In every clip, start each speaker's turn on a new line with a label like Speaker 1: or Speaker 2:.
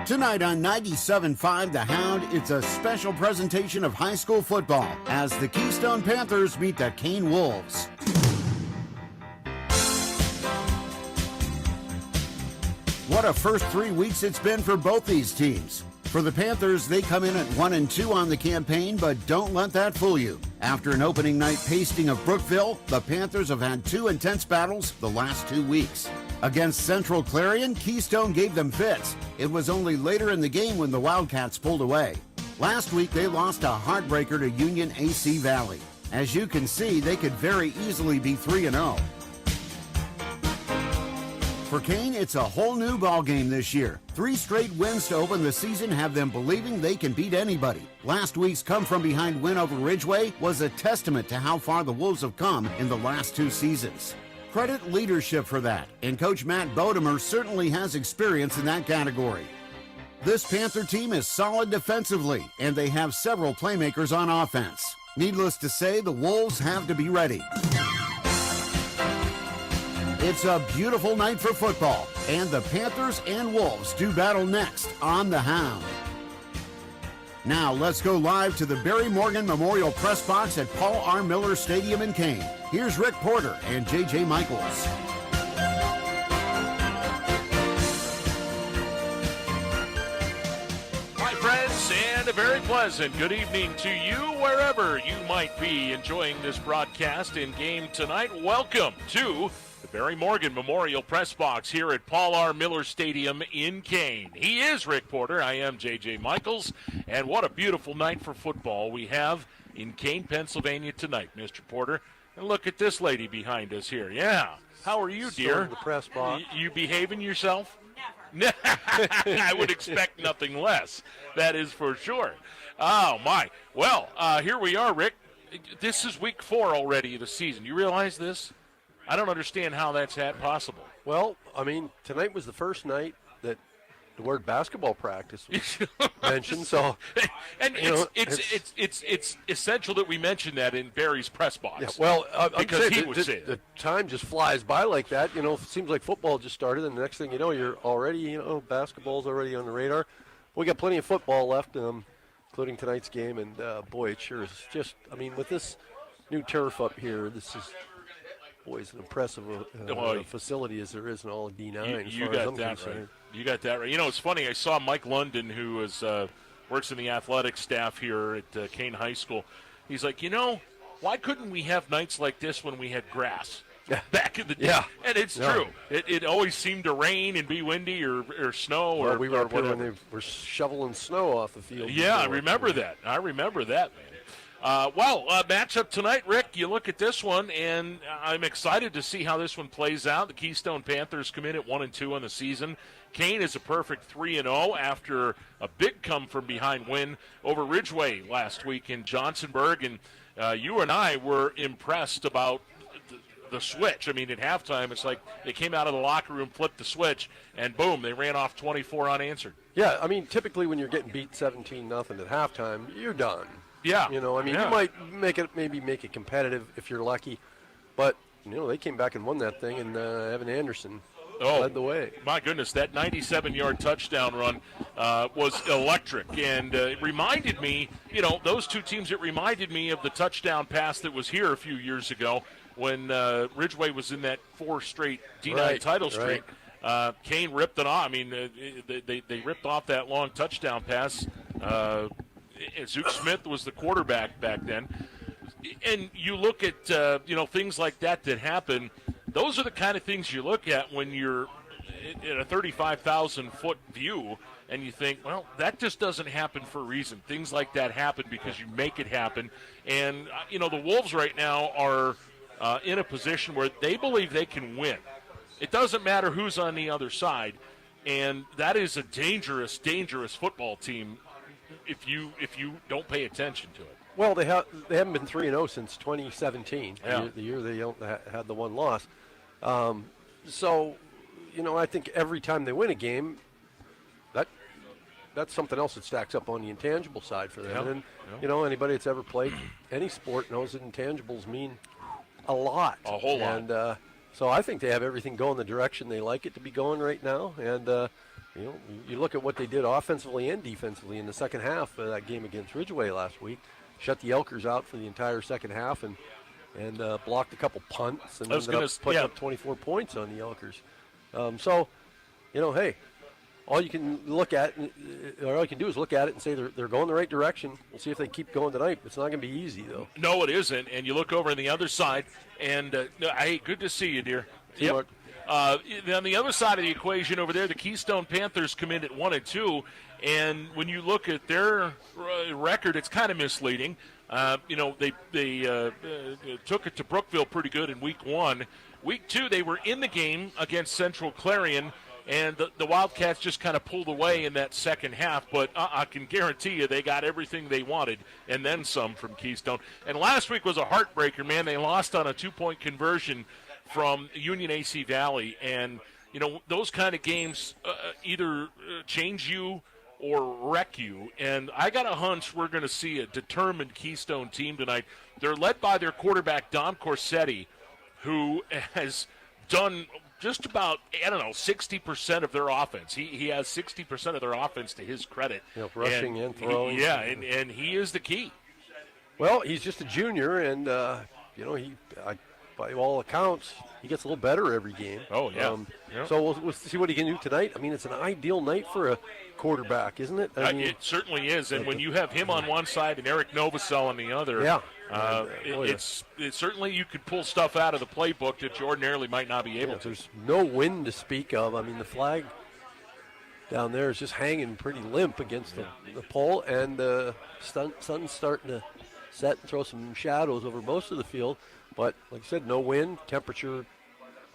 Speaker 1: Tonight on 97.5 The Hound, it's a special presentation of high school football as the Keystone Panthers meet the Kane Wolves. What a first 3 weeks it's been for both these teams. For the Panthers, they come in at 1-2 on the campaign, but don't let that fool you. After an opening night pasting of Brookville, the Panthers have had 2 intense battles the last 2 weeks. Against Central Clarion, Keystone gave them fits. It was only later in the game when the Wildcats pulled away. Last week, they lost a heartbreaker to Union AC Valley. As you can see, they could very easily be 3-0. For Kane, it's a whole new ballgame this year. 3 straight wins to open the season have them believing they can beat anybody. Last week's come-from-behind win over Ridgeway was a testament to how far the Wolves have come in the last 2 seasons. Credit leadership for that, and Coach Matt Bodemer certainly has experience in that category. This Panther team is solid defensively, and they have several playmakers on offense. Needless to say, the Wolves have to be ready. It's a beautiful night for football, and the Panthers and Wolves do battle next on The Hound. Now let's go live to the Barry Morgan Memorial Press Box at Paul R. Miller Stadium in Kane. Here's Rick Porter and J.J. Michaels.
Speaker 2: Hi, friends, and a very pleasant good evening to you wherever you might be enjoying this broadcast in game tonight. Welcome to the Barry Morgan Memorial Press Box here at Paul R. Miller Stadium in Kane. He is Rick Porter. I am J.J. Michaels. And what a beautiful night for football we have in Kane, Pennsylvania tonight, Mr. Porter. And look at this lady behind us here. Yeah. How are you, dear?
Speaker 3: The press box.
Speaker 2: You behaving yourself? Never. I would expect nothing less. That is for sure. Oh, my. Well, here we are, Rick. This is week 4 already of the season. You realize this? I don't understand how that's possible.
Speaker 3: Well, I mean, tonight was the first night that the word basketball practice was mentioned. So,
Speaker 2: and it's essential that we mention that in Barry's press box.
Speaker 3: Yeah, well,
Speaker 2: because he would say it.
Speaker 3: The time just flies by like that. You know, it seems like football just started, and the next thing you know, you're already, basketball's already on the radar. We got plenty of football left, including tonight's game, and boy, it sure is just. I mean, with this new turf up here, this is. Boy, as impressive a facility as there is in all of D9.
Speaker 2: You got that right. You got that right. You know, it's funny. I saw Mike London, who works in the athletic staff here at Kane High School. He's like, why couldn't we have nights like this when we had grass back in the day?
Speaker 3: Yeah.
Speaker 2: And it's true. It always seemed to rain and be windy or snow.
Speaker 3: Well, we were up here
Speaker 2: whatever.
Speaker 3: when they were shoveling snow off the field.
Speaker 2: Yeah, I remember that. Man. Matchup tonight, Rick, you look at this one, and I'm excited to see how this one plays out. The Keystone Panthers come in at 1-2 on the season. Kane is a perfect 3-0 after a big come-from-behind win over Ridgeway last week in Johnsonburg, and you and I were impressed about the switch. I mean, at halftime, it's like they came out of the locker room, flipped the switch, and boom, they ran off 24 unanswered.
Speaker 3: Yeah, I mean, typically when you're getting beat 17-0 at halftime, you're done.
Speaker 2: Yeah.
Speaker 3: You might make it competitive if you're lucky. But, they came back and won that thing, and Evan Anderson led the way.
Speaker 2: My goodness, that 97-yard touchdown run was electric. And it reminded me, those two teams, it reminded me of the touchdown pass that was here a few years ago when Ridgeway was in that 4 straight D9 title streak. Right. Kane ripped it off. I mean, they ripped off that long touchdown pass. Zook Smith was the quarterback back then. And you look at, things like that happen. Those are the kind of things you look at when you're in a 35,000-foot view, and you think, well, that just doesn't happen for a reason. Things like that happen because you make it happen. And, the Wolves right now are in a position where they believe they can win. It doesn't matter who's on the other side. And that is a dangerous, dangerous football team if you don't pay attention to it.
Speaker 3: Well, they haven't been 3-0 since 2017, the year they had the one loss. So, I think every time they win a game, that's something else that stacks up on the intangible side for them. And, anybody that's ever played any sport knows that intangibles mean a lot.
Speaker 2: A whole lot.
Speaker 3: And So I think they have everything going the direction they like it to be going right now. And, you look at what they did offensively and defensively in the second half of that game against Ridgeway last week. Shut the Elkers out for the entire second half and blocked a couple punts and ended up putting up 24 points on the Elkers. Hey, all you can do is look at it and say they're going the right direction. We'll see if they keep going tonight. It's not going to be easy, though.
Speaker 2: No, it isn't. And you look over on the other side, and hey, good to see you, dear. Yep. On the other side of the equation over there, the Keystone Panthers come in at 1-2, and when you look at their record, it's kind of misleading. They took it to Brookville pretty good in week 1. Week 2, they were in the game against Central Clarion, and the Wildcats just kind of pulled away in that second half. But I can guarantee you they got everything they wanted and then some from Keystone. And last week was a heartbreaker, man. They lost on a 2-point conversion from Union AC Valley. And, those kind of games either change you or wreck you. And I got a hunch we're going to see a determined Keystone team tonight. They're led by their quarterback, Don Corsetti, who has done just about, 60% of their offense. He has 60% of their offense to his credit.
Speaker 3: Rushing and throwing.
Speaker 2: And he is the key.
Speaker 3: Well, he's just a junior, and, by all accounts, he gets a little better every game.
Speaker 2: Oh, yeah.
Speaker 3: So we'll see what he can do tonight. I mean, it's an ideal night for a quarterback, isn't it?
Speaker 2: It certainly is. And when you have him on one side and Eric Novosel on the other, it's certainly you could pull stuff out of the playbook that you ordinarily might not be able to.
Speaker 3: There's no wind to speak of. I mean, the flag down there is just hanging pretty limp against the pole, and the sun's starting to set and throw some shadows over most of the field. But, like I said, no wind, temperature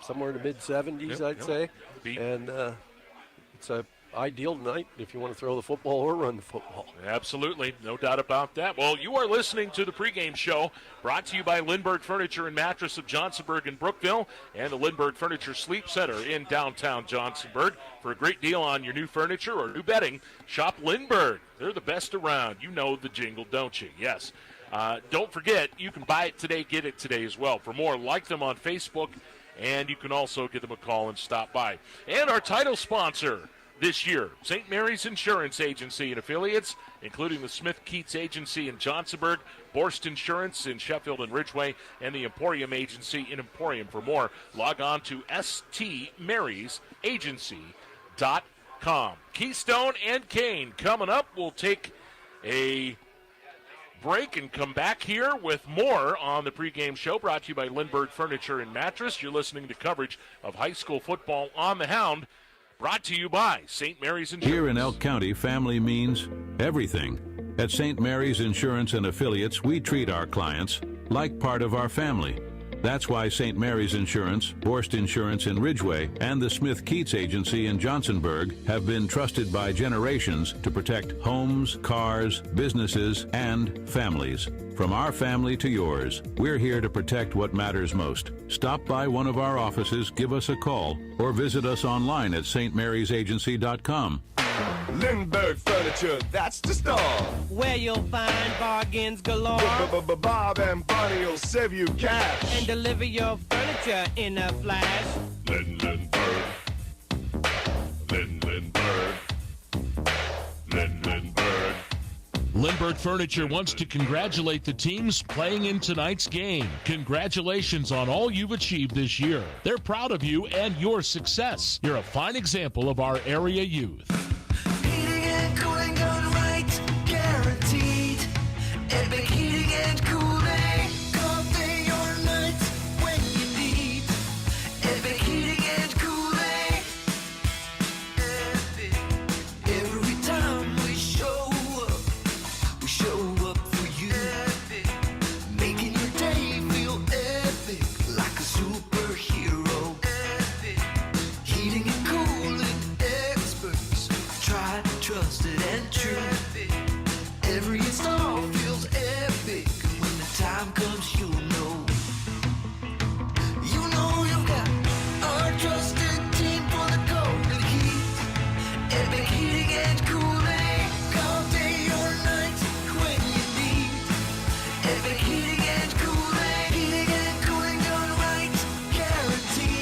Speaker 3: somewhere in the mid-70s, I'd say. And it's an ideal night if you want to throw the football or run the football.
Speaker 2: Absolutely, no doubt about that. Well, you are listening to the pregame show brought to you by Lindbergh Furniture and Mattress of Johnsonburg and Brookville and the Lindbergh Furniture Sleep Center in downtown Johnsonburg. For a great deal on your new furniture or new bedding, shop Lindbergh. They're the best around. You know the jingle, don't you? Yes. Don't forget, you can buy it today, get it today as well. For more, like them on Facebook, and you can also give them a call and stop by. And our title sponsor this year, St. Mary's Insurance Agency and affiliates, including the Smith Keats Agency in Johnsonburg, Borst Insurance in Sheffield and Ridgeway, and the Emporium Agency in Emporium. For more, log on to stmariesagency.com. Keystone and Kane coming up. We'll take a break and come back here with more on the pregame show brought to you by Lindbergh Furniture and Mattress. You're listening to coverage of high school football on the Hound, brought to you by St. Mary's Insurance.
Speaker 4: Here in Elk County, family means everything. At St. Mary's Insurance and Affiliates, we treat our clients like part of our family. That's why St. Mary's Insurance, Borst Insurance in Ridgeway, and the Smith Keats Agency in Johnsonburg have been trusted by generations to protect homes, cars, businesses, and families. From our family to yours, we're here to protect what matters most. Stop by one of our offices, give us a call, or visit us online at stmariesagency.com.
Speaker 5: Lindbergh Furniture, that's the store.
Speaker 6: Where you'll find bargains galore.
Speaker 5: Bob and Bonnie will save you cash.
Speaker 6: And deliver your furniture in a flash.
Speaker 5: Lindbergh.
Speaker 7: Lindbergh Furniture wants to congratulate the teams playing in tonight's game. Congratulations on all you've achieved this year. They're proud of you and your success. You're a fine example of our area youth.
Speaker 8: Heating and cooling done right, guaranteed. Epic heating and cooling, all day or night when you need. Epic heating and cooling. Epic. Every time we show up for you. Epic. Making your day feel epic, like a superhero. Epic. Heating and cooling experts, tried, trusted, and true. Epic. Every install feels epic. When the time comes, you'll know. You know you've got our trusted team for the golden heat. Epic heating and cooling, all day or night when you need. Epic heating and cooling done right, guaranteed.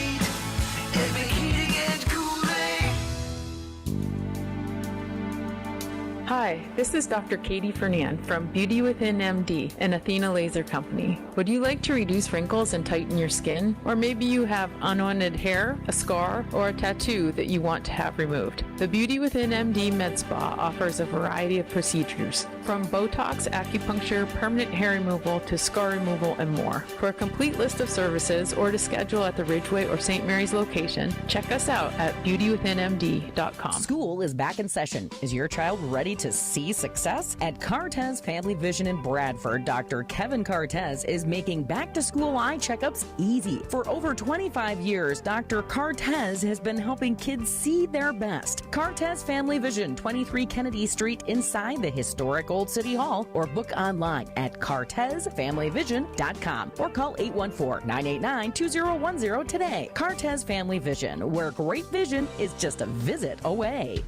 Speaker 9: This is Dr. Katie Fernan from Beauty Within MD and Athena Laser Company. Would you like to reduce wrinkles and tighten your skin? Or maybe you have unwanted hair, a scar, or a tattoo that you want to have removed. The Beauty Within MD Med Spa offers a variety of procedures, from Botox, acupuncture, permanent hair removal, to scar removal, and more. For a complete list of services or to schedule at the Ridgeway or St. Mary's location, check us out at beautywithinmd.com.
Speaker 10: School is back in session. Is your child ready to see success? At Cartez Family Vision in Bradford, Dr. Kevin Cartez is making back-to-school eye checkups easy. For over 25 years, Dr. Cartez has been helping kids see their best. Cartez Family Vision, 23 Kennedy Street inside the historic Old City Hall, or book online at cartezfamilyvision.com or call 814-989-2010 today. Cartez Family Vision, where great vision is just a visit away.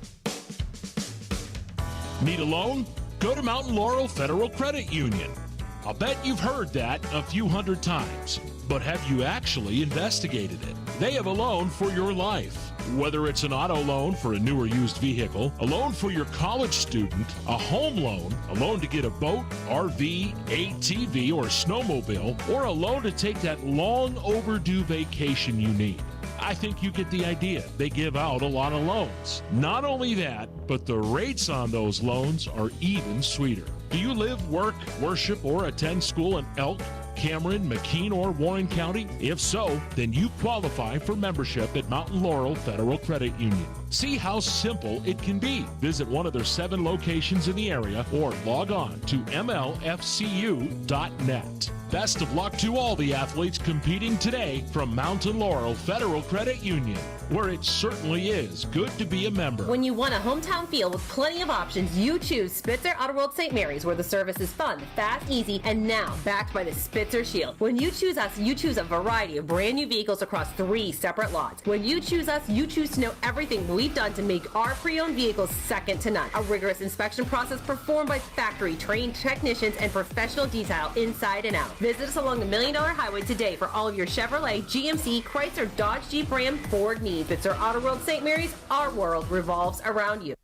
Speaker 7: Need a loan? Go to Mountain Laurel Federal Credit Union. I'll bet you've heard that a few hundred times, but have you actually investigated it? They have a loan for your life. Whether it's an auto loan for a new or used vehicle, a loan for your college student, a home loan, a loan to get a boat, RV, ATV, or snowmobile, or a loan to take that long overdue vacation you need. I think you get the idea. They give out a lot of loans. Not only that, but the rates on those loans are even sweeter. Do you live, work, worship, or attend school in Elk, Cameron, McKean, or Warren County? If so, then you qualify for membership at Mountain Laurel Federal Credit Union. See how simple it can be. Visit one of their 7 locations in the area or log on to mlfcu.net. Best of luck to all the athletes competing today from Mountain Laurel Federal Credit Union, where it certainly is good to be a member.
Speaker 11: When you want a hometown feel with plenty of options, you choose Spitzer Outer World St. Mary's, where the service is fun, fast, easy, and now backed by the Spitzer Shield. When you choose us, you choose a variety of brand new vehicles across 3 separate lots. When you choose us, you choose to know everything we've done to make our pre-owned vehicles second to none. A rigorous inspection process performed by factory trained technicians and professional detail inside and out. Visit us along the $1 Million Highway today for all of your Chevrolet, GMC, Chrysler, Dodge, Jeep, Ram, Ford needs. It's our Outer World St. Mary's. Our world revolves around you.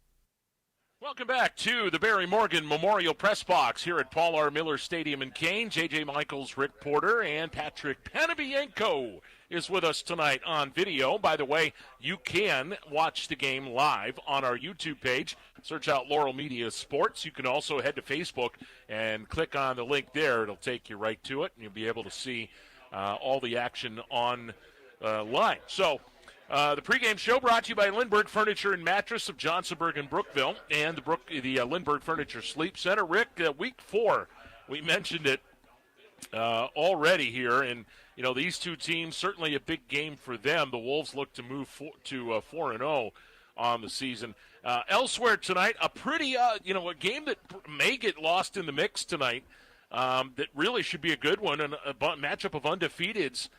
Speaker 2: Welcome back to the Barry Morgan Memorial Press Box here at Paul R. Miller Stadium in Kane. J.J. Michaels, Rick Porter, and Patrick Panabienko is with us tonight on video. By the way, you can watch the game live on our YouTube page. Search out Laurel Media Sports. You can also head to Facebook and click on the link there. It'll take you right to it, and you'll be able to see all the action on line. So, the pregame show brought to you by Lindbergh Furniture and Mattress of Johnsonburg and Brookville and the Lindbergh Furniture Sleep Center. Rick, week 4, we mentioned it already here, and you know these two teams, certainly a big game for them. The Wolves look to move to 4-0 on the season. Elsewhere tonight, a pretty a game that may get lost in the mix tonight. That really should be a good one, and a matchup of undefeateds.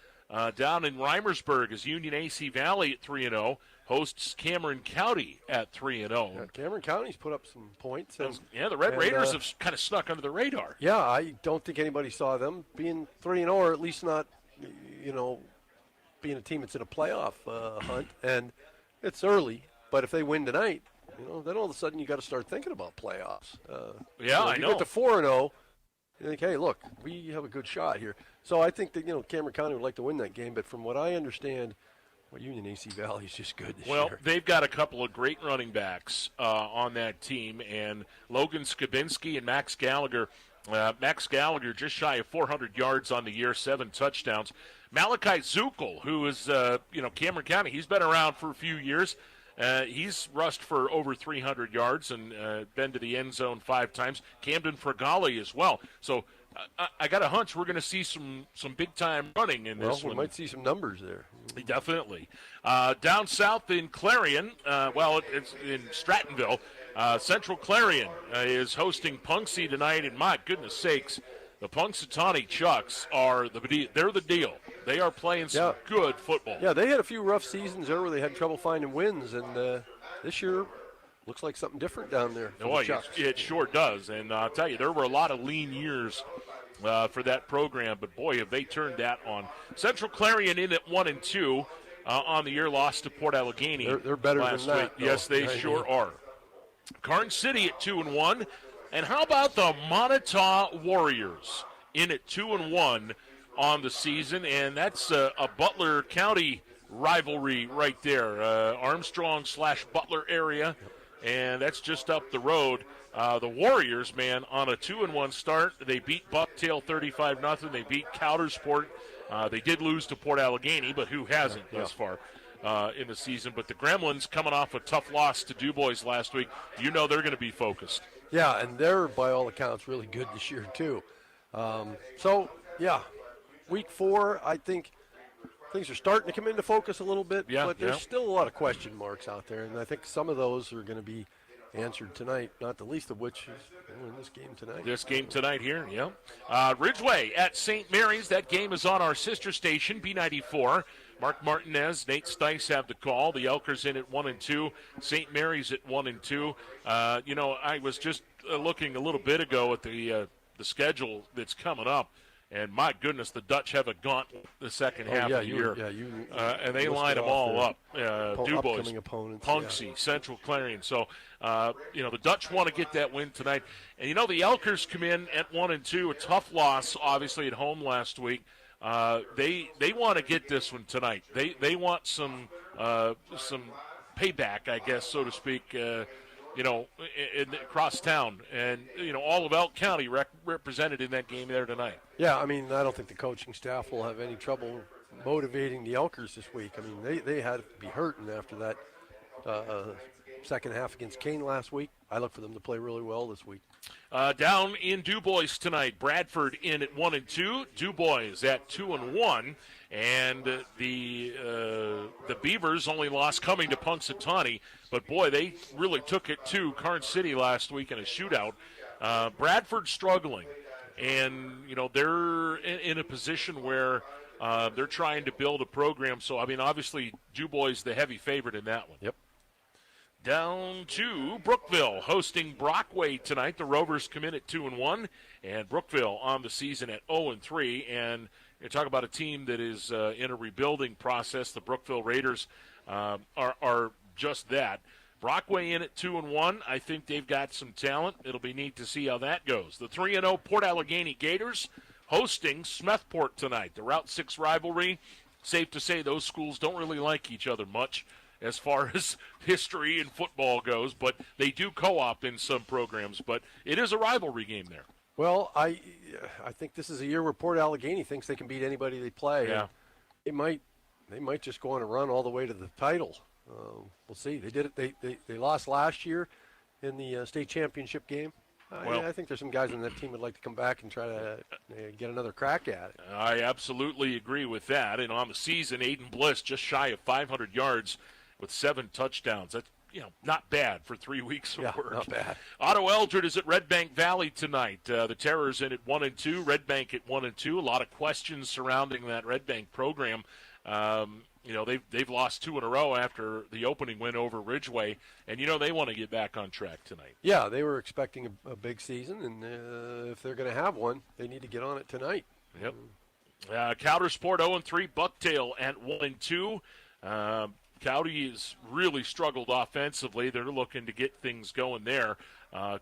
Speaker 2: Down in Reimersburg is Union AC Valley at 3-0, hosts Cameron County at 3-0.
Speaker 3: Yeah, Cameron County's put up some points. And
Speaker 2: the Red Raiders have kind of snuck under the radar.
Speaker 3: Yeah, I don't think anybody saw them being 3-0, or at least not, being a team that's in a playoff hunt. And it's early, but if they win tonight, then all of a sudden you got to start thinking about playoffs.
Speaker 2: I know.
Speaker 3: You get to 4-0. You think, hey, look, we have a good shot here. So I think that, Cameron County would like to win that game. But from what I understand, Union AC Valley is just good this year.
Speaker 2: Well, they've got a couple of great running backs on that team. And Logan Skabinski and Max Gallagher. Max Gallagher just shy of 400 yards on the year, 7 touchdowns. Malachi Zuckel, who is, Cameron County, he's been around for a few years. He's rushed for over 300 yards and been to the end zone 5 times. Camden Fragali as well. So I got a hunch we're going to see some big-time running in this one.
Speaker 3: We might see some numbers there.
Speaker 2: Definitely. Down south in Clarion, it's in Strattonville, Central Clarion is hosting Punxsutawney tonight, and my goodness sakes, the Punxsutawney Chucks they're the deal. They are playing some good football.
Speaker 3: Yeah, they had a few rough seasons there where they had trouble finding wins, and this year looks like something different down there.
Speaker 2: It sure does. And I'll tell you, there were a lot of lean years for that program, but boy, have they turned that on. Central Clarion in at 1-2 on the year, lost to Port Allegheny.
Speaker 3: They're better
Speaker 2: last
Speaker 3: than that.
Speaker 2: week. Yes, they sure are. Karn City at 2-1. And how about the Montauk Warriors in at 2-1 on the season? And that's a Butler County rivalry right there. Armstrong/Butler area, and that's just up the road. The Warriors, man, on a 2-1 start. They beat Bucktail 35-0. They beat Coudersport. They did lose to Port Allegheny, but who hasn't thus far in the season? But the Gremlins coming off a tough loss to DuBois last week. You know they're going to be focused.
Speaker 3: Yeah, and they're, by all accounts, really good this year, too. Week 4, I think things are starting to come into focus a little bit, but there's still a lot of question marks out there, and I think some of those are going to be answered tonight, not the least of which is in this game tonight.
Speaker 2: This game tonight here, Ridgeway at St. Mary's. That game is on our sister station, B94. Mark Martinez, Nate Stice have the call. The Elkers in at 1-2. St. Mary's at 1-2. I was just looking a little bit ago at the schedule that's coming up. And my goodness, the Dutch have a gauntlet the second half of the year. And they line them all up. DuBois, Punxsy, Central Clarion. So, the Dutch want to get that win tonight. And, the Elkers come in at 1-2, a tough loss, obviously, at home last week. They want to get this one tonight. They want some payback, I guess, so to speak, across town. And, all of Elk County represented in that game there tonight.
Speaker 3: Yeah, I don't think the coaching staff will have any trouble motivating the Elkers this week. They had to be hurting after that second half against Kane last week. I look for them to play really well this week.
Speaker 2: Down in DuBois tonight, Bradford in at 1-2, DuBois at 2-1, and the Beavers only lost coming to Punxsutawney, but boy, they really took it to Karn City last week in a shootout. Bradford struggling, and they're in a position where they're trying to build a program. So obviously DuBois the heavy favorite in that one.
Speaker 3: Yep.
Speaker 2: Down to Brookville, hosting Brockway tonight. The Rovers come in at 2-1, and Brookville on the season at 0-3. And you talk about a team that is in a rebuilding process. The Brookville Raiders are just that. Brockway in at 2-1. I think they've got some talent. It'll be neat to see how that goes. The 3-0 Port Allegheny Gators hosting Smethport tonight. The Route 6 rivalry. Safe to say those schools don't really like each other much as far as history and football goes, but they do co-op in some programs. But it is a rivalry game there.
Speaker 3: Well, I think this is a year where Port Allegheny thinks they can beat anybody they play.
Speaker 2: Yeah.
Speaker 3: They might just go on a run all the way to the title. We'll see. They did it. They lost last year in the state championship game. I think there's some guys on that team would like to come back and try to get another crack at it.
Speaker 2: I absolutely agree with that. And on the season, Aiden Bliss just shy of 500 yards with 7 touchdowns. That's not bad for 3 weeks of work.
Speaker 3: Not bad.
Speaker 2: Otto Eldred is at Red Bank Valley tonight. The Terrors in at 1-2, Red Bank at 1-2. A lot of questions surrounding that Red Bank program. They've lost 2 in a row after the opening win over Ridgeway, and they want to get back on track tonight.
Speaker 3: Yeah, they were expecting a big season, and if they're going to have one, they need to get on it tonight.
Speaker 2: Yep. Coudersport 0-3, Bucktail at 1-2. Cowdy has really struggled offensively. They're looking to get things going there.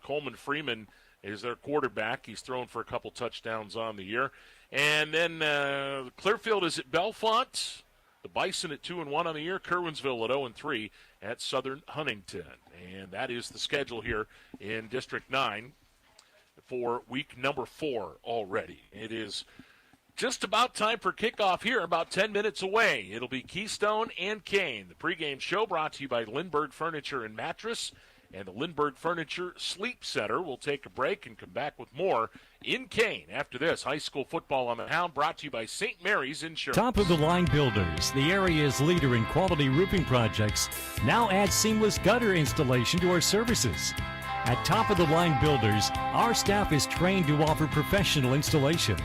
Speaker 2: Coleman Freeman is their quarterback. He's thrown for a couple touchdowns on the year. And then Clearfield is at Belfont. The Bison at 2-1 on the year. Kerwinsville at 0-3 at Southern Huntington. And that is the schedule here in District 9 for week number 4 already. It is just about time for kickoff here, about 10 minutes away. It'll be Keystone and Kane. The pregame show brought to you by Lindbergh Furniture and Mattress and the Lindbergh Furniture Sleep Center. We'll take a break and come back with more in Kane. After this, high school football on the Hound brought to you by St. Mary's Insurance.
Speaker 12: Top of the line builders, the area's leader in quality roofing projects, now add seamless gutter installation to our services. At Top of the Line Builders, our staff is trained to offer professional installation.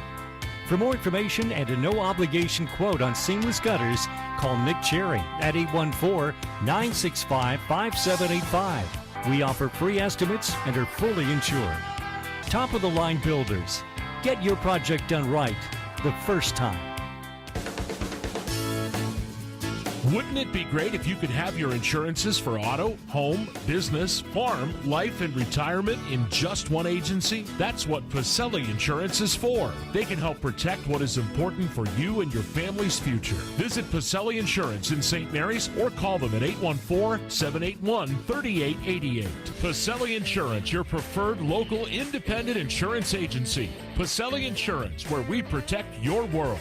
Speaker 12: For more information and a no-obligation quote on seamless gutters, call Nick Cherry at 814-965-5785. We offer free estimates and are fully insured. Top of the Line Builders. Get your project done right the first time.
Speaker 7: Wouldn't it be great if you could have your insurances for auto, home, business, farm, life, and retirement in just one agency? That's what Pacelli Insurance is for. They can help protect what is important for you and your family's future. Visit Pacelli Insurance in St. Mary's or call them at 814-781-3888. Pacelli Insurance, your preferred local independent insurance agency. Pacelli Insurance, where we protect your world.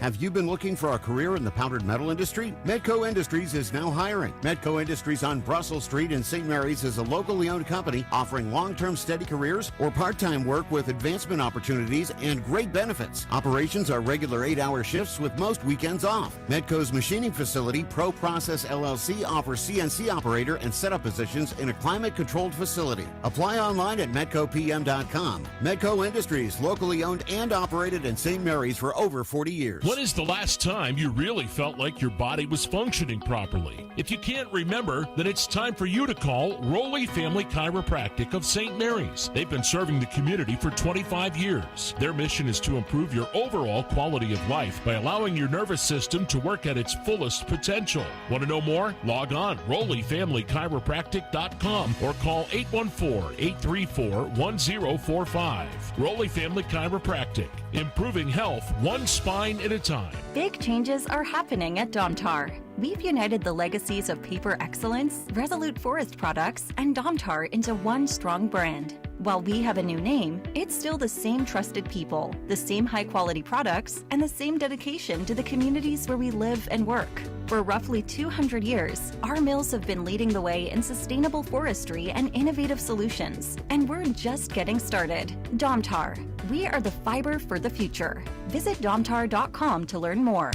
Speaker 1: Have you been looking for a career in the powdered metal industry? Medco Industries is now hiring. Medco Industries on Brussels Street in St. Mary's is a locally owned company offering long-term steady careers or part-time work with advancement opportunities and great benefits. Operations are regular 8-hour shifts with most weekends off. Medco's machining facility, Pro Process LLC, offers CNC operator and setup positions in a climate-controlled facility. Apply online at medcopm.com. Medco Industries, locally owned and operated in St. Mary's for over 40 years.
Speaker 7: When is the last time you really felt like your body was functioning properly? If you can't remember, then it's time for you to call Rowley Family Chiropractic of St. Mary's. They've been serving the community for 25 years. Their mission is to improve your overall quality of life by allowing your nervous system to work at its fullest potential. Want to know more? Log on RowleyFamilyChiropractic.com or call 814-834-1045. Rowley Family Chiropractic, improving health one spine at a time.
Speaker 13: Big changes are happening at Domtar. We've united the legacies of paper excellence, Resolute Forest products, and Domtar into one strong brand. While we have a new name, it's still the same trusted people, the same high-quality products, and the same dedication to the communities where we live and work. For roughly 200 years, our mills have been leading the way in sustainable forestry and innovative solutions, and we're just getting started. Domtar. We are the fiber for the future. Visit domtar.com to learn more.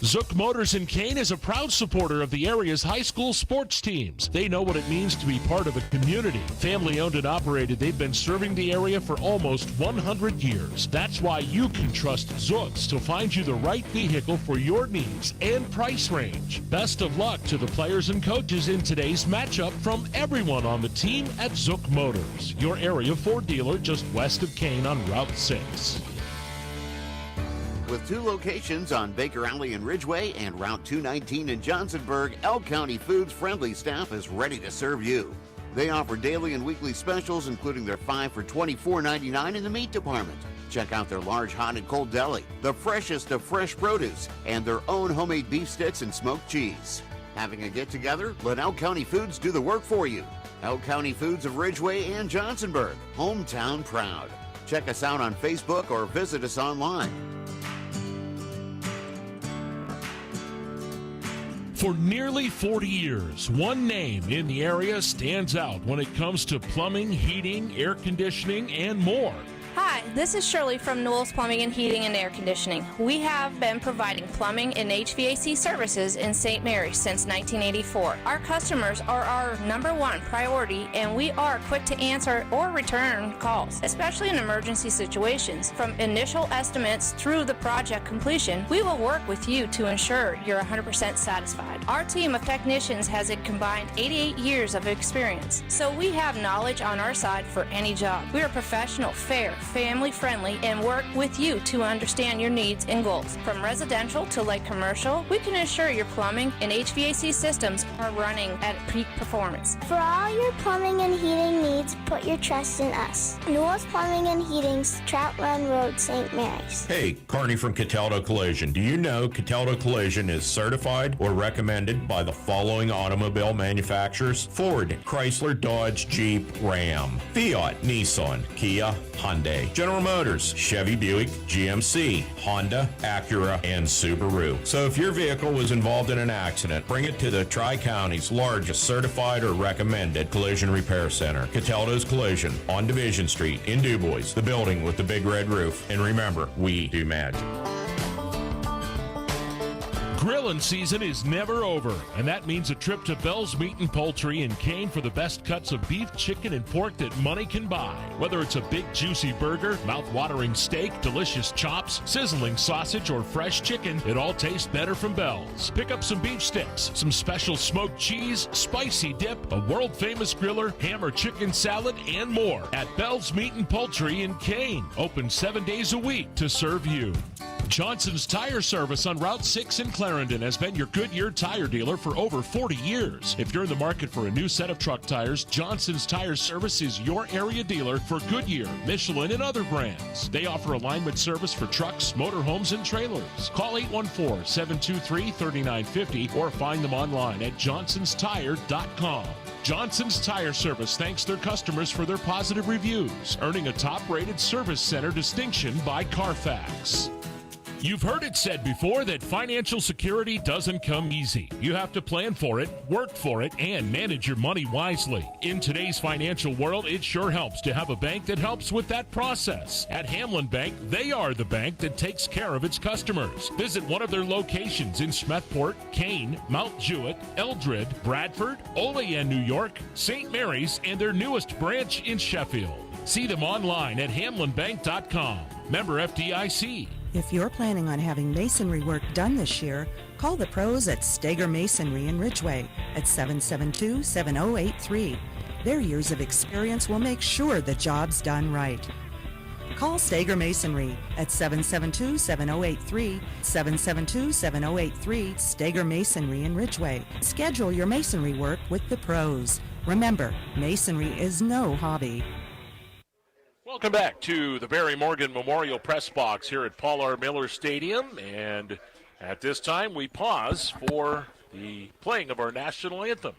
Speaker 7: Zook Motors in Kane is a proud supporter of the area's high school sports teams. They know what it means to be part of a community. Family owned and operated, they've been serving the area for almost 100 years. That's why you can trust Zooks to find you the right vehicle for your needs and price range. Best of luck to the players and coaches in today's matchup from everyone on the team at Zook Motors, your area Ford dealer just west of Kane on Route 6.
Speaker 1: With 2 locations on Baker Alley and Ridgeway and Route 219 in Johnsonburg, Elk County Foods' friendly staff is ready to serve you. They offer daily and weekly specials, including their 5 for $24.99 in the meat department. Check out their large hot and cold deli, the freshest of fresh produce, and their own homemade beef sticks and smoked cheese. Having a get-together? Let Elk County Foods do the work for you. Elk County Foods of Ridgeway and Johnsonburg, hometown proud. Check us out on Facebook or visit us online.
Speaker 7: For nearly 40 years, one name in the area stands out when it comes to plumbing, heating, air conditioning, and more.
Speaker 14: Hi, this is Shirley from Newell's Plumbing and Heating and Air Conditioning. We have been providing plumbing and HVAC services in St. Mary's since 1984. Our customers are our #1 priority, and we are quick to answer or return calls, especially in emergency situations. From initial estimates through the project completion, we will work with you to ensure you're 100% satisfied. Our team of technicians has a combined 88 years of experience, so we have knowledge on our side for any job. We are professional, fair, family-friendly, and work with you to understand your needs and goals. From residential to light commercial, we can ensure your plumbing and HVAC systems are running at peak performance.
Speaker 15: For all your plumbing and heating needs, put your trust in us. Newell's Plumbing and Heating's Trout Run Road, St. Mary's.
Speaker 16: Hey, Carney from Cataldo Collision. Do you know Cataldo Collision is certified or recommended by the following automobile manufacturers? Ford, Chrysler, Dodge, Jeep, Ram, Fiat, Nissan, Kia, Hyundai, General Motors, Chevy, Buick, GMC, Honda, Acura, and Subaru. So if your vehicle was involved in an accident, bring it to the Tri-County's largest certified or recommended collision repair center, Cataldo's Collision, on Division Street in DuBois, the building with the big red roof. And remember, we do magic.
Speaker 7: Grilling season is never over, and that means a trip to Bell's Meat and Poultry in Kane for the best cuts of beef, chicken, and pork that money can buy. Whether it's a big juicy burger, mouth-watering steak, delicious chops, sizzling sausage, or fresh chicken, it all tastes better from Bell's. Pick up some beef sticks, some special smoked cheese, spicy dip, a world-famous griller, ham or chicken salad, and more at Bell's Meat and Poultry in Kane. Open 7 days a week to serve you. Johnson's Tire Service on Route 6 in Clarendon has been your Goodyear tire dealer for over 40 years. If you're in the market for a new set of truck tires, Johnson's Tire Service is your area dealer for Goodyear, Michelin, and other brands. They offer alignment service for trucks, motorhomes, and trailers. Call 814-723-3950 or find them online at johnsonstire.com. Johnson's Tire Service thanks their customers for their positive reviews, earning a top-rated service center distinction by Carfax. You've heard it said before that financial security doesn't come easy. You have to plan for it, work for it, and manage your money wisely. In today's financial world, it sure helps to have a bank that helps with that process. At Hamlin Bank, they are the bank that takes care of its customers. Visit one of their locations in Smethport, Kane, Mount Jewett, Eldred, Bradford, Olean, New York, St. Mary's, and their newest branch in Sheffield. See them online at hamlinbank.com. Member FDIC.
Speaker 17: If you're planning on having masonry work done this year, call the pros at Steger Masonry in Ridgeway at 772-7083. Their years of experience will make sure the job's done right. Call Steger Masonry at 772-7083, 772-7083, Steger Masonry in Ridgeway. Schedule your masonry work with the pros. Remember, masonry is no hobby.
Speaker 2: Welcome back to the Barry Morgan Memorial Press Box here at Paul R. Miller Stadium. And at this time, we pause for the playing of our national anthem.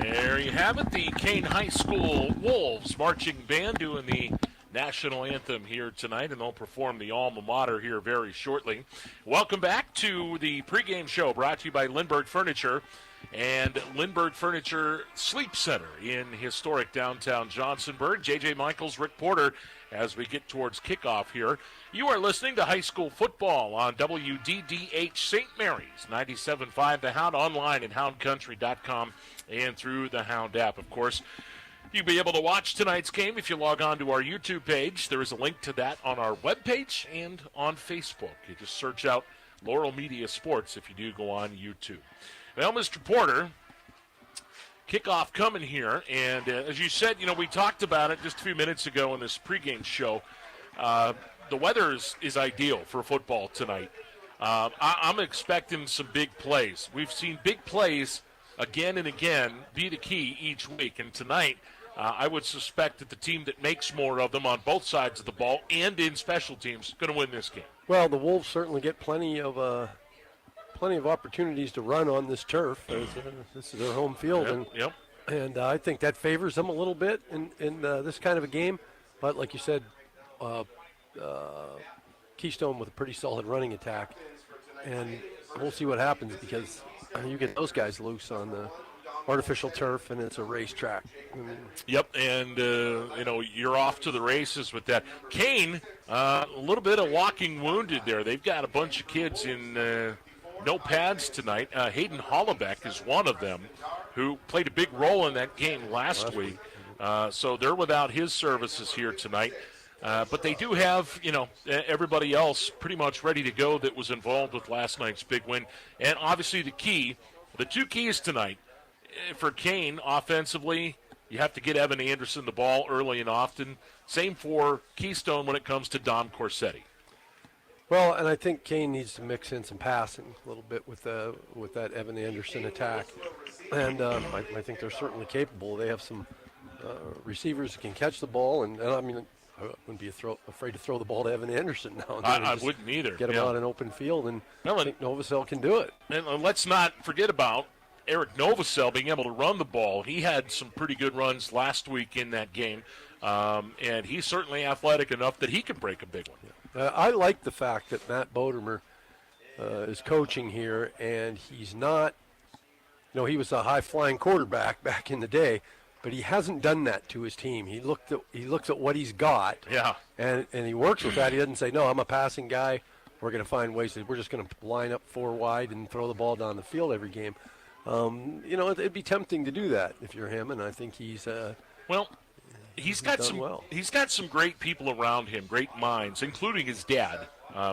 Speaker 2: There you have it, the Kane High School Wolves marching band doing the national anthem here tonight, and they'll perform the alma mater here very shortly. Welcome back to the pregame show brought to you by Lindbergh Furniture and Lindbergh Furniture Sleep Center in historic downtown Johnsonburg. J.J. Michaels, Rick Porter, as we get towards kickoff here. You are listening to high school football on WDDH St. Mary's, 97.5 The Hound, online at houndcountry.com and through the Hound app. Of course, you'll be able to watch tonight's game if you log on to our YouTube page. There is a link to that on our webpage and on Facebook. You just search out Laurel Media Sports if you do go on YouTube. Well, Mr. Porter, kickoff coming here, and as you said, we talked about it just a few minutes ago in this pregame show. The weather is ideal for football tonight. I'm expecting some big plays. We've seen big plays again and again be the key each week, and tonight I would suspect that the team that makes more of them on both sides of the ball and in special teams is going to win this game.
Speaker 3: Well, the Wolves certainly get plenty of opportunities to run on this turf. This is their home field, and I think that favors them a little bit in this kind of a game. But like you said, Keystone with a pretty solid running attack, and we'll see what happens because you get those guys loose on the artificial turf, and it's a racetrack.
Speaker 2: Yep, and you're off to the races with that. Kane, a little bit of walking wounded there. They've got a bunch of kids in no pads tonight. Hayden Hollenbeck is one of them who played a big role in that game last week. So they're without his services here tonight. But they do have, everybody else pretty much ready to go that was involved with last night's big win. And obviously the two keys tonight for Kane offensively, you have to get Evan Anderson the ball early and often. Same for Keystone when it comes to Dom Corsetti.
Speaker 3: Well, and I think Kane needs to mix in some passing a little bit with that Evan Anderson attack. And I think they're certainly capable. They have some receivers can catch the ball, and I mean, I wouldn't be afraid to throw the ball to Evan Anderson now.
Speaker 2: I wouldn't either.
Speaker 3: Get him out in open field, and I think Novosel can do it.
Speaker 2: And let's not forget about Eric Novosel being able to run the ball. He had some pretty good runs last week in that game, and he's certainly athletic enough that he can break a big one.
Speaker 3: I like the fact that Matt Bodemer is coaching here, and he's not, he was a high-flying quarterback back in the day, but he hasn't done that to his team. He looks at what he's got, and he works with that. He doesn't say, no, I'm a passing guy. We're going to find ways we're just going to line up 4 wide and throw the ball down the field every game. It'd be tempting to do that if you're him, and I think he's
Speaker 2: he's got some great people around him, great minds, including his dad,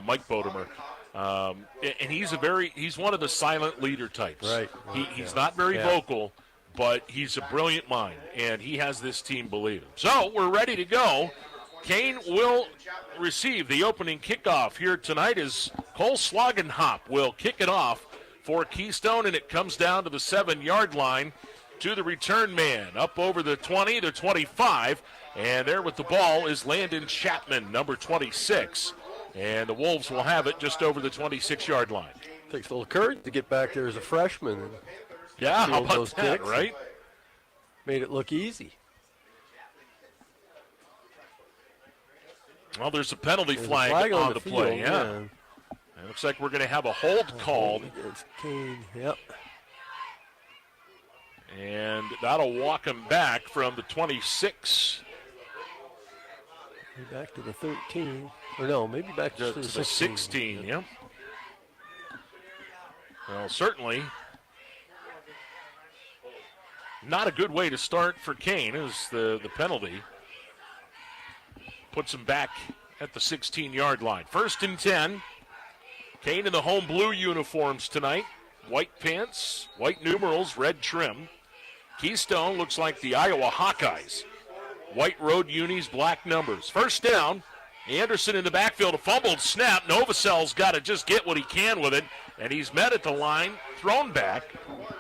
Speaker 2: Mike Bodemer. And he's one of the silent leader types.
Speaker 3: Right.
Speaker 2: He's not very vocal, but he's a brilliant mind, and he has this team believe him. So we're ready to go. Kane will receive the opening kickoff here tonight as Cole Slogenhop will kick it off for Keystone, and it comes down to the 7-yard line to the return man. Up over the 20, the 25, and there with the ball is Landon Chapman, number 26. And the Wolves will have it just over the 26-yard line.
Speaker 3: Takes a little courage to get back there as a freshman. And
Speaker 2: how about that, right?
Speaker 3: Made it look easy.
Speaker 2: Well, there's a penalty flag on the play. Yeah. It looks like we're going to have a hold called.
Speaker 3: Against Kane, yep.
Speaker 2: And that'll walk him back from the 26.
Speaker 3: Back to the 13. Or no, maybe back to the
Speaker 2: 16, yeah. Well, certainly not a good way to start for Kane is the penalty. Puts him back at the 16-yard line. 1st and 10. Kane in the home blue uniforms tonight. White pants, white numerals, red trim. Keystone looks like the Iowa Hawkeyes. White road unis, black numbers. 1st down. Anderson in the backfield, a fumbled snap. Novosel's got to just get what he can with it, and he's met at the line, thrown back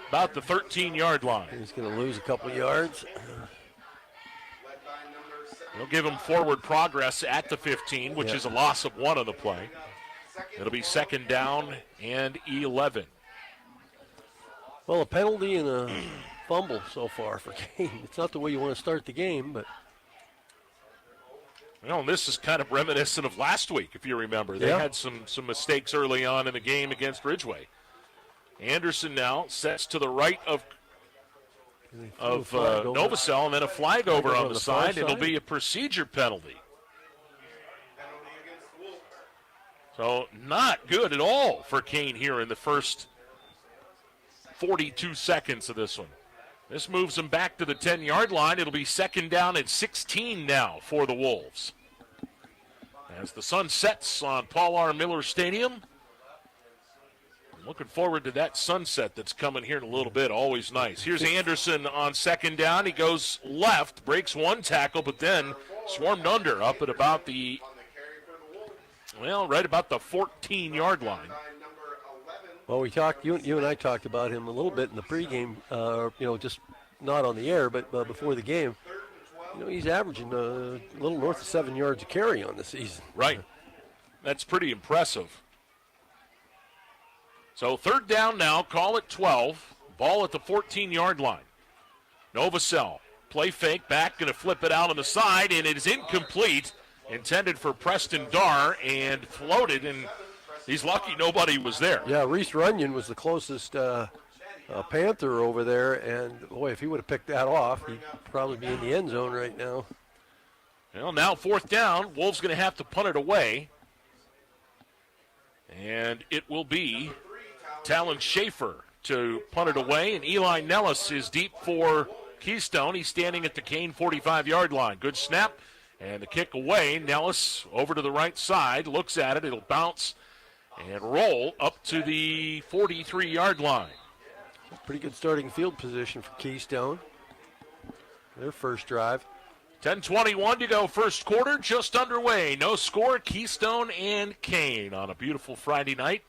Speaker 2: about the 13-yard line.
Speaker 3: He's going to lose a couple yards.
Speaker 2: He'll give him forward progress at the 15, which is a loss of 1 on the play. It'll be 2nd down and 11.
Speaker 3: Well, a penalty and a fumble so far for Kane. It's not the way you want to start the game, but.
Speaker 2: Well, this is kind of reminiscent of last week, if you remember. They had some mistakes early on in the game against Ridgeway. Anderson now sets to the right of Novosel, and then a flag over on the side. It'll be a procedure penalty. So not good at all for Kane here in the first 42 seconds of this one. This moves them back to the 10-yard line. It'll be 2nd down and 16 now for the Wolves. As the sun sets on Paul R. Miller Stadium, I'm looking forward to that sunset that's coming here in a little bit. Always nice. Here's Anderson on 2nd down. He goes left, breaks 1 tackle, but then swarmed under up at about the, right about the 14-yard line.
Speaker 3: Well, we talked. You and I talked about him a little bit in the pregame. Just not on the air, but before the game. He's averaging a little north of 7 yards a carry on the season.
Speaker 2: Right. That's pretty impressive. So 3rd down now. Call it 12. Ball at the 14-yard line. Novosel play fake back, going to flip it out on the side, and it is incomplete. Intended for Preston Darr and floated, and he's lucky nobody was there.
Speaker 3: Yeah, Reese Runyon was the closest Panther over there, and boy, if he would have picked that off, he'd probably be in the end zone right now.
Speaker 2: Well, now 4th down. Wolves going to have to punt it away. And it will be Talon Schaefer to punt it away, and Eli Nellis is deep for Keystone. He's standing at the Kane 45-yard line. Good snap, and the kick away. Nellis over to the right side, looks at it. It'll bounce and roll up to the 43-yard line.
Speaker 3: Pretty good starting field position for Keystone. Their first drive.
Speaker 2: 10:21 to go, first quarter, just underway. No score, Keystone and Kane on a beautiful Friday night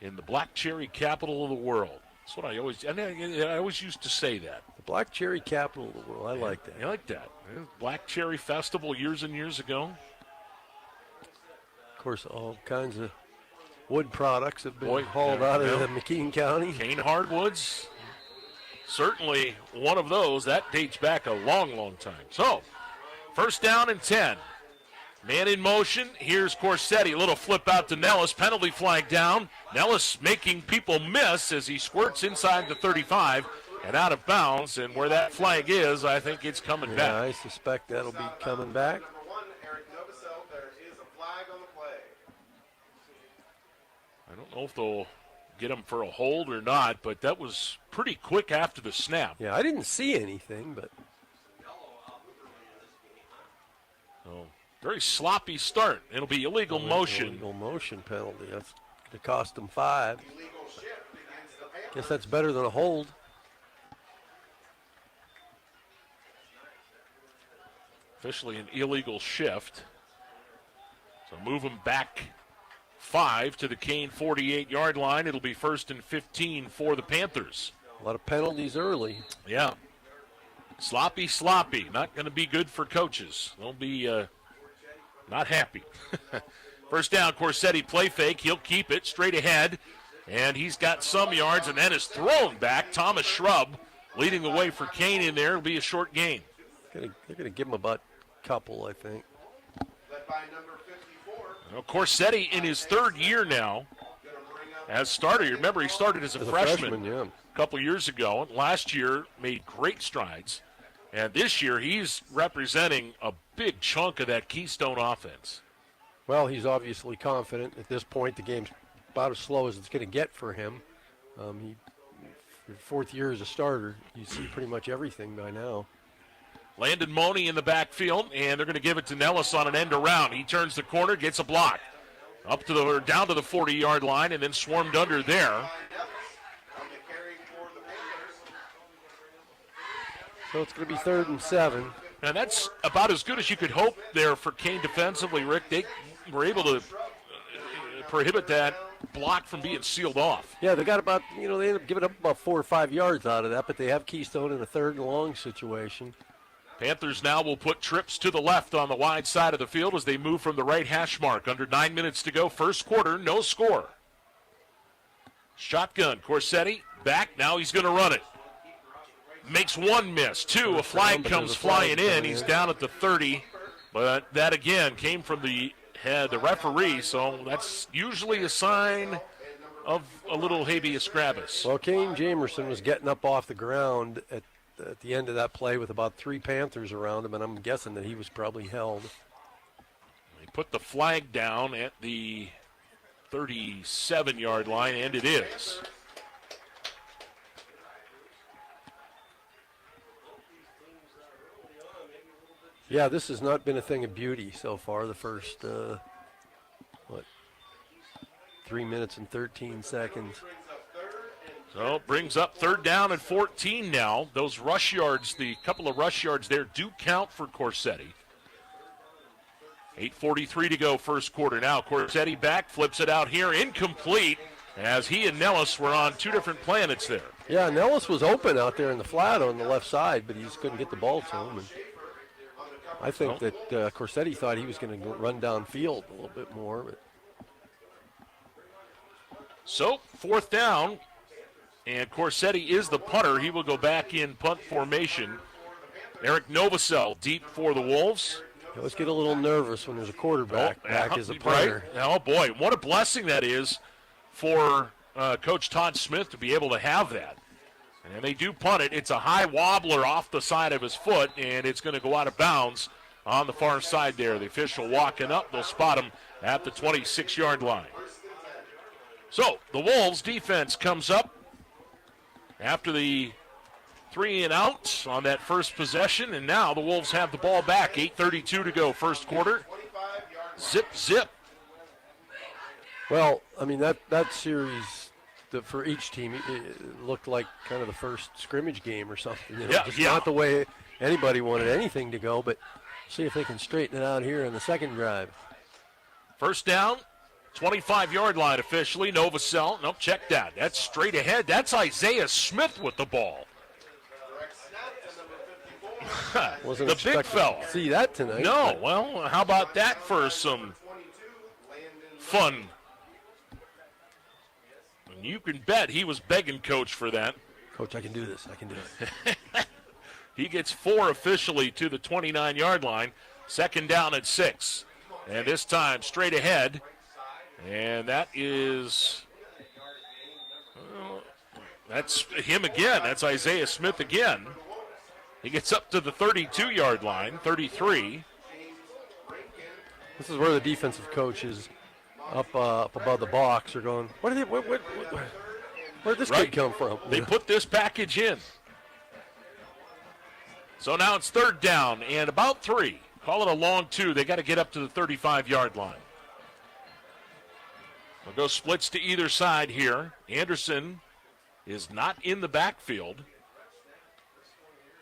Speaker 2: in the Black Cherry capital of the world. That's what I always used to say that.
Speaker 3: The Black Cherry capital of the world. I like that.
Speaker 2: I like that. Black Cherry Festival years and years ago.
Speaker 3: Of course, all kinds of wood products have been hauled out of McKean County.
Speaker 2: Kane hardwoods, certainly one of those. That dates back a long, long time. So, first down and 10. Man in motion. Here's Corsetti. A little flip out to Nellis. Penalty flag down. Nellis making people miss as he squirts inside the 35 and out of bounds. And where that flag is, I think it's coming back.
Speaker 3: I suspect that'll be coming back.
Speaker 2: I don't know if they'll get him for a hold or not, but that was pretty quick after the snap.
Speaker 3: Yeah, I didn't see anything, but.
Speaker 2: Oh. Very sloppy start. It'll be illegal motion.
Speaker 3: Illegal motion penalty. That's going to cost them 5. Guess that's better than a hold.
Speaker 2: Officially an illegal shift. So move them back 5 to the Kane 48-yard line. It'll be 1st and 15 for the Panthers.
Speaker 3: A lot of penalties early.
Speaker 2: Yeah. Sloppy. Not going to be good for coaches. They'll be not happy. First down, Corsetti play fake. He'll keep it straight ahead. And he's got some yards and then is thrown back. Thomas Shrub leading the way for Kane in there. It'll be a short gain.
Speaker 3: They're going to give him about a couple, I think.
Speaker 2: Well, Corsetti in his 3rd year now as starter. You remember he started as a freshman
Speaker 3: yeah.
Speaker 2: a couple years ago. Last year made great strides. And this year he's representing a big chunk of that Keystone offense.
Speaker 3: Well, he's obviously confident. At this point, the game's about as slow as it's going to get for him. For 4th year as a starter, you see pretty much everything by now.
Speaker 2: Landon Money in the backfield, and they're going to give it to Nellis on an end around. He turns the corner, gets a block. Down to the 40-yard line, and then swarmed under there.
Speaker 3: So it's going to be 3rd and 7.
Speaker 2: And that's about as good as you could hope there for Kane defensively, Rick. They were able to prohibit that block from being sealed off.
Speaker 3: Yeah, they got about, they ended up giving up about 4 or 5 yards out of that, but they have Keystone in a 3rd and long situation.
Speaker 2: Panthers now will put trips to the left on the wide side of the field as they move from the right hash mark. Under 9 minutes to go, first quarter, no score. Shotgun, Corsetti back, now he's going to run it. Makes 1 miss, 2, a flag comes flying in. He's down at the 30, but that again came from the referee, so that's usually a sign of a little habeas corpus.
Speaker 3: Well, Kane Jamerson was getting up off the ground at the end of that play with about 3 Panthers around him, and I'm guessing that he was probably held.
Speaker 2: They put the flag down at the 37-yard line, and it is.
Speaker 3: Yeah, this has not been a thing of beauty so far. The first, 3 minutes and 13 seconds.
Speaker 2: So it brings up 3rd down and 14 now. Those rush yards, the couple of rush yards there do count for Corsetti. 8:43 to go first quarter now. Corsetti back, flips it out here, incomplete, as he and Nellis were on 2 different planets there.
Speaker 3: Yeah, Nellis was open out there in the flat on the left side, but he just couldn't get the ball to him. And I think that Corsetti thought he was going to run downfield a little bit more. But.
Speaker 2: So, 4th down, and Corsetti is the punter. He will go back in punt formation. Eric Novosel deep for the Wolves.
Speaker 3: You always get a little nervous when there's a quarterback back as a punter.
Speaker 2: Right? Oh, boy, what a blessing that is for Coach Todd Smith to be able to have that. And they do punt it. It's a high wobbler off the side of his foot, and it's going to go out of bounds on the far side there. The official walking up. They'll spot him at the 26-yard line. So the Wolves defense comes up after the 3 and out on that first possession, and now the Wolves have the ball back. 8:32 to go first quarter. Zip, zip.
Speaker 3: Well, I mean, that series for each team, it looked like kind of the first scrimmage game or something. Not the way anybody wanted anything to go, but see if they can straighten it out here in the second drive.
Speaker 2: First down, 25-yard line officially. Novosel, nope, check that. That's straight ahead. That's Isaiah Smith with the ball.
Speaker 3: Wasn't
Speaker 2: the big fella.
Speaker 3: To see that tonight.
Speaker 2: No, well, how about that for some fun? And you can bet he was begging Coach for that.
Speaker 3: Coach, I can do this. I can do it.
Speaker 2: He gets 4 officially to the 29-yard line. Second down at 6. And this time straight ahead. And that is, that's him again. That's Isaiah Smith again. He gets up to the 32-yard line, 33.
Speaker 3: This is where the defensive coach is up above the box. They're going, where did this kid come from?
Speaker 2: They put this package in. So now it's third down and about 3. Call it a long 2. They got to get up to the 35-yard line. We'll go splits to either side here. Anderson is not in the backfield.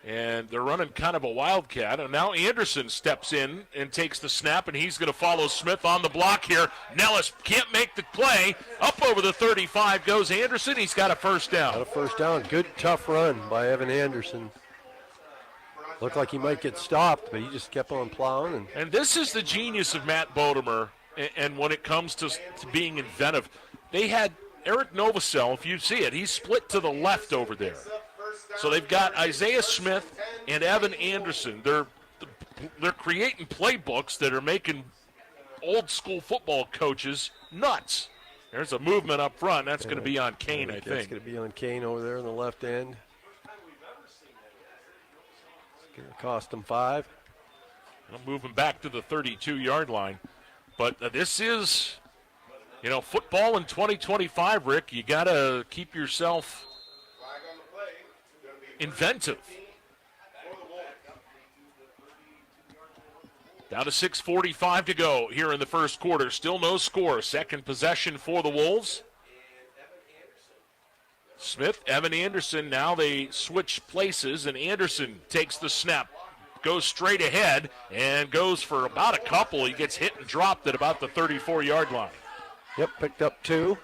Speaker 2: And they're running kind of a wildcat. And now Anderson steps in and takes the snap, and he's going to follow Smith on the block here. Nellis can't make the play. Up over the 35 goes Anderson. He's got a first down.
Speaker 3: Got a first down. Good, tough run by Evan Anderson. Looked like he might get stopped, but he just kept on plowing.
Speaker 2: And this is the genius of Matt Bodemer, and when it comes to being inventive. They had Eric Novosel, if you see it, he's split to the left over there. So they've got Isaiah Smith and Evan Anderson. They're creating playbooks that are making old school football coaches nuts. There's a movement up front. That's going to be on Kane, I think.
Speaker 3: That's going to be on Kane over there on the left end. It's going to cost them 5.
Speaker 2: I'm moving back to the 32-yard line. But this is, football in 2025, Rick. You got to keep yourself inventive. Down to 6:45 to go here in the first quarter. Still no score. Second possession for the Wolves. Smith, Evan Anderson. Now they switch places, and Anderson takes the snap. Goes straight ahead and goes for about a couple. He gets hit and dropped at about the 34-yard line.
Speaker 3: Yep, picked up 2.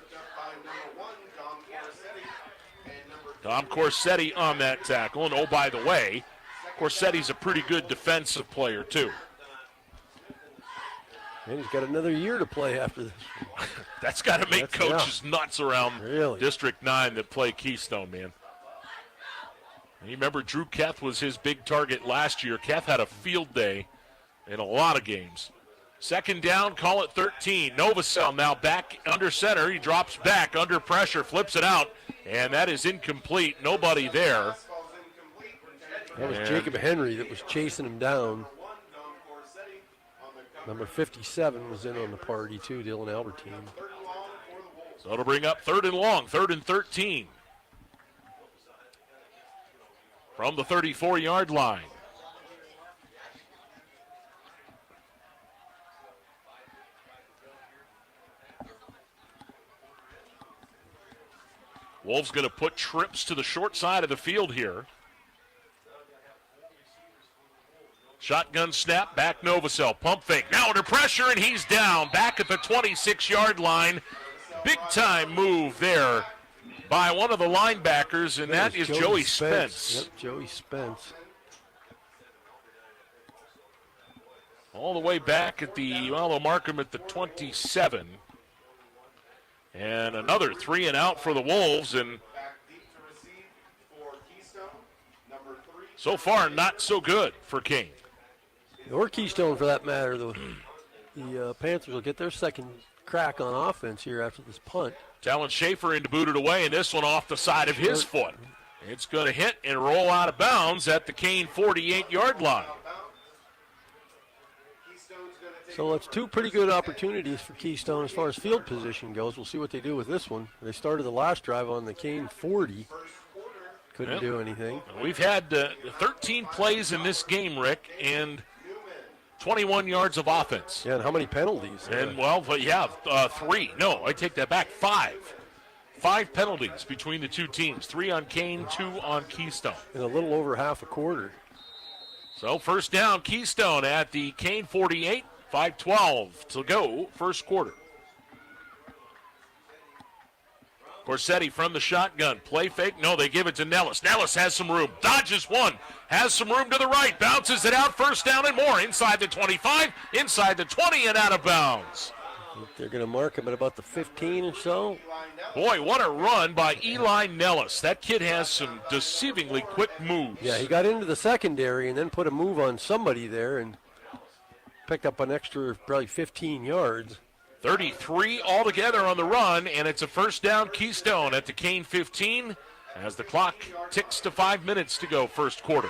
Speaker 2: Tom Corsetti on that tackle. And, oh, by the way, Corsetti's a pretty good defensive player, too.
Speaker 3: And he's got another year to play after this.
Speaker 2: That's got to make coaches nuts around District 9 that play Keystone, man. And you remember Drew Keth was his big target last year. Keth had a field day in a lot of games. Second down, call it 13. Novosel now back under center. He drops back under pressure, flips it out, and that is incomplete. Nobody there.
Speaker 3: That was Jacob Henry that was chasing him down. Number 57 was in on the party, too, Dylan Albertine.
Speaker 2: So it'll bring up third and long, 3rd and 13. From the 34-yard line. Wolves going to put trips to the short side of the field here. Shotgun snap, back Novosel, pump fake. Now under pressure, and he's down. Back at the 26-yard line. Big-time move there by one of the linebackers, and that is Joey Spence.
Speaker 3: Yep, Joey Spence.
Speaker 2: All the way back at the, well, they'll mark him at the 27. And another 3 and out for the Wolves, and so far not so good for Kane.
Speaker 3: Or Keystone, for that matter. The Panthers will get their second crack on offense here after this punt.
Speaker 2: Talon Schaefer in to boot it away, and this one off the side of his foot. It's going to hit and roll out of bounds at the Kane 48-yard line.
Speaker 3: So it's 2 pretty good opportunities for Keystone as far as field position goes. We'll see what they do with this one. They started the last drive on the Kane 40. Couldn't do anything.
Speaker 2: We've had 13 plays in this game, Rick, and 21 yards of offense.
Speaker 3: Yeah, and how many penalties?
Speaker 2: And, well, 3. No, I take that back. 5. 5 penalties between the two teams. 3 on Kane, 2 on Keystone.
Speaker 3: In a little over half a quarter.
Speaker 2: So first down, Keystone at the Kane 48. 5:12 to go, first quarter. Corsetti from the shotgun. Play fake. No, they give it to Nellis. Nellis has some room. Dodges one. Has some room to the right. Bounces it out. First down and more. Inside the 25. Inside the 20 and out of bounds.
Speaker 3: They're going to mark him at about the 15 or so.
Speaker 2: Boy, what a run by Eli Nellis. That kid has some deceivingly quick moves.
Speaker 3: Yeah, he got into the secondary and then put a move on somebody there and picked up an extra probably 15 yards.
Speaker 2: 33 altogether on the run, and it's a first down Keystone at the Kane 15 as the clock ticks to 5 minutes to go first quarter.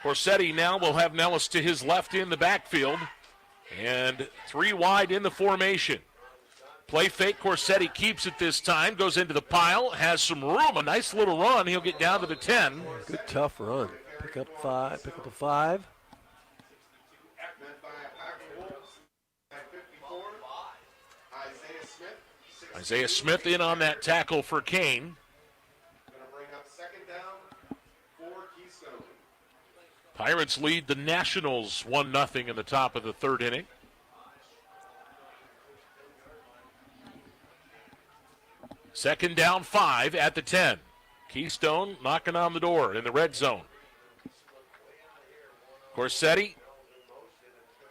Speaker 2: Corsetti now will have Nellis to his left in the backfield, and 3 wide in the formation. Play fake, Corsetti keeps it this time, goes into the pile, has some room, a nice little run. He'll get down to the 10.
Speaker 3: Good tough run. Pick up a 5.
Speaker 2: Isaiah Smith in on that tackle for Kane. Pirates lead the Nationals 1-0 in the top of the third inning. Second down 5 at the 10. Keystone knocking on the door in the red zone. Corsetti.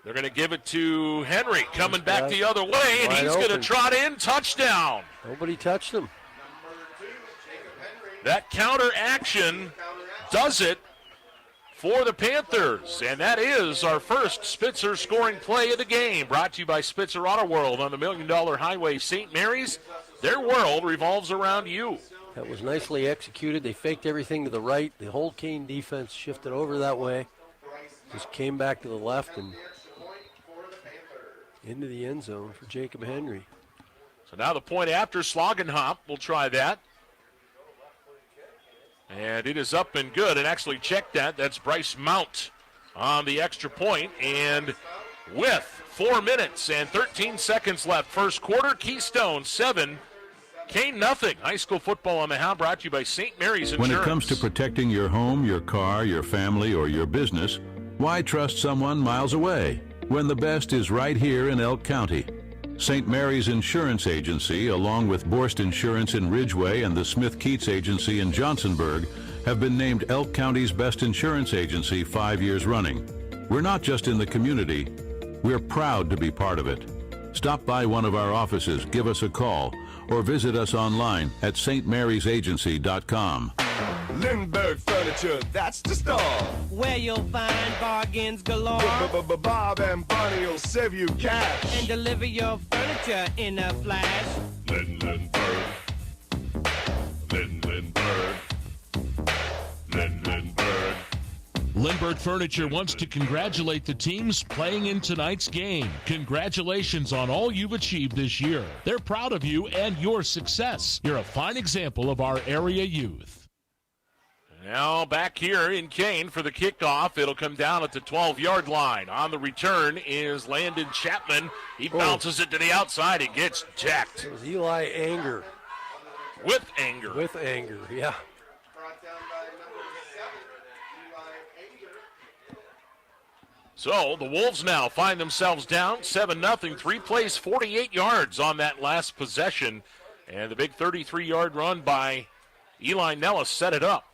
Speaker 2: They're going to give it to Henry, coming back the other way, and he's going to trot in. Touchdown.
Speaker 3: Nobody touched him.
Speaker 2: That counter action does it for the Panthers, and that is our first Spitzer scoring play of the game. Brought to you by Spitzer Auto World on the $1 Million Highway, St. Mary's. Their world revolves around you.
Speaker 3: That was nicely executed. They faked everything to the right. The whole Kane defense shifted over that way. Just came back to the left and into the end zone for Jacob Henry.
Speaker 2: So now the point after Slogenhop will try that. And it is up and good. And actually check that. That's Bryce Mount on the extra point. And with 4 minutes and 13 seconds left, first quarter, Keystone 7, Kane nothing. High school football on the How brought to you by St. Mary's Insurance.
Speaker 4: When it comes to protecting your home, your car, your family, or your business, why trust someone miles away when the best is right here in Elk County? St. Mary's Insurance Agency, along with Borst Insurance in Ridgeway and the Smith-Keats Agency in Johnsonburg, have been named Elk County's best insurance agency 5 years running. We're not just in the community, we're proud to be part of it. Stop by one of our offices, give us a call, or visit us online at stmariesagency.com.
Speaker 5: Lindbergh Furniture, that's the store.
Speaker 6: Where you'll find bargains galore.
Speaker 5: Bob and Bonnie will save you cash.
Speaker 6: And deliver your furniture in a flash.
Speaker 5: Lindbergh.
Speaker 7: Lindbergh Furniture wants to congratulate the teams playing in tonight's game. Congratulations on all you've achieved this year. They're proud of you and your success. You're a fine example of our area youth.
Speaker 2: Now back here in Kane for the kickoff. It'll come down at the 12-yard line. On the return is Landon Chapman. He bounces it to the outside and gets jacked.
Speaker 3: It was Eli Anger.
Speaker 2: With anger.
Speaker 3: With anger, yeah.
Speaker 2: So the Wolves now find themselves down 7-0. 3 plays, 48 yards on that last possession. And the big 33-yard run by Eli Nellis set it up.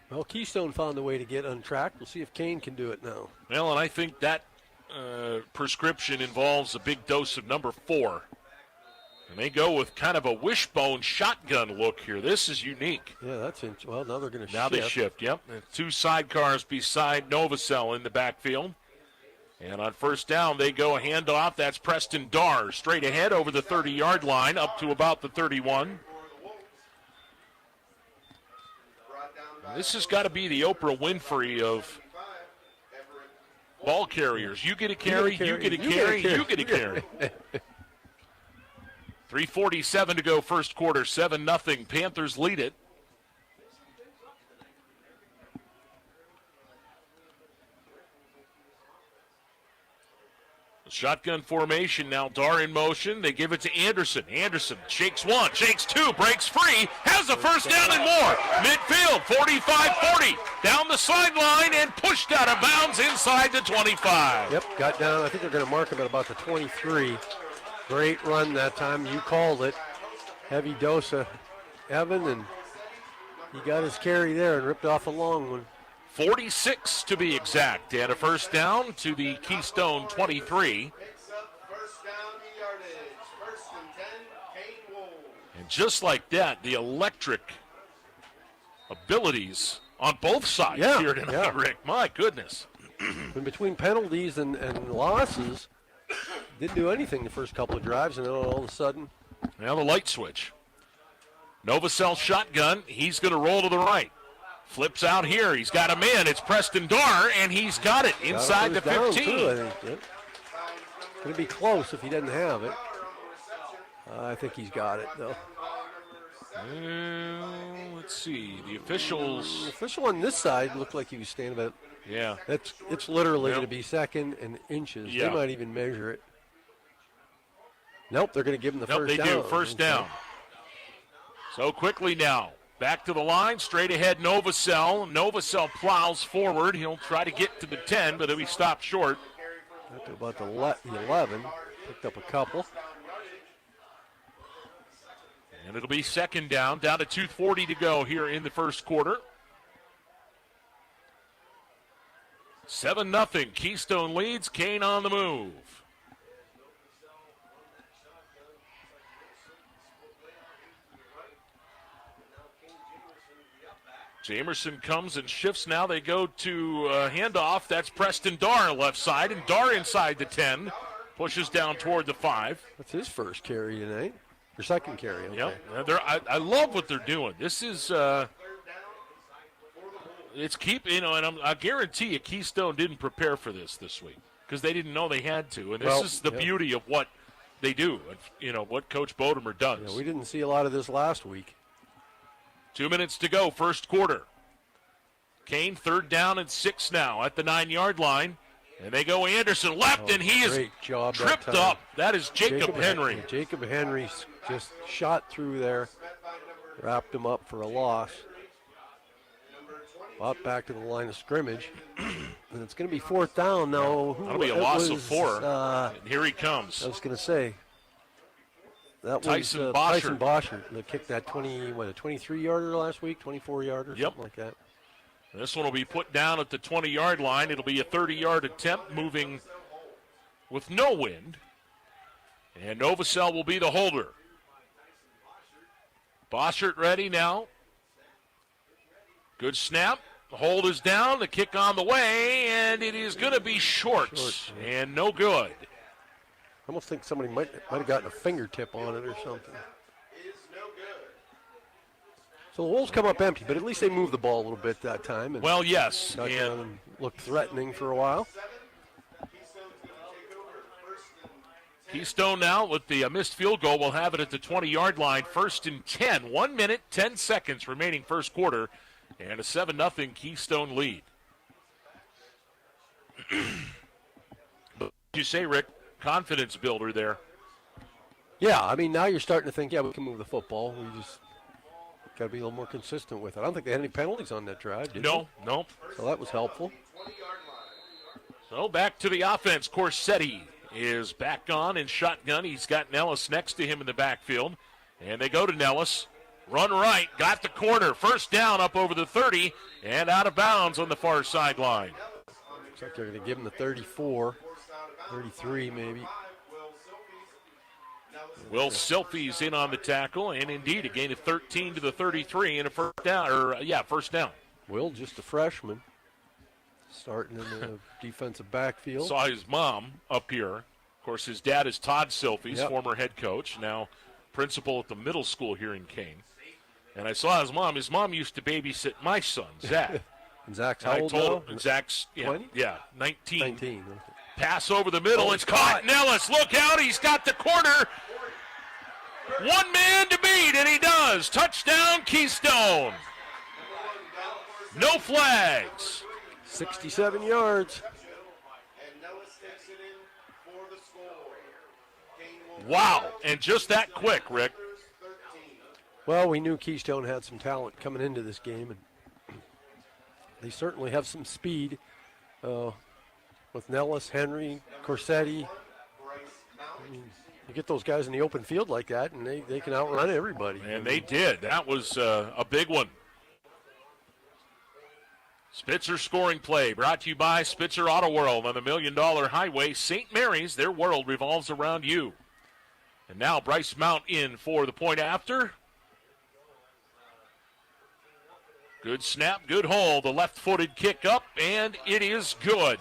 Speaker 3: Well, Keystone found a way to get untracked. We'll see if Kane can do it now.
Speaker 2: Well, and I think that prescription involves a big dose of number 4. And they go with kind of a wishbone shotgun look here. This is unique.
Speaker 3: Yeah, that's well. Now they're going to shift.
Speaker 2: Now they shift. Yep. And 2 sidecars beside Novacell in the backfield. And on first down, they go a handoff. That's Preston Darr straight ahead over the 30-yard line up to about the 31. This has got to be the Oprah Winfrey of ball carriers. You get a carry, you get a carry, you get a carry. 3:47 to go first quarter, 7-0. Panthers lead it. Shotgun formation now. Dar in motion. They give it to Anderson. Anderson shakes one, shakes two, breaks free, has the first down and more. Midfield, 45-40. Down the sideline and pushed out of bounds inside the 25.
Speaker 3: Yep, got down. I think they're going to mark him at about the 23. Great run that time. You called it. Heavy dose of Evan, and he got his carry there and ripped off a long one.
Speaker 2: 46 to be exact, and a first down to the Keystone 23. And just like that, the electric abilities on both sides here tonight, Rick. My goodness.
Speaker 3: In between penalties and losses, didn't do anything the first couple of drives, and then all of a sudden.
Speaker 2: Now the light switch. Novacell shotgun. He's going to roll to the right. Flips out here. He's got a man. It's Preston Dar, and he's got it inside the 15.
Speaker 3: Too, I think. Yep. Going to be close if he doesn't have it. I think he's got it, though.
Speaker 2: Let's see. The officials.
Speaker 3: The official on this side looked like he was standing about.
Speaker 2: Yeah.
Speaker 3: It's literally going to be second and inches.
Speaker 2: Yeah.
Speaker 3: They might even measure it. Nope, they're going to give him the first down.
Speaker 2: They do. First down. So quickly now. Back to the line, straight ahead Novacell. Novacell plows forward. He'll try to get to the 10, but he'll be stopped short.
Speaker 3: Got to about the 11. Picked up a couple.
Speaker 2: And it'll be second down to 2:40 to go here in the first quarter. 7-0. Keystone leads. Kane on the move. Jamerson comes and shifts now. They go to handoff. That's Preston Dar left side, and Dar inside the 10. Pushes down toward the 5.
Speaker 3: That's his first carry tonight. Or second carry. Okay.
Speaker 2: Yep. I love what they're doing. This is it's and I guarantee you Keystone didn't prepare for this week because they didn't know they had to. And this is the beauty of what they do, what Coach Bodemer does.
Speaker 3: Yeah, we didn't see a lot of this last week.
Speaker 2: 2 minutes to go, first quarter. Kane, third down and 6 now at the 9-yard line. And they go Anderson left, and he is tripped up. That is Jacob Henry.
Speaker 3: Jacob Henry just shot through there, wrapped him up for a loss. Brought back to the line of scrimmage. And it's going to be fourth down now.
Speaker 2: That'll be a loss of 4. And here he comes.
Speaker 3: I was going to say. That
Speaker 2: Tyson
Speaker 3: was Tyson Boschert that kicked that 23-yarder last week, 24-yarder, something like that.
Speaker 2: This one will be put down at the 20-yard line. It'll be a 30-yard attempt moving with no wind. And Novacell will be the holder. Boschert ready now. Good snap. The hold is down. The kick on the way, and it is going to be short and no good.
Speaker 3: I almost think somebody might have gotten a fingertip on it or something. So the Wolves come up empty, but at least they moved the ball a little bit that time. And
Speaker 2: yes.
Speaker 3: And looked threatening for a while.
Speaker 2: Keystone now with the missed field goal will have it at the 20-yard line. First and 10. 1 minute, 10 seconds remaining first quarter. And a 7-0 Keystone lead. But you say, Rick, confidence builder there.
Speaker 3: Yeah, I mean, now you're starting to think, we can move the football. We just got to be a little more consistent with it. I don't think they had any penalties on that drive, did they?
Speaker 2: No.
Speaker 3: So that was helpful.
Speaker 2: So back to the offense. Corsetti is back on in shotgun. He's got Nellis next to him in the backfield. And they go to Nellis. Run right, got the corner. First down up over the 30 and out of bounds on the far sideline.
Speaker 3: Looks like they're going to give him the 34, 33 maybe.
Speaker 2: Will Silfies in on the tackle, and indeed a gain of 13 to the 33 and a first down. First down.
Speaker 3: Will, just a freshman, starting in the defensive backfield.
Speaker 2: Saw his mom up here. Of course, his dad is Todd Silfies, former head coach, now principal at the middle school here in Kane. And I saw his mom. His mom used to babysit my son, Zach.
Speaker 3: And Zach's how old now?
Speaker 2: Zach's
Speaker 3: 20?
Speaker 2: 19.
Speaker 3: 19.
Speaker 2: Pass over the middle. It's caught. Nellis, look out. He's got the corner. One man to beat, and he does. Touchdown, Keystone. No flags.
Speaker 3: 67 yards.
Speaker 2: Wow, and just that quick, Rick.
Speaker 3: Well, we knew Keystone had some talent coming into this game, and they certainly have some speed with Nellis, Henry, Corsetti. I mean, you get those guys in the open field like that, and they can outrun everybody.
Speaker 2: And they did. That was a big one. Spitzer scoring play brought to you by Spitzer Auto World on the $1 Million Highway. St. Mary's, their world revolves around you. And now Bryce Mount in for the point after. Good snap, good hold. The left-footed kick up, and it is good.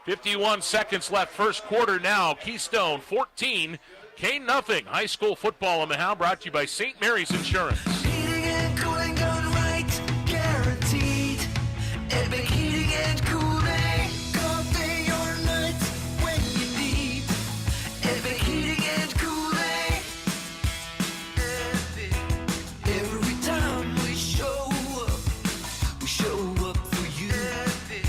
Speaker 2: 51 seconds left, first quarter now. Keystone 14, Kane nothing. High school football in the How brought to you by St. Mary's Insurance.
Speaker 8: Heating and cooling done right, guaranteed. Epic heating and cooling, all day or night when you need. Epic heating and cooling. Epic. Every time we show up for you. Epic.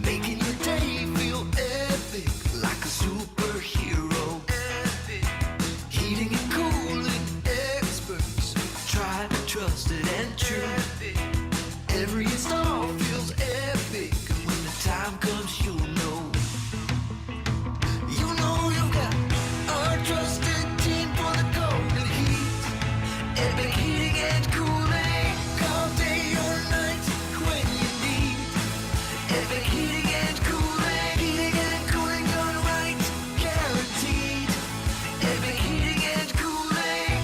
Speaker 8: Making your day feel epic, like a superhero. Epic. Heating and cooling experts, tried, trusted, and true. Epic. Every install feels epic, and when the time comes, you'll know. You know you've got our trusted team for the golden heat. Epic heating and cooling, all day or night when you need. Epic heating and cooling done right, guaranteed. Epic heating and cooling.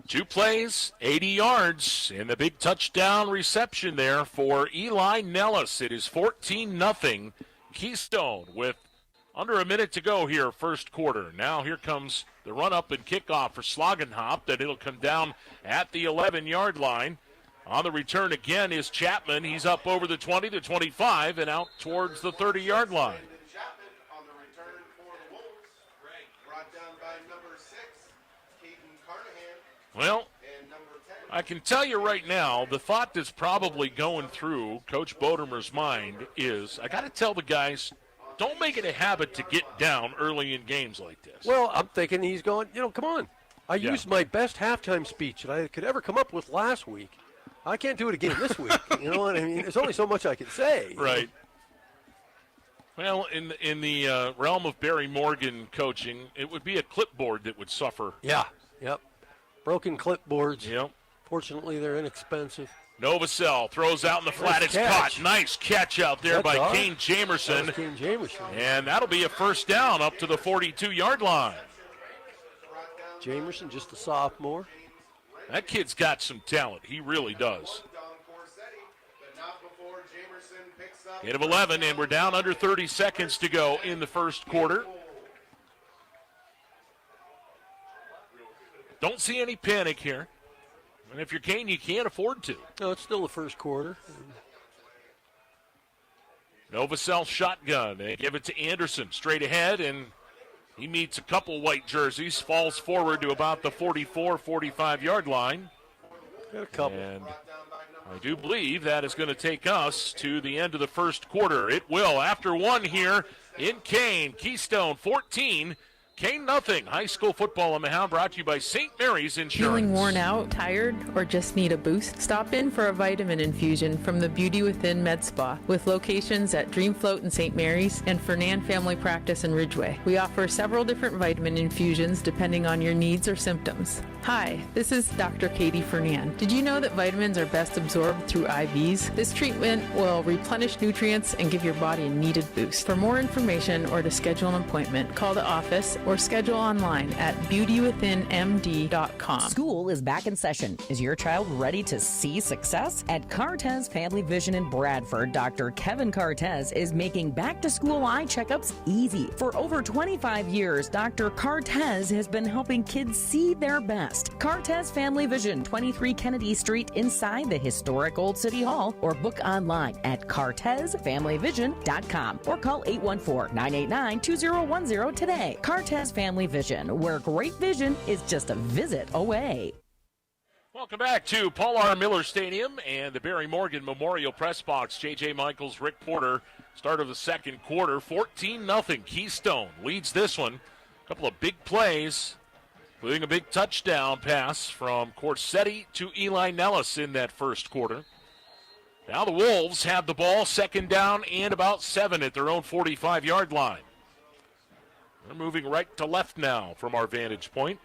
Speaker 2: 2 plays, 80 yards, and the big touchdown reception there for Eli Nellis. It is 14-0 Keystone with under a minute to go here, first quarter. Now here comes the run-up and kickoff for Slogenhop, that it'll come down at the 11-yard line. On the return again is Chapman. He's up over the 20, the 25, and out towards the 30-yard line.
Speaker 5: Chapman on the return for the Wolves, brought down by number 6, Caden Carnahan.
Speaker 2: Well,
Speaker 5: And number 10.
Speaker 2: I can tell you right now, the thought that's probably going through Coach Bodemer's mind is, I got to tell the guys, don't make it a habit to get down early in games like this.
Speaker 3: Well, I'm thinking he's going, come on. I used my best halftime speech that I could ever come up with last week. I can't do it again this week. You know what I mean? There's only so much I can say.
Speaker 2: Right. Well, in the realm of Barry Morgan coaching, it would be a clipboard that would suffer.
Speaker 3: Yeah. Yep. Broken clipboards.
Speaker 2: Yep.
Speaker 3: Fortunately, they're inexpensive.
Speaker 2: Novacell throws out in the flat.
Speaker 3: Nice
Speaker 2: It's
Speaker 3: catch.
Speaker 2: caught. Nice catch out there by
Speaker 3: That's
Speaker 2: Kane Jamerson.
Speaker 3: That was Kane Jamerson.
Speaker 2: And that'll be a first down up to the 42-yard line.
Speaker 3: Jamerson, just a sophomore.
Speaker 2: That kid's got some talent. He really does. Hit of 11, and we're down under 30 seconds to go in the first quarter. Don't see any panic here. And if you're Kane, you can't afford to.
Speaker 3: No, it's still the first quarter.
Speaker 2: Novacell shotgun. They give it to Anderson straight ahead, and he meets a couple white jerseys, falls forward to about the 44, 45-yard line.
Speaker 3: Got a couple.
Speaker 2: And I do believe that is going to take us to the end of the first quarter. It will. After one here in Kane, Keystone 14, Kane nothing. High school football on the Hound brought to you by St. Mary's Insurance.
Speaker 9: Feeling worn out, tired, or just need a boost? Stop in for a vitamin infusion from the Beauty Within Med Spa with locations at Dream Float in St. Mary's and Fernan Family Practice in Ridgeway. We offer several different vitamin infusions depending on your needs or symptoms. Hi, this is Dr. Katie Fernan. Did you know that vitamins are best absorbed through IVs? This treatment will replenish nutrients and give your body a needed boost. For more information or to schedule an appointment, call the office or schedule online at beautywithinmd.com.
Speaker 10: School is back in session. Is your child ready to see success? At Cartez Family Vision in Bradford, Dr. Kevin Cartez is making back-to-school eye checkups easy. For over 25 years, Dr. Cartez has been helping kids see their best. Cartez Family Vision, 23 Kennedy Street inside the historic Old City Hall, or book online at cartezfamilyvision.com or call 814-989-2010 today. Cartez Family Vision, where great vision is just a visit away.
Speaker 2: Welcome back to Paul R. Miller Stadium and the Barry Morgan Memorial Press Box. J.J. Michaels, Rick Porter Start of the second quarter, 14-0. Keystone leads this one. A couple of big plays, including a big touchdown pass from Corsetti to Eli Nellis in that first quarter. Now the Wolves have the ball, second down and about 7 at their own 45-yard line. They're moving right to left now from our vantage point.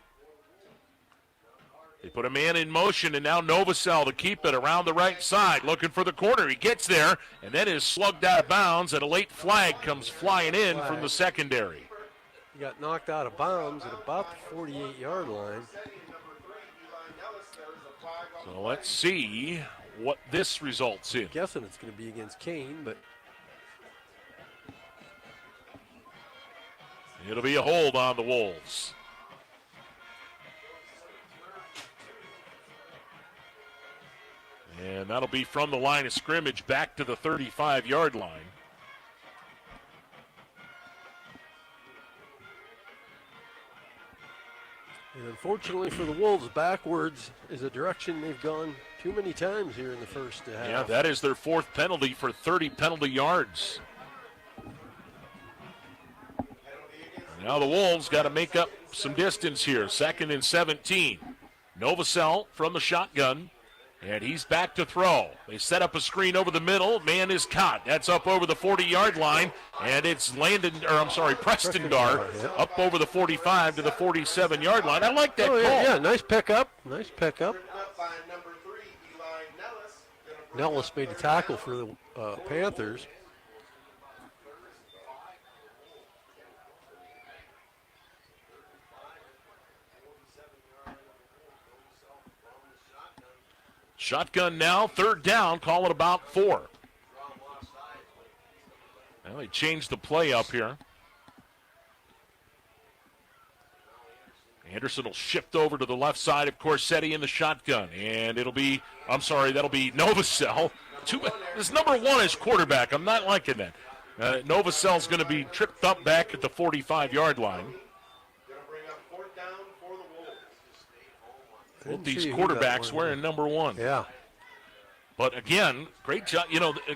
Speaker 2: They put a man in motion, and now Novosel to keep it around the right side, looking for the corner. He gets there, and then is slugged out of bounds, and a late flag comes flying in from the secondary.
Speaker 3: He got knocked out of bounds at about the 48-yard line.
Speaker 2: So let's see what this results in.
Speaker 3: I'm guessing it's going to be against Kane, but
Speaker 2: it'll be a hold on the Wolves. And that'll be from the line of scrimmage back to the 35-yard line.
Speaker 3: And unfortunately for the Wolves, backwards is a direction they've gone too many times here in the first half.
Speaker 2: Yeah, that is their 4th penalty for 30 penalty yards. Now the Wolves got to make up some distance here. 2nd and 17. Novosel from the shotgun. And he's back to throw. They set up a screen over the middle. Man is caught. That's up over the 40-yard line. And it's Preston Dar up over the 45 to the 47-yard line. I like that call.
Speaker 3: Yeah, nice pickup. Nice pickup. Nellis made a tackle for the Panthers.
Speaker 2: Shotgun now, 3rd down, call it about 4. Well, they changed the play up here. Anderson will shift over to the left side of Corsetti in the shotgun. And that'll be Novosel. This number 1 is quarterback. I'm not liking that. Novosel's going to be tripped up back at the 45-yard line. Both these quarterbacks wearing number 1.
Speaker 3: Yeah.
Speaker 2: But again, great job.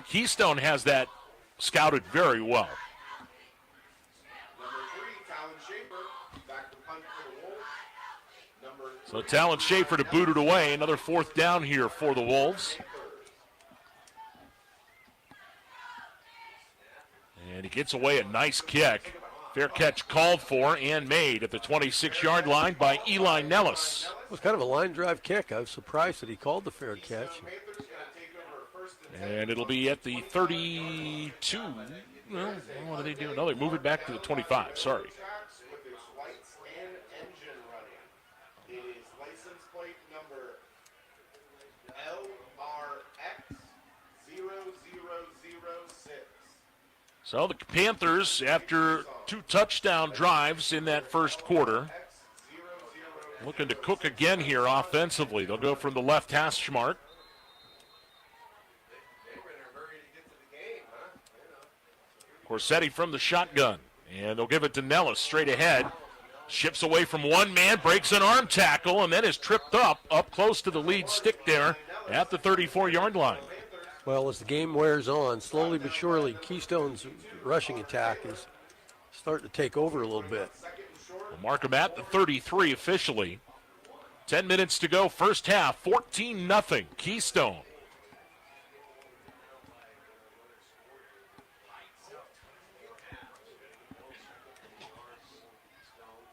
Speaker 2: Keystone has that scouted very well. So Talon Schaefer to boot it away. Another 4th down here for the Wolves. And he gets away a nice kick. Fair catch called for and made at the 26-yard line by Eli Nellis.
Speaker 3: It was kind of a line drive kick. I was surprised that he called the fair catch.
Speaker 2: And it'll be at the 32. Well, what do they do? No, they move it back to the 25. Sorry. So the Panthers, after 2 touchdown drives in that first quarter, looking to cook again here offensively. They'll go from the left hash mark. Corsetti from the shotgun, and they'll give it to Nellis straight ahead. Shifts away from one man, breaks an arm tackle, and then is tripped up close to the lead stick there at the 34-yard line.
Speaker 3: Well, as the game wears on, slowly but surely, Keystone's rushing attack is starting to take over a little bit.
Speaker 2: We'll mark them at the 33 officially. 10 minutes to go, first half, 14-0, Keystone.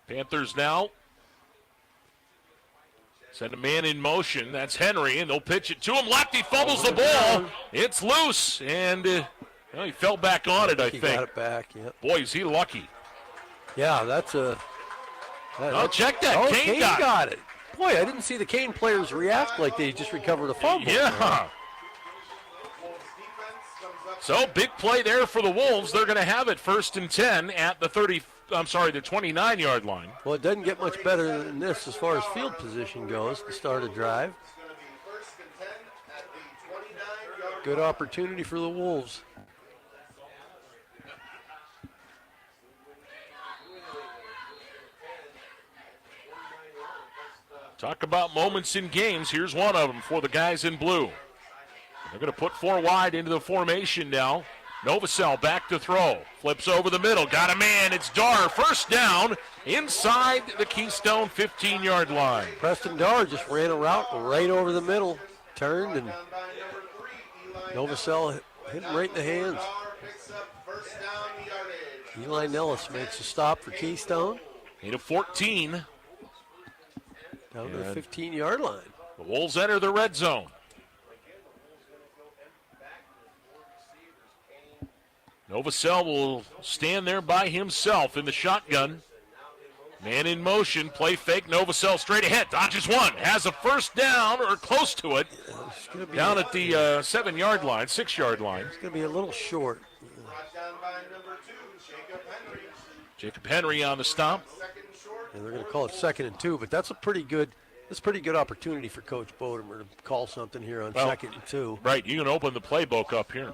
Speaker 2: Panthers now send a man in motion. That's Henry, and they'll pitch it to him. Lefty fumbles the ball. It's loose, and he fell back on it, I think.
Speaker 3: He got it back, yep.
Speaker 2: Boy, is he lucky.
Speaker 3: Yeah, that's a...
Speaker 2: check that. Kane got
Speaker 3: it. Boy, I didn't see the Kane players react like they just recovered a fumble.
Speaker 2: Yeah. So, big play there for the Wolves. They're going to have it 1st and 10 at the the 29-yard line.
Speaker 3: Well, it doesn't get much better than this as far as field position goes to start a drive. Good opportunity for the Wolves.
Speaker 2: Talk about moments in games. Here's one of them for the guys in blue. They're going to put 4 wide into the formation now. Novosel back to throw. Flips over the middle. Got a man. It's Dar. First down inside the Keystone 15-yard line.
Speaker 3: Preston Dar just ran a route right over the middle. Turned, and Novosel hit him right in the hands. Eli Nellis makes a stop for Keystone.
Speaker 2: Need a 14.
Speaker 3: Down to the 15-yard line.
Speaker 2: The Wolves enter the red zone. Novosel will stand there by himself in the shotgun. Man in motion, play fake. Novosel straight ahead, dodges one, has a first down or close to it. Down at the 7-yard line, 6-yard line.
Speaker 3: It's going to be a little short.
Speaker 2: Jacob Henry on the stop.
Speaker 3: And they're going to call it 2nd and 2, but that's a pretty good opportunity for Coach Bodemer to call something here on 2nd and 2.
Speaker 2: Right, you can open the playbook up here.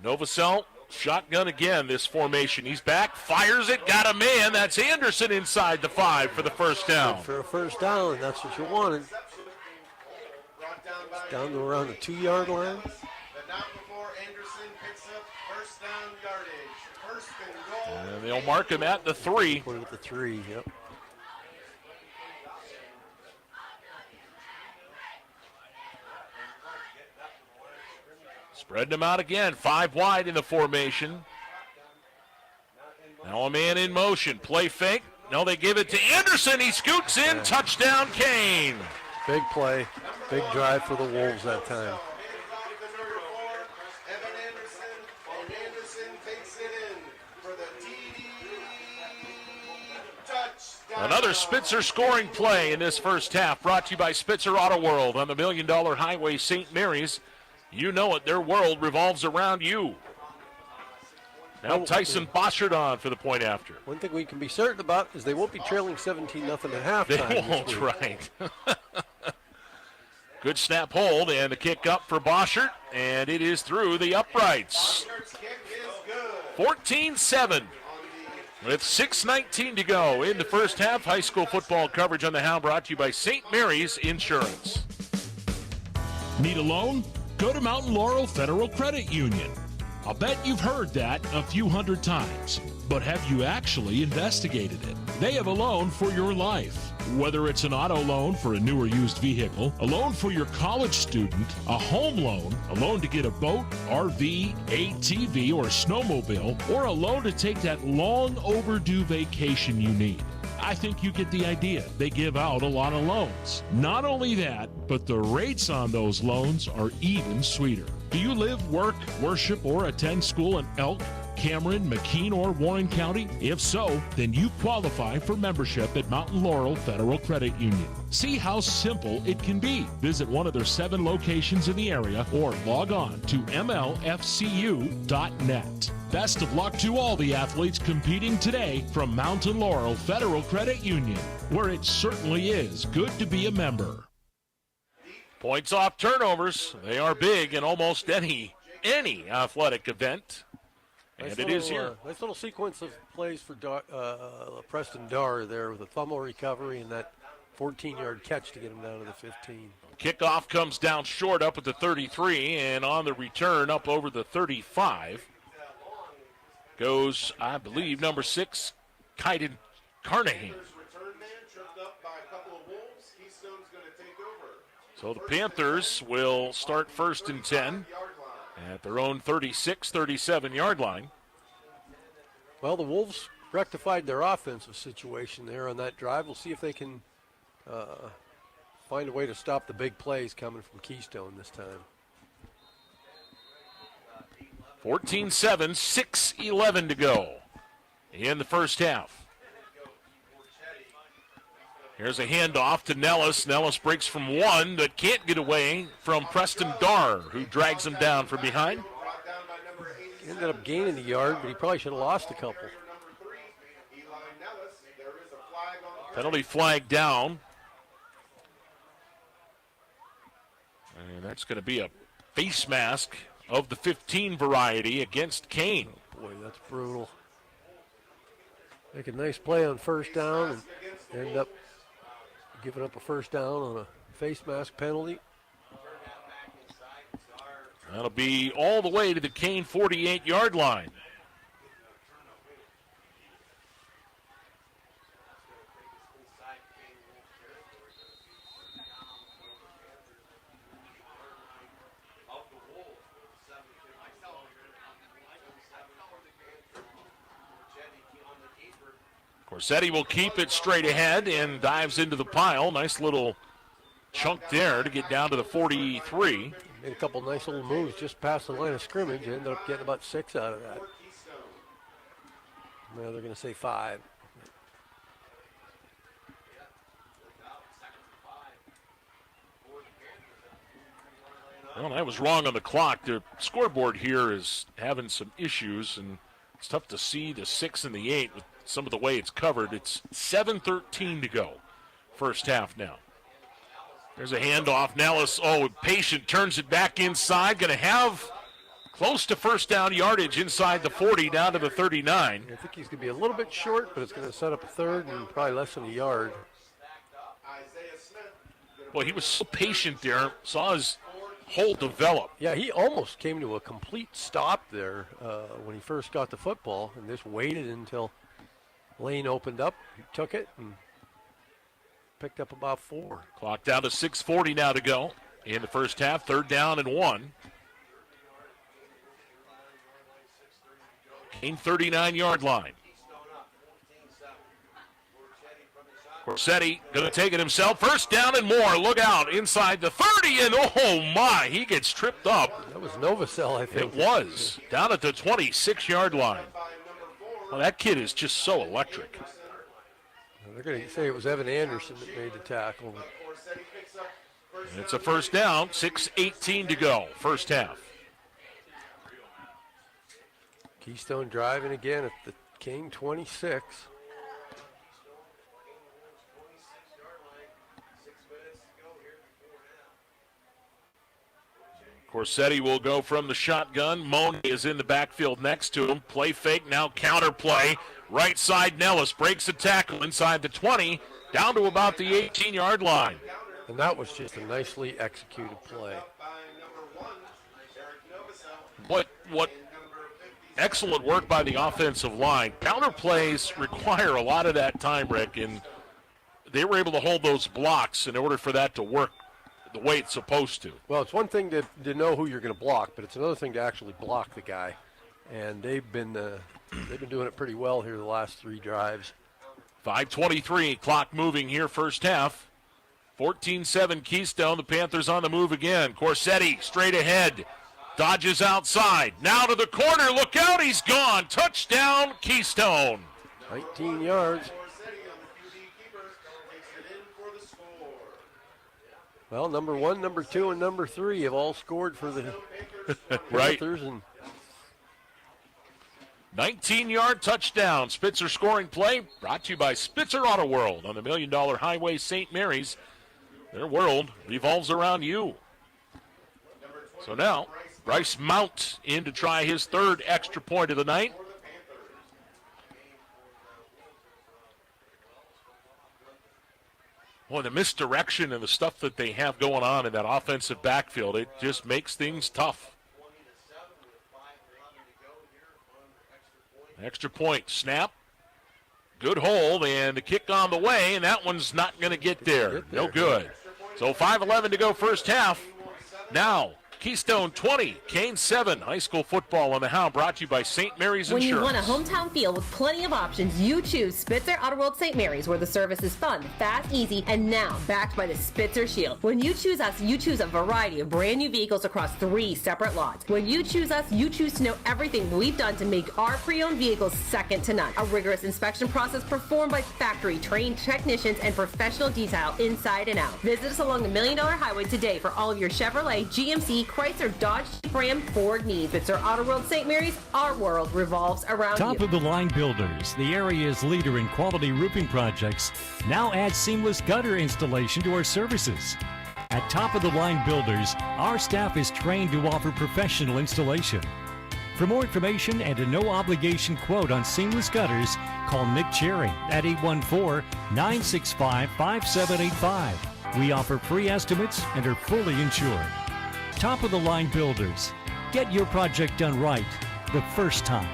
Speaker 2: Novosel, shotgun again, this formation. He's back, fires it, got a man. That's Anderson inside the 5 for the first down.
Speaker 3: For a first down, that's what you wanted. It's down to around the 2-yard line.
Speaker 2: And they'll mark him at the 3.
Speaker 3: Put it at the 3, yep.
Speaker 2: Spreading them out again, 5 wide in the formation. Now a man in motion, play fake. No, they give it to Anderson. He scoots in, touchdown Kane.
Speaker 3: Big play, big drive for the Wolves that time.
Speaker 2: Another Spitzer scoring play in this first half, brought to you by Spitzer Auto World on the $1 Million Highway, St. Mary's. You know it, their world revolves around you. Now Tyson Boschert on for the point after.
Speaker 3: One thing we can be certain about is they won't be trailing 17-0 at halftime.
Speaker 2: They won't, right. Good snap hold and the kick up for Boschert, and it is through the uprights. 14-7. With 6:19 to go in the first half, high school football coverage on the Hound brought to you by St. Mary's Insurance.
Speaker 7: Need a loan? Go to Mountain Laurel Federal Credit Union. I'll bet you've heard that a few hundred times, but have you actually investigated it? They have a loan for your life. Whether it's an auto loan for a new or used vehicle, a loan for your college student, a home loan to get a boat, RV, ATV, or snowmobile, or a loan to take that long overdue vacation you need. I think you get the idea. They give out a lot of loans. Not only that, but the rates on those loans are even sweeter. Do you live, work, worship, or attend school in Elk, Cameron, McKean, or Warren County? If so, then you qualify for membership at Mountain Laurel Federal Credit Union. See how simple it can be. Visit one of their 7 locations in the area or log on to mlfcu.net. Best of luck to all the athletes competing today from Mountain Laurel Federal Credit Union, where it certainly is good to be a member.
Speaker 2: Points off turnovers. They are big in almost any athletic event. And
Speaker 3: nice
Speaker 2: it is here.
Speaker 3: Nice little sequence of plays for Preston Dar there with a fumble recovery and that 14-yard catch to get him down to the 15.
Speaker 2: Kickoff comes down short up at the 33, and on the return up over the 35 goes, I believe, number 6, Kaiden Carnahan. So the Panthers will start 1st and 10 at their own 36, 37-yard line.
Speaker 3: Well, the Wolves rectified their offensive situation there on that drive. We'll see if they can find a way to stop the big plays coming from Keystone this time.
Speaker 2: 14-7, 6:11 to go in the first half. Here's a handoff to Nellis. Nellis breaks from one, but can't get away from Preston Dar, who drags him down from behind.
Speaker 3: He ended up gaining a yard, but he probably should have lost a couple.
Speaker 2: Penalty flag down. And that's going to be a face mask of the 15 variety against Kane.
Speaker 3: Oh boy, that's brutal. Make a nice play on first down and end up giving up a first down on a face mask penalty.
Speaker 2: That'll be all the way to the Kane 48-yard line. Corsetti will keep it straight ahead and dives into the pile. Nice little chunk there to get down to the 43.
Speaker 3: Made a couple nice little moves just past the line of scrimmage. Ended up getting about 6 out of that. Well, they're going to say 5.
Speaker 2: Well, I was wrong on the clock. The scoreboard here is having some issues, and it's tough to see the 6 and the 8 with some of the way it's covered. It's 7:13 to go, first half now. There's a handoff. Nellis, patient, turns it back inside. Going to have close to first down yardage inside the 40, down to the 39.
Speaker 3: I think he's going to be a little bit short, but it's going to set up a third and probably less than a yard.
Speaker 2: Boy, he was so patient there. Saw his hole develop.
Speaker 3: Yeah, he almost came to a complete stop there when he first got the football and just waited until lane opened up. He took it and picked up about 4.
Speaker 2: Clock down to 6:40 now to go in the first half. 3rd down and 1. Kane 39-yard line. Corsetti going to take it himself. First down and more. Look out inside the 30, and oh my, he gets tripped up.
Speaker 3: That was Novacell, I think.
Speaker 2: It was. Down at the 26-yard line. Well, that kid is just so electric.
Speaker 3: They're going to say it was Evan Anderson that made the tackle.
Speaker 2: And it's a first down. 6:18 to go, first half.
Speaker 3: Keystone driving again at the Kane 26.
Speaker 2: Corsetti will go from the shotgun. Mooney is in the backfield next to him. Play fake, now counter play. Right side, Nellis breaks the tackle inside the 20, down to about the 18-yard line.
Speaker 3: And that was just a nicely executed play.
Speaker 2: What excellent work by the offensive line. Counter plays require a lot of that time, Rick, and they were able to hold those blocks in order for that to work the way it's supposed to.
Speaker 3: Well, it's one thing to know who you're going to block, but it's another thing to actually block the guy. And they've been doing it pretty well here the last 3 drives.
Speaker 2: 5:23, clock moving here, first half. 14-7 Keystone. The Panthers on the move again. Corsetti straight ahead, dodges outside. Now to the corner. Look out, he's gone. Touchdown, Keystone.
Speaker 3: 19 yards. Well, number 1, number 2, and number 3 have all scored for the
Speaker 2: right.
Speaker 3: Panthers. And
Speaker 2: 19-yard touchdown. Spitzer scoring play brought to you by Spitzer Auto World on the $1 Million Highway, St. Mary's. Their world revolves around you. So now, Bryce Mount in to try his 3rd extra point of the night. Boy, the misdirection and the stuff that they have going on in that offensive backfield, it just makes things tough. Extra point, snap, good hold, and the kick on the way, and that one's not going to get there. No good. So 5:11 to go first half. Now, Keystone 20, Kane 7. High school football on the Hound brought to you by St. Mary's
Speaker 11: When
Speaker 2: Insurance.
Speaker 11: you want a hometown feel with plenty of options, you choose Spitzer Auto World St. Mary's, where the service is fun, fast, easy, and now backed by the Spitzer Shield. When you choose us, you choose a variety of brand new vehicles across 3 separate lots. When you choose us, you choose to know everything we've done to make our pre-owned vehicles second to none. A rigorous inspection process performed by factory-trained technicians and professional detail inside and out. Visit us along the $1 Million Highway today for all of your Chevrolet, GMC, Chrysler, Dodge, Ram, Ford needs. It's our Auto World St. Mary's. Our world revolves around
Speaker 12: Top
Speaker 11: you.
Speaker 12: of the line builders, the area's leader in quality roofing projects, now add seamless gutter installation to our services. At Top of the line builders, our staff is trained to offer professional installation. For more information and a no obligation quote on seamless gutters, call Nick Cherry at 814-965-5785. We offer free estimates and are fully insured. Top of the line builders, Get your project done right the first time.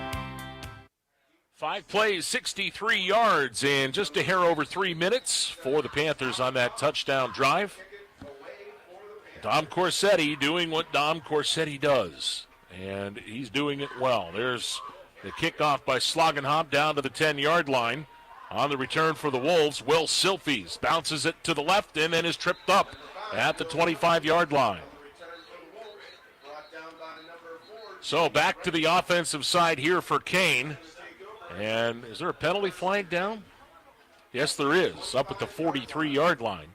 Speaker 2: 5 plays, 63 yards, and just a hair over 3 minutes for the Panthers on that touchdown drive. Dom Corsetti doing what Dom Corsetti does, and he's doing it well. There's the kickoff by Slogenhop down to the 10-yard line. On the return for the Wolves, Will Silfies bounces it to the left and then is tripped up at the 25-yard line. So back to the offensive side here for Kane. And is there a penalty flag down? Yes, there is, up at the 43-yard line.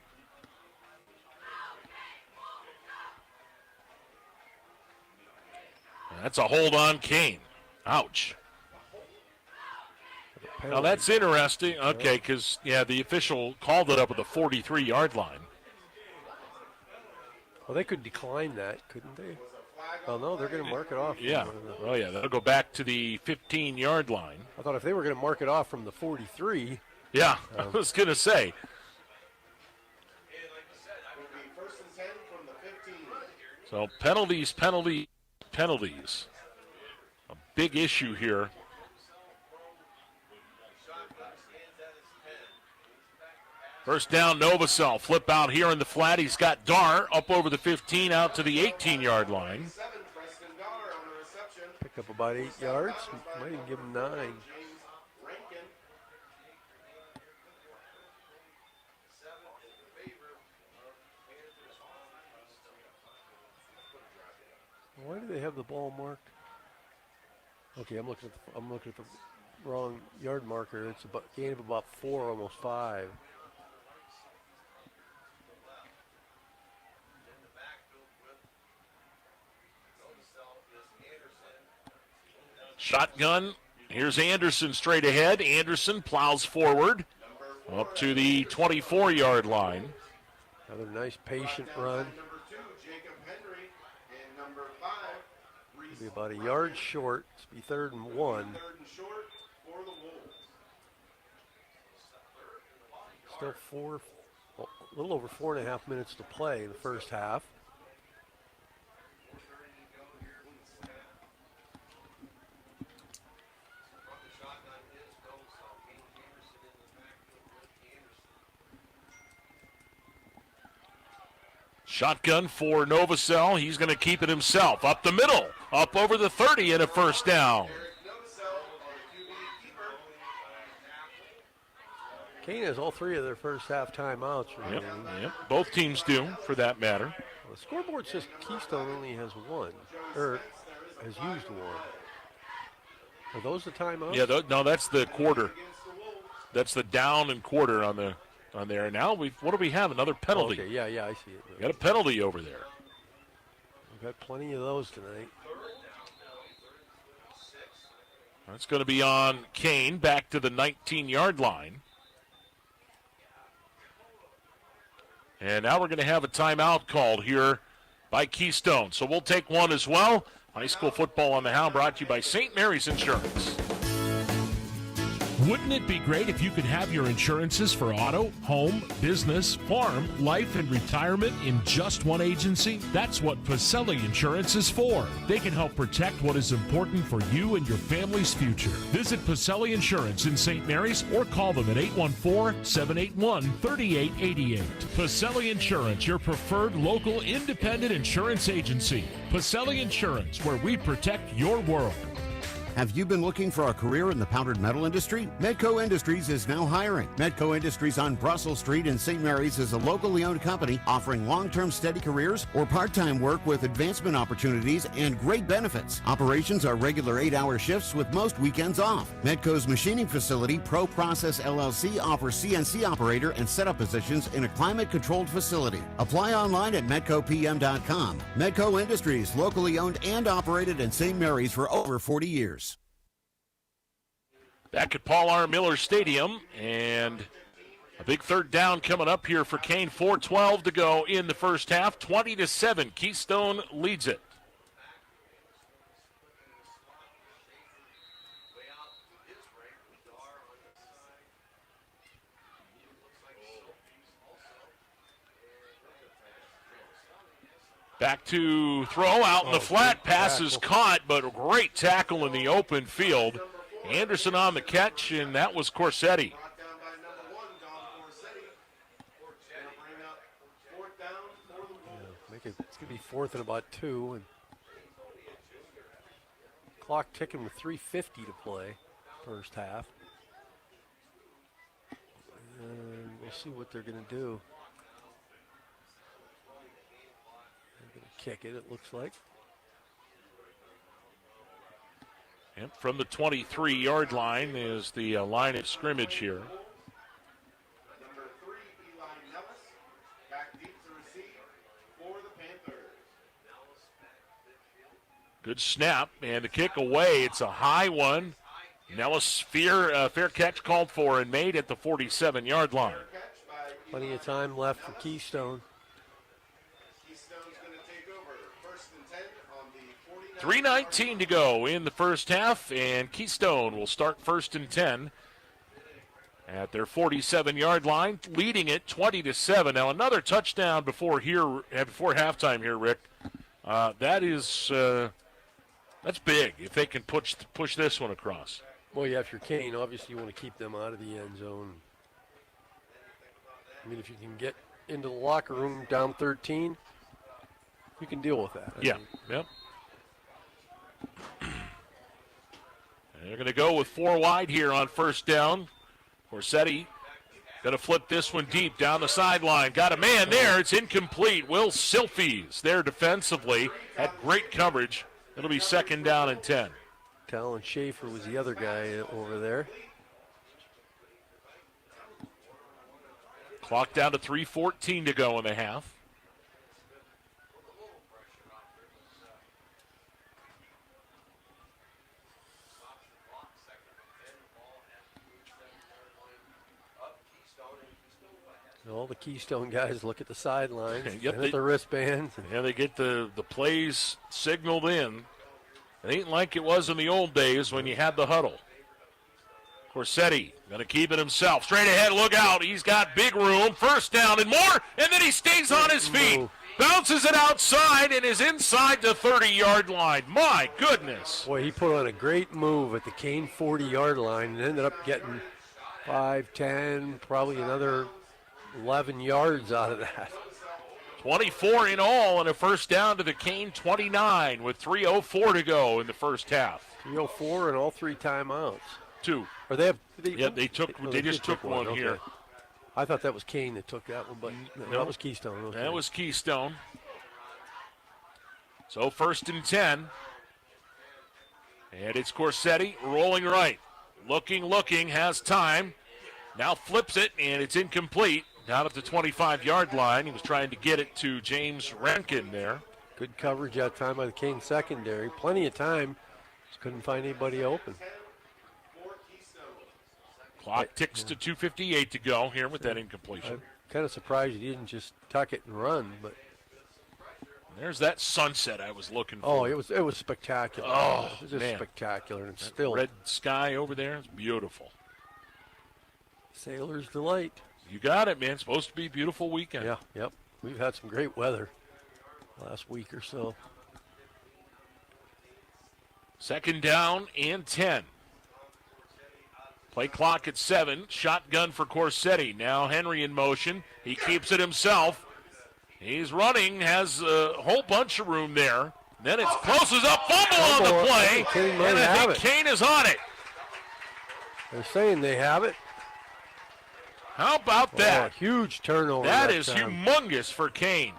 Speaker 2: That's a hold on Kane. Ouch. Now that's interesting. Okay, because, the official called it up at the 43-yard line.
Speaker 3: Well, they could decline that, couldn't they? Well, no, they're going to mark it off.
Speaker 2: Yeah. Oh, yeah, that'll go back to the 15-yard line.
Speaker 3: I thought if they were going to mark it off from the 43.
Speaker 2: Yeah, I was going to say. So penalties. A big issue here. First down, Novosel. Flip out here in the flat. He's got Dar up over the 15 out to the 18-yard line.
Speaker 3: Pick up about 8 yards. Might even give him 9. Why do they have the ball marked? Okay, I'm looking at the wrong yard marker. It's a gain of about 4, almost 5.
Speaker 2: Shotgun. Here's Anderson straight ahead. Anderson plows forward up to the 24-yard line.
Speaker 3: Another nice patient run. Be about a yard short. It's be 3rd and 1. Still a little over 4.5 minutes to play in the first half.
Speaker 2: Shotgun for Novosel. He's going to keep it himself. Up the middle. Up over the 30 and a first down.
Speaker 3: Kane has all 3 of their first half timeouts.
Speaker 2: Yep. Both teams do, for that matter.
Speaker 3: Well, the scoreboard says Keystone only has 1, or has used 1. Are those the timeouts?
Speaker 2: Yeah, no, that's the quarter. That's the down and quarter on there. Now what do we have? Another penalty.
Speaker 3: Okay, yeah, I see it.
Speaker 2: We got a penalty over there.
Speaker 3: We've got plenty of those tonight.
Speaker 2: That's going to be on Kane, back to the 19-yard line. And now we're going to have a timeout called here by Keystone. So we'll take one as well. High school football on the Hound brought to you by St. Mary's Insurance.
Speaker 7: Wouldn't it be great if you could have your insurances for auto, home, business, farm, life, and retirement in just one agency? That's what Pacelli Insurance is for. They can help protect what is important for you and your family's future. Visit Pacelli Insurance in St. Mary's or call them at 814-781-3888. Pacelli Insurance, your preferred local independent insurance agency. Pacelli Insurance, where we protect your world.
Speaker 1: Have you been looking for a career in the powdered metal industry? Medco Industries is now hiring. Medco Industries on Brussels Street in St. Mary's is a locally owned company offering long-term steady careers or part-time work with advancement opportunities and great benefits. Operations are regular 8-hour shifts with most weekends off. Medco's machining facility, Pro Process LLC, offers CNC operator and setup positions in a climate-controlled facility. Apply online at medcopm.com. Medco Industries, locally owned and operated in St. Mary's for over 40 years.
Speaker 2: Back at Paul R. Miller Stadium, and a big third down coming up here for Kane. 4:12 to go in the first half. 20-7. Keystone leads it. Back to throw out in the flat. Pass is caught, but a great tackle in the open field. Anderson on the catch, and that was Corsetti.
Speaker 3: It's going to be 4th and about 2. And clock ticking with 3:50 to play, first half. And we'll see what they're going to do. They're going to kick it looks like.
Speaker 2: And from the 23-yard line is the line of scrimmage here. Good snap, and the kick away. It's a high one. Nellis, fair catch called for and made at the 47-yard line.
Speaker 3: Plenty of time left for Keystone.
Speaker 2: 3:19 to go in the first half, and Keystone will start 1st and 10 at their 47-yard line, leading it 20-7. Now another touchdown before halftime here, Rick. That's big if they can push this one across.
Speaker 3: Well, yeah, if you're Kane, obviously you want to keep them out of the end zone. I mean, if you can get into the locker room down 13, you can deal with that.
Speaker 2: Yep. And they're going to go with 4 wide here on 1st down. Corsetti going to flip this one deep down the sideline. Got a man there. It's incomplete. Will Silfies there defensively had great coverage. It'll be 2nd down and 10.
Speaker 3: Talon Schaefer was the other guy over there.
Speaker 2: Clock down to 3:14 to go in the half.
Speaker 3: All the Keystone guys look at the sidelines,
Speaker 2: Yep,
Speaker 3: and at the wristbands.
Speaker 2: Yeah, they get the plays signaled in. It ain't like it was in the old days when you had the huddle. Corsetti going to keep it himself. Straight ahead, look out. He's got big room. 1st down and more, and then he stays on his feet. Bounces it outside and is inside the 30-yard line. My goodness.
Speaker 3: Boy, he put on a great move at the Kane 40-yard line and ended up getting 5, 10, probably another 11 yards out of that.
Speaker 2: 24 in all and a 1st down to the Kane 29 with 3:04 to go in the first half.
Speaker 3: 3:04 and all 3 timeouts.
Speaker 2: 2.
Speaker 3: Or they
Speaker 2: just took one here.
Speaker 3: Okay. I thought that was Kane that took that one, but no, that was Keystone. Okay.
Speaker 2: That was Keystone. So 1st and 10. And it's Corsetti rolling right. Looking, has time. Now flips it, and it's incomplete. Down at the 25-yard line. He was trying to get it to James Rankin there.
Speaker 3: Good coverage that time by the Kane secondary. Plenty of time. Just couldn't find anybody open.
Speaker 2: Clock ticks to 2:58 to go here with that incompletion.
Speaker 3: I'm kind of surprised he didn't just tuck it and run, but
Speaker 2: there's that sunset I was looking for.
Speaker 3: Oh, it was spectacular.
Speaker 2: Oh,
Speaker 3: it was just
Speaker 2: man.
Speaker 3: spectacular. And
Speaker 2: that
Speaker 3: still
Speaker 2: red sky over there is beautiful.
Speaker 3: Sailor's delight.
Speaker 2: You got it, man. It's supposed to be a beautiful weekend.
Speaker 3: Yeah, yep. We've had some great weather last week or so.
Speaker 2: 2nd down and 10. Play clock at 7. Shotgun for Corsetti. Now Henry in motion. He keeps it himself. He's running, has a whole bunch of room there. Then it's closes up, fumble on the play. And I think Kane is on it.
Speaker 3: They're saying they have it.
Speaker 2: How about that?
Speaker 3: Huge turnover.
Speaker 2: That is humongous for Kane.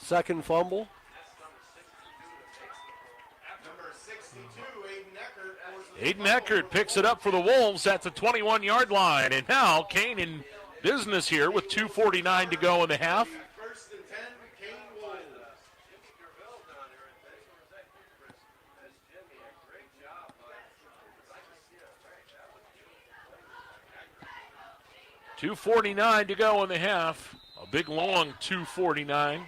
Speaker 3: 2nd fumble.
Speaker 2: Aiden Eckert picks it up for the Wolves at the 21-yard line. And now Kane in business here with 2:49 to go in the half.
Speaker 5: 1st and 10, Kane Wolves.
Speaker 2: 2:49 to go in the half. A big, long 2:49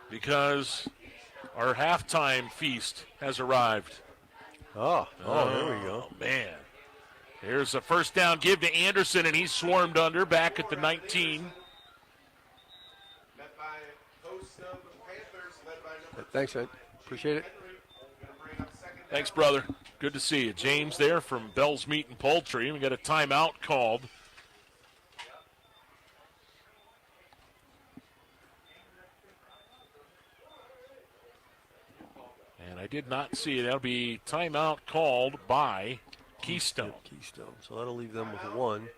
Speaker 2: because our halftime feast has arrived.
Speaker 3: Oh, there we go.
Speaker 2: Man. Here's a first down give to Anderson, and he's swarmed under back at the 19.
Speaker 5: Met by Postgame Panthers, led by number
Speaker 3: Thanks, Ed. Appreciate it.
Speaker 2: Thanks, brother. Good to see you. James there from Bell's Meat and Poultry. We got a timeout called. And I did not see it. That'll be timeout called by Keystone.
Speaker 3: Keystone. So that'll leave them with 1.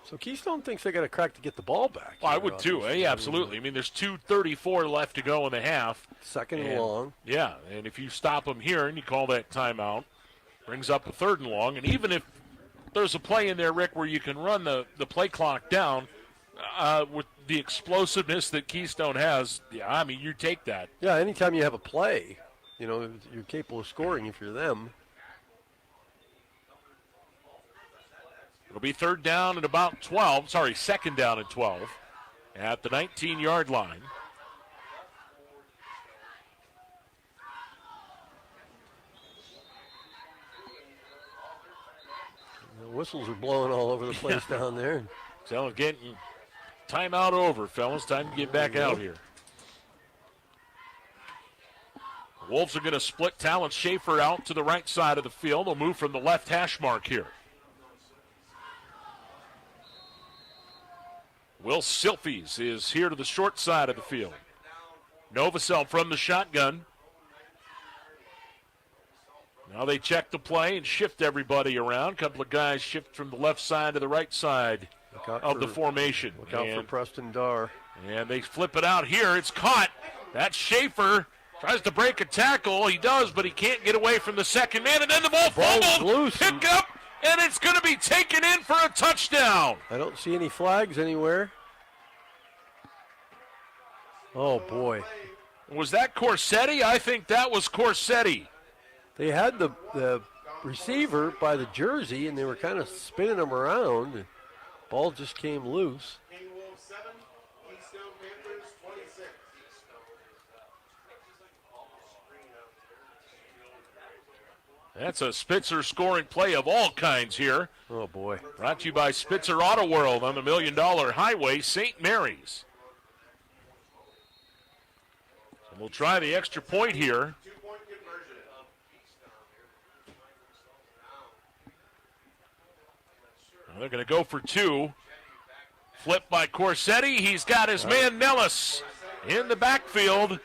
Speaker 3: So Keystone thinks they got a crack to get the ball back.
Speaker 2: Well, I would too. Absolutely. I mean, there's 2:34 left to go in the half.
Speaker 3: Second and long.
Speaker 2: Yeah, and if you stop them here and you call that timeout, brings up a 3rd and long. And even if there's a play in there, Rick, where you can run the play clock down with the explosiveness that Keystone has, yeah, I mean, you take that.
Speaker 3: Yeah, anytime you have a play, you're capable of scoring if you're them.
Speaker 2: It'll be 3rd down at about 12. Sorry, 2nd down at 12 at the 19-yard line.
Speaker 3: The whistles are blowing all over the place down there.
Speaker 2: So getting timeout over, fellas. Time to get back out here. The Wolves are going to split Talon Schaefer out to the right side of the field. They'll move from the left hash mark here. Will Silfies is here to the short side of the field. Novosel from the shotgun. Now they check the play and shift everybody around. A couple of guys shift from the left side to the right side of the formation.
Speaker 3: Look out for Preston Dar.
Speaker 2: And they flip it out here. It's caught. That's Schaefer. Tries to break a tackle. He does, but he can't get away from the second man. And then the ball fumbled.
Speaker 3: Loose.
Speaker 2: Pick up. And it's going to be taken in for a touchdown.
Speaker 3: I don't see any flags anywhere. Oh, boy.
Speaker 2: Was that Corsetti? I think that was Corsetti.
Speaker 3: They had the receiver by the jersey, and they were kind of spinning him around. The ball just came loose.
Speaker 5: Wolves 7, Keystone Panthers 26.
Speaker 2: That's a Spitzer scoring play of all kinds here.
Speaker 3: Oh, boy.
Speaker 2: Brought to you by Spitzer Auto World on the $1 Million Highway, St. Mary's. So we'll try the extra point here.
Speaker 5: Two-point conversion.
Speaker 2: They're going to go for 2. Flipped by Corsetti. He's got his man Nellis in the backfield.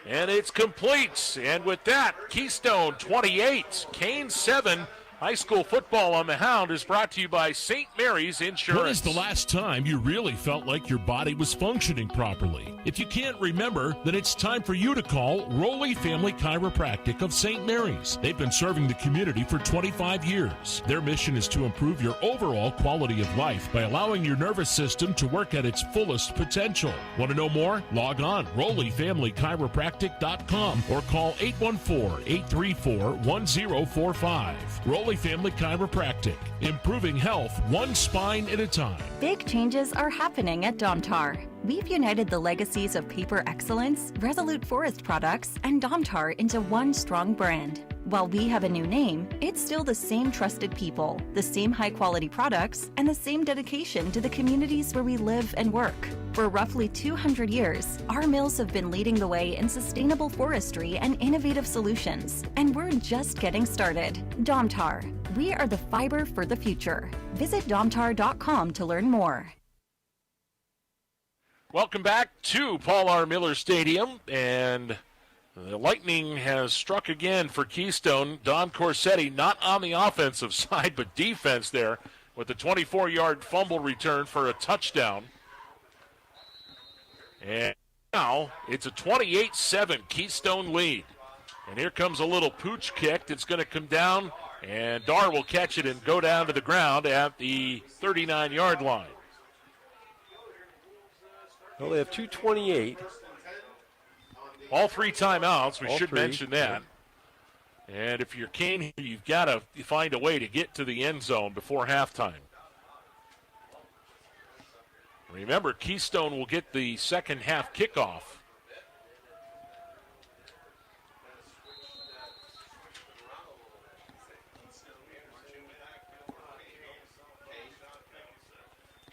Speaker 2: And it's complete. And with that, Keystone 28, Kane 7. High school football on the Hound is brought to you by St. Mary's Insurance.
Speaker 7: When is the last time you really felt like your body was functioning properly? If you can't remember, then it's time for you to call Rowley Family Chiropractic of St. Mary's. They've been serving the community for 25 years. Their mission is to improve your overall quality of life by allowing your nervous system to work at its fullest potential. Want to know more? Log on RowleyFamilyChiropractic.com or call 814-834-1045. Rowley Family Chiropractic, improving health one spine at a time.
Speaker 13: Big changes are happening at Domtar. We've united the legacies of paper excellence, Resolute Forest products, and Domtar into one strong brand. While we have a new name, it's still the same trusted people, the same high-quality products, and the same dedication to the communities where we live and work. For roughly 200 years, our mills have been leading the way in sustainable forestry and innovative solutions, and we're just getting started. Domtar, we are the fiber for the future. Visit domtar.com to learn more.
Speaker 2: Welcome back to Paul R. Miller Stadium, and the lightning has struck again for Keystone. Don Corsetti not on the offensive side, but defense there with the 24-yard fumble return for a touchdown. And now it's a 28-7 Keystone lead. And here comes a little pooch kick that's going to come down, and Dar will catch it and go down to the ground at the 39-yard line.
Speaker 3: Well, they have 2:28.
Speaker 2: All 3 timeouts. We should
Speaker 3: 3,
Speaker 2: mention that. And if you're Kane, you've got to find a way to get to the end zone before halftime. Remember, Keystone will get the second half kickoff.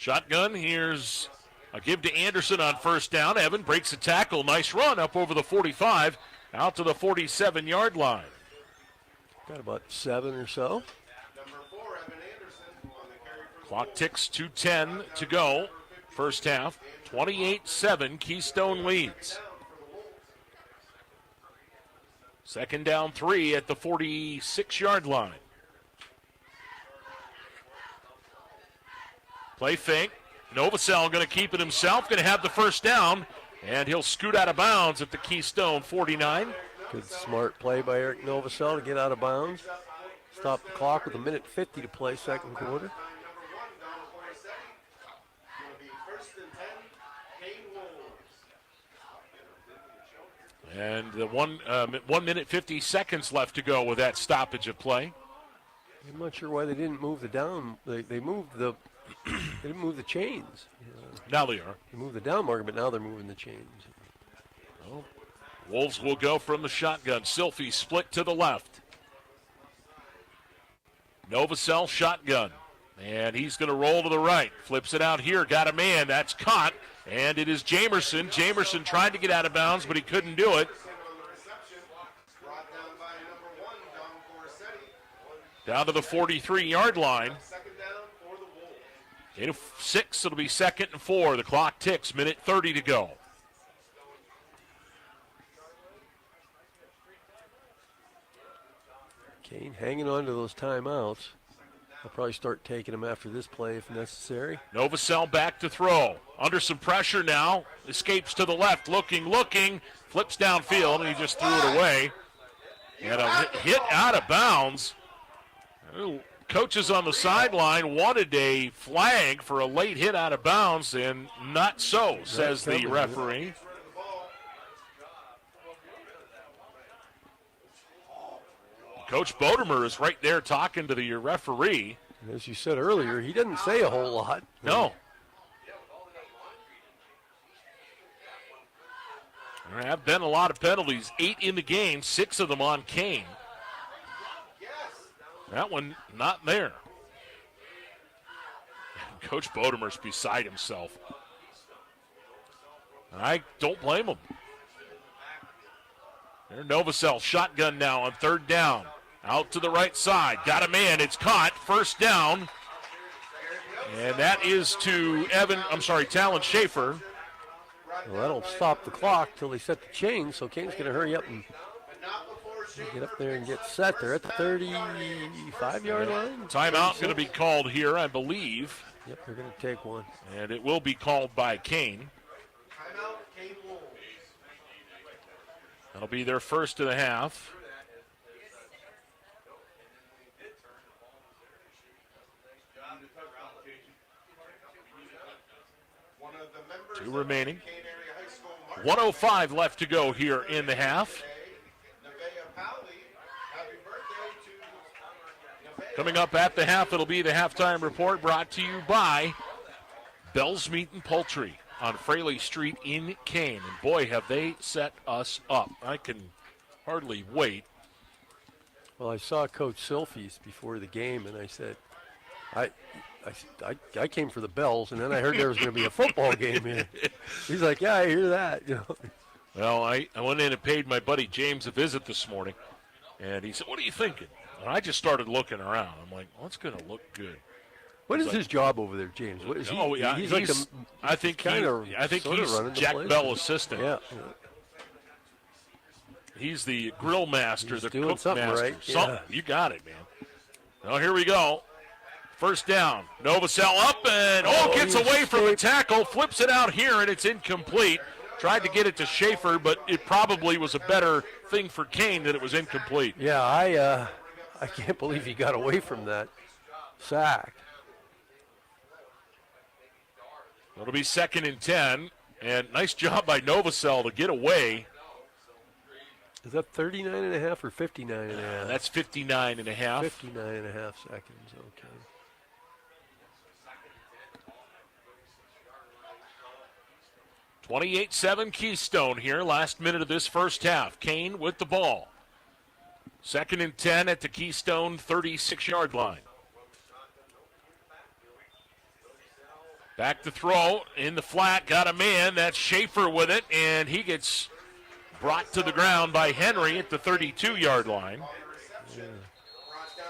Speaker 2: Shotgun, here's a give to Anderson on first down. Evan breaks a tackle. Nice run up over the 45, out to the 47-yard line.
Speaker 3: Got about 7 or so.
Speaker 2: Clock ticks, 2:10 to go. First half, 28-7, Keystone leads. Second down 3 at the 46-yard line. Play fake. Novosel going to keep it himself, going to have the first down, and he'll scoot out of bounds at the Keystone 49.
Speaker 3: Good smart play by Eric Novosel to get out of bounds. Stop the clock with 1:50 to play second quarter.
Speaker 2: And the 1 minute 50 seconds left to go with that stoppage of play.
Speaker 3: I'm not sure why they didn't move the down. They moved the they didn't move the chains.
Speaker 2: Now they are.
Speaker 3: They moved the down marker, but now they're moving the chains.
Speaker 2: Well, Wolves will go from the shotgun. Silphy split to the left. Novosel shotgun. And he's going to roll to the right. Flips it out here. Got a man. That's caught. And it is Jamerson. Jamerson tried to get out of bounds, but he couldn't do it. Down to the 43-yard line. 8 of 6. It'll be 2nd and 4. The clock ticks. Minute 30 to go.
Speaker 3: Kane hanging on to those timeouts. I'll probably start taking them after this play if necessary.
Speaker 2: Novosel back to throw. Under some pressure now. Escapes to the left. Looking. Flips downfield, and he just threw it away. And a hit out of bounds. Coaches on the sideline wanted a flag for a late hit out of bounds, and not so, says the referee. Coach Bodemer is right there talking to the referee.
Speaker 3: And as you said earlier, he didn't say a whole lot.
Speaker 2: No. There have been a lot of penalties. 8 in the game, 6 of them on Kane. That one not there. Coach Bodemer's beside himself. I don't blame him. There, Novosel shotgun now on 3rd down. Out to the right side. Got a man. It's caught. First down. And that is to Talon Schaefer.
Speaker 3: Well, that'll stop the clock till they set the chain, so Kane's going to hurry up and get up there and get set. They're at the 35-yard line.
Speaker 2: Timeout going to be called here, I believe.
Speaker 3: Yep, they're going to take one.
Speaker 2: And it will be called by Kane. That'll be their first of the half. Two remaining. 1:05 left to go here in the half. Coming up at the half, it'll be the halftime report brought to you by Bell's Meat and Poultry on Fraley Street in Kane. And boy, have they set us up. I can hardly wait.
Speaker 3: Well, I saw Coach Silphy's before the game, and I said, I came for the Bells, and then I heard there was going to be a football game here. He's like, yeah, I hear that. You know.
Speaker 2: Well, I went in and paid my buddy James a visit this morning, and he said, what are you thinking? And I just started looking around. I'm like, well, it's going to look good.
Speaker 3: What is his job over there, James? What is he?
Speaker 2: Oh, yeah,
Speaker 3: he's like
Speaker 2: I think he's Jack Bell assistant.
Speaker 3: Yeah.
Speaker 2: He's the grill master, the cook master.
Speaker 3: Right. Yeah.
Speaker 2: You got it, man. Well, here we go. First down. Novosel up and gets away from the tackle, flips it out here, and it's incomplete. Tried to get it to Schaefer, but it probably was a better thing for Kane that it was incomplete.
Speaker 3: Yeah, I can't believe he got away from that sack.
Speaker 2: It'll be 2nd and 10, and nice job by Novosel to get away.
Speaker 3: Is that 39.5 or 59.5?
Speaker 2: That's 59.5.
Speaker 3: 59.5 seconds, okay.
Speaker 2: .28-7 Keystone here, last minute of this first half. Kane with the ball. 2nd and 10 at the Keystone 36-yard line. Back to throw in the flat, got a man. That's Schaefer with it, and he gets brought to the ground by Henry at the 32-yard line.
Speaker 3: Yeah.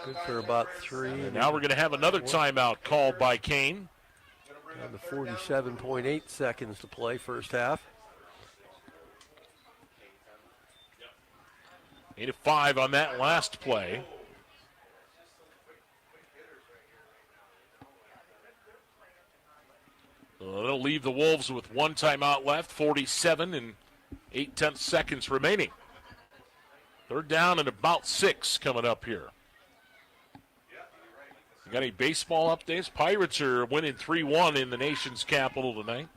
Speaker 3: Good for about 3.
Speaker 2: And now we're going to have another timeout called by Kane.
Speaker 3: Down to 47.8 seconds to play, first half.
Speaker 2: 8-5 on that last play. That'll leave the Wolves with one timeout left, 47 and 8/10 seconds remaining. Third down and about 6 coming up here. You got any baseball updates? Pirates are winning 3-1 in the nation's capital tonight.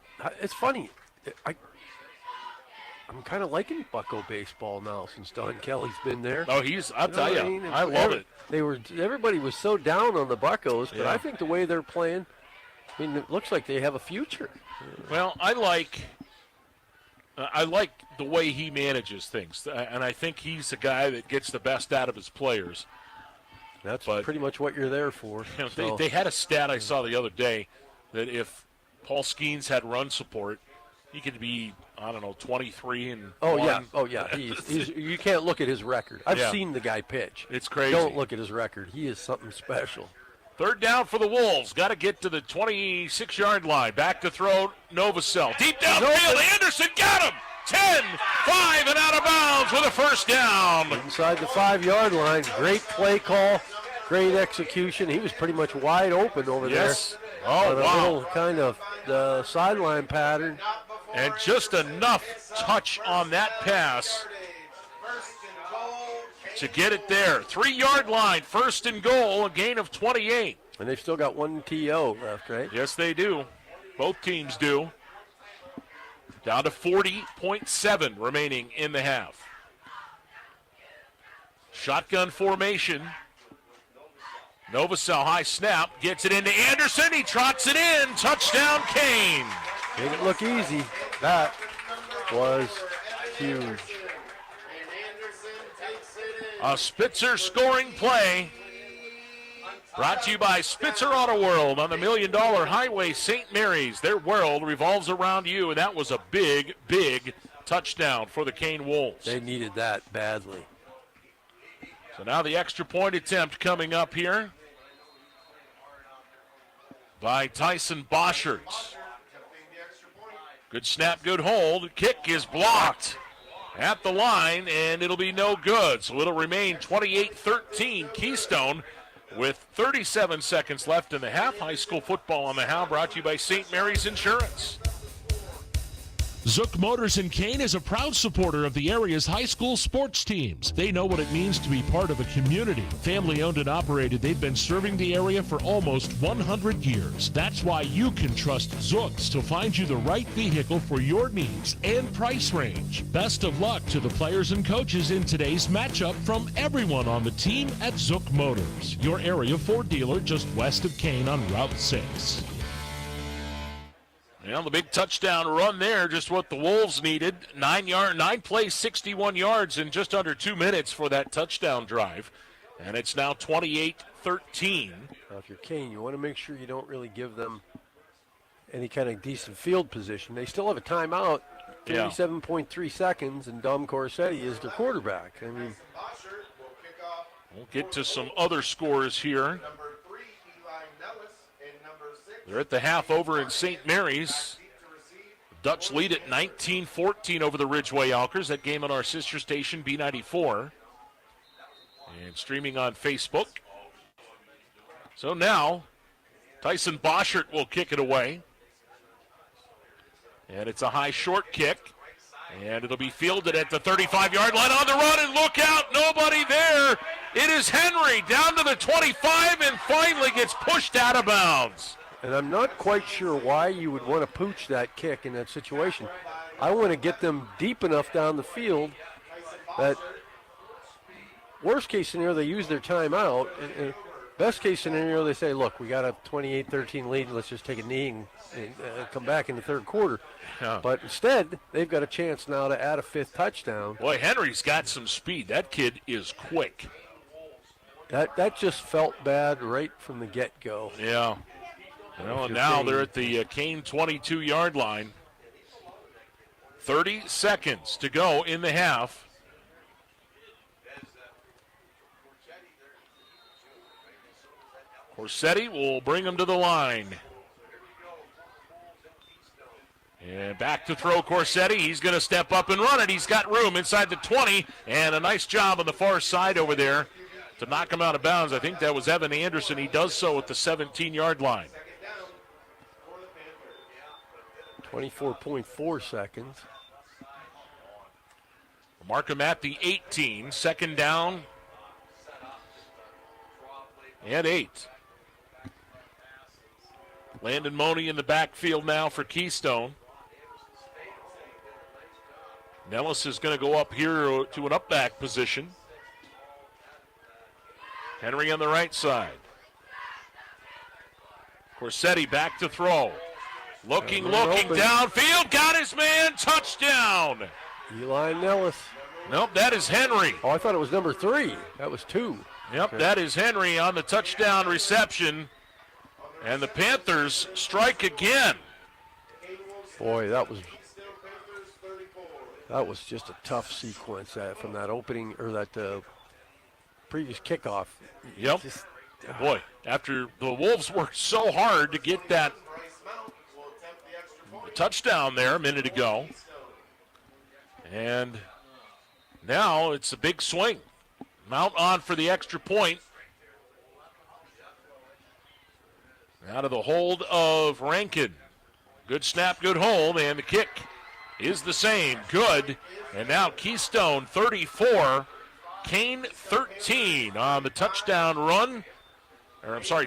Speaker 3: It's funny. I'm kind of liking Bucko baseball now since Don Kelly's been there.
Speaker 2: Oh, I'll tell you, I love it.
Speaker 3: Everybody was so down on the Buccos, but
Speaker 2: Yeah.
Speaker 3: I think the way they're playing, I mean, it looks like they have a future.
Speaker 2: Well, I like the way he manages things, and I think he's a guy that gets the best out of his players.
Speaker 3: That's pretty much what you're there for.
Speaker 2: You know,
Speaker 3: so.
Speaker 2: they had a stat I saw the other day that if Paul Skeens had run support, he could be, 23 and
Speaker 3: Oh
Speaker 2: 1.
Speaker 3: yeah. He's you can't look at his record. I've seen the guy pitch.
Speaker 2: It's crazy.
Speaker 3: Don't look at his record. He is something special.
Speaker 2: Third down for the Wolves. Got to get to the 26-yard line. Back to throw, Novosel. Deep downfield, Anderson got him. 10, 5, and out of bounds with a first down.
Speaker 3: Inside the 5-yard line. Great play call. Great execution. He was pretty much wide open over there.
Speaker 2: Oh,
Speaker 3: on a
Speaker 2: wow.
Speaker 3: little kind of the sideline pattern.
Speaker 2: And just enough touch on that pass to get it there. 3-yard line, first and goal, a gain of 28.
Speaker 3: And they've still got one TO left, right?
Speaker 2: Yes, they do. Both teams do. Down to 40.7 remaining in the half. Shotgun formation. Novosel, high snap, gets it into Anderson. He trots it in. Touchdown, Kane.
Speaker 3: Made it look easy. That was huge.
Speaker 2: A Spitzer scoring play. Brought to you by Spitzer Auto World on the $1 Million Highway, St. Mary's. Their world revolves around you, and that was a big, big touchdown for the Kane Wolves.
Speaker 3: They needed that badly.
Speaker 2: So now the extra point attempt coming up here by Tyson Boschert. Good snap, good hold. Kick is blocked at the line, and it'll be no good. So it'll remain 28-13 Keystone with 37 seconds left in the half. High school football on the How, brought to you by St. Mary's Insurance.
Speaker 7: Zook Motors in Kane is a proud supporter of the area's high school sports teams. They know what it means to be part of a community. Family owned and operated, they've been serving the area for almost 100 years. That's why you can trust Zooks to find you the right vehicle for your needs and price range. Best of luck to the players and coaches in today's matchup from everyone on the team at Zook Motors, your area Ford dealer just west of Kane on Route 6.
Speaker 2: Well, the big touchdown run there, just what the Wolves needed. 9 plays, 61 yards in just under 2 minutes for that touchdown drive. And it's now 28-13.
Speaker 3: Now, if you're Kane, you want to make sure you don't really give them any kind of decent field position. They still have a timeout, 37.3 seconds, and Dom Corsetti is their quarterback. I mean,
Speaker 2: we'll get to some other scores here. They're at the half over in St. Mary's. Dutch lead at 19-14 over the Ridgeway Elkers. That game on our sister station, B94. And streaming on Facebook. So now, Tyson Boschert will kick it away. And it's a high short kick. And it'll be fielded at the 35-yard line on the run, and look out, nobody there. It is Henry down to the 25 and finally gets pushed out of bounds.
Speaker 3: and I'm not quite sure why you would want to pooch that kick in that situation. I want to get them deep enough down the field that worst case scenario, they use their timeout. Best case scenario, they say, look, we got a 28-13 lead. Let's just take a knee and come back in the third quarter.
Speaker 2: Yeah.
Speaker 3: But instead, they've got a chance now to add a fifth touchdown.
Speaker 2: Boy, Henry's got some speed. That kid is quick.
Speaker 3: That just felt bad right from the get-go.
Speaker 2: Yeah. Well, and now they're at the Kane 22-yard line. 30 seconds to go in the half. Corsetti will bring him to the line. And back to throw Corsetti. He's going to step up and run it. He's got room inside the 20, and a nice job on the far side over there to knock him out of bounds. I think that was Evan Anderson. He does so at the 17-yard line.
Speaker 3: 24.4 seconds.
Speaker 2: Mark him at the 18. Second down and 8. Landon Money in the backfield now for Keystone. Nellis is going to go up here to an up-back position. Henry on the right side. Corsetti back to throw. Looking downfield. Got his man. Touchdown.
Speaker 3: Eli Nellis.
Speaker 2: Nope, that is Henry.
Speaker 3: Oh, I thought it was number 3. That was 2.
Speaker 2: Yep, okay. That is Henry on the touchdown reception. And the Panthers strike again.
Speaker 3: Boy, that was just a tough sequence from that opening, or that previous kickoff.
Speaker 2: Yep. Boy, after the Wolves worked so hard to get that touchdown there a minute ago. And now it's a big swing. Mount on for the extra point. Out of the hold of Rankin. Good snap, good hold, and the kick is the same. Good. And now Keystone 34, Kane 13 on the touchdown run.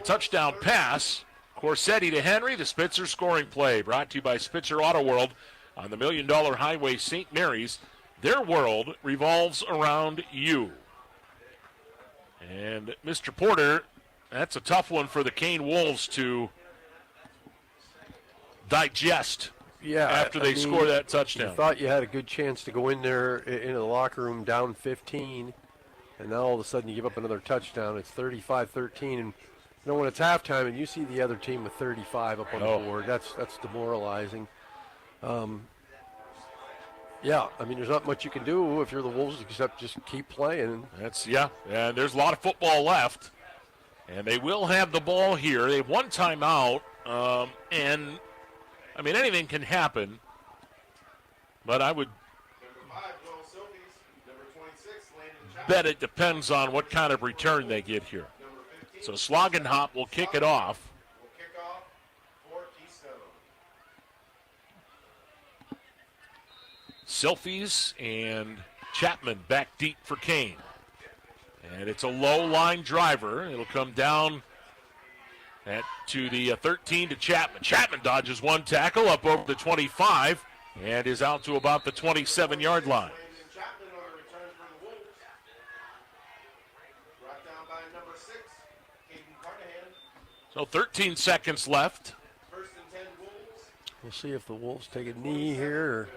Speaker 2: Touchdown pass. Corsetti to Henry, the Spitzer scoring play. Brought to you by Spitzer Auto World on the $1 Million Highway, St. Mary's. Their world revolves around you. And Mr. Porter, that's a tough one for the Kane Wolves to digest after they score that touchdown.
Speaker 3: You thought you had a good chance to go in there into the locker room down 15, and now all of a sudden you give up another touchdown. It's 35-13, and when it's halftime and you see the other team with 35 up on the board, that's demoralizing. There's not much you can do if you're the Wolves except just keep playing.
Speaker 2: And there's a lot of football left. And they will have the ball here. They have one timeout, anything can happen. But I would bet it depends on what kind of return they get here. So Slogenhop will kick it off. Silfies and Chapman back deep for Kane. And it's a low line driver. It'll come down to the 13 to Chapman. Chapman dodges one tackle up over the 25 and is out to about the 27-yard line. So 13 seconds left.
Speaker 3: We'll see if the Wolves take a knee here.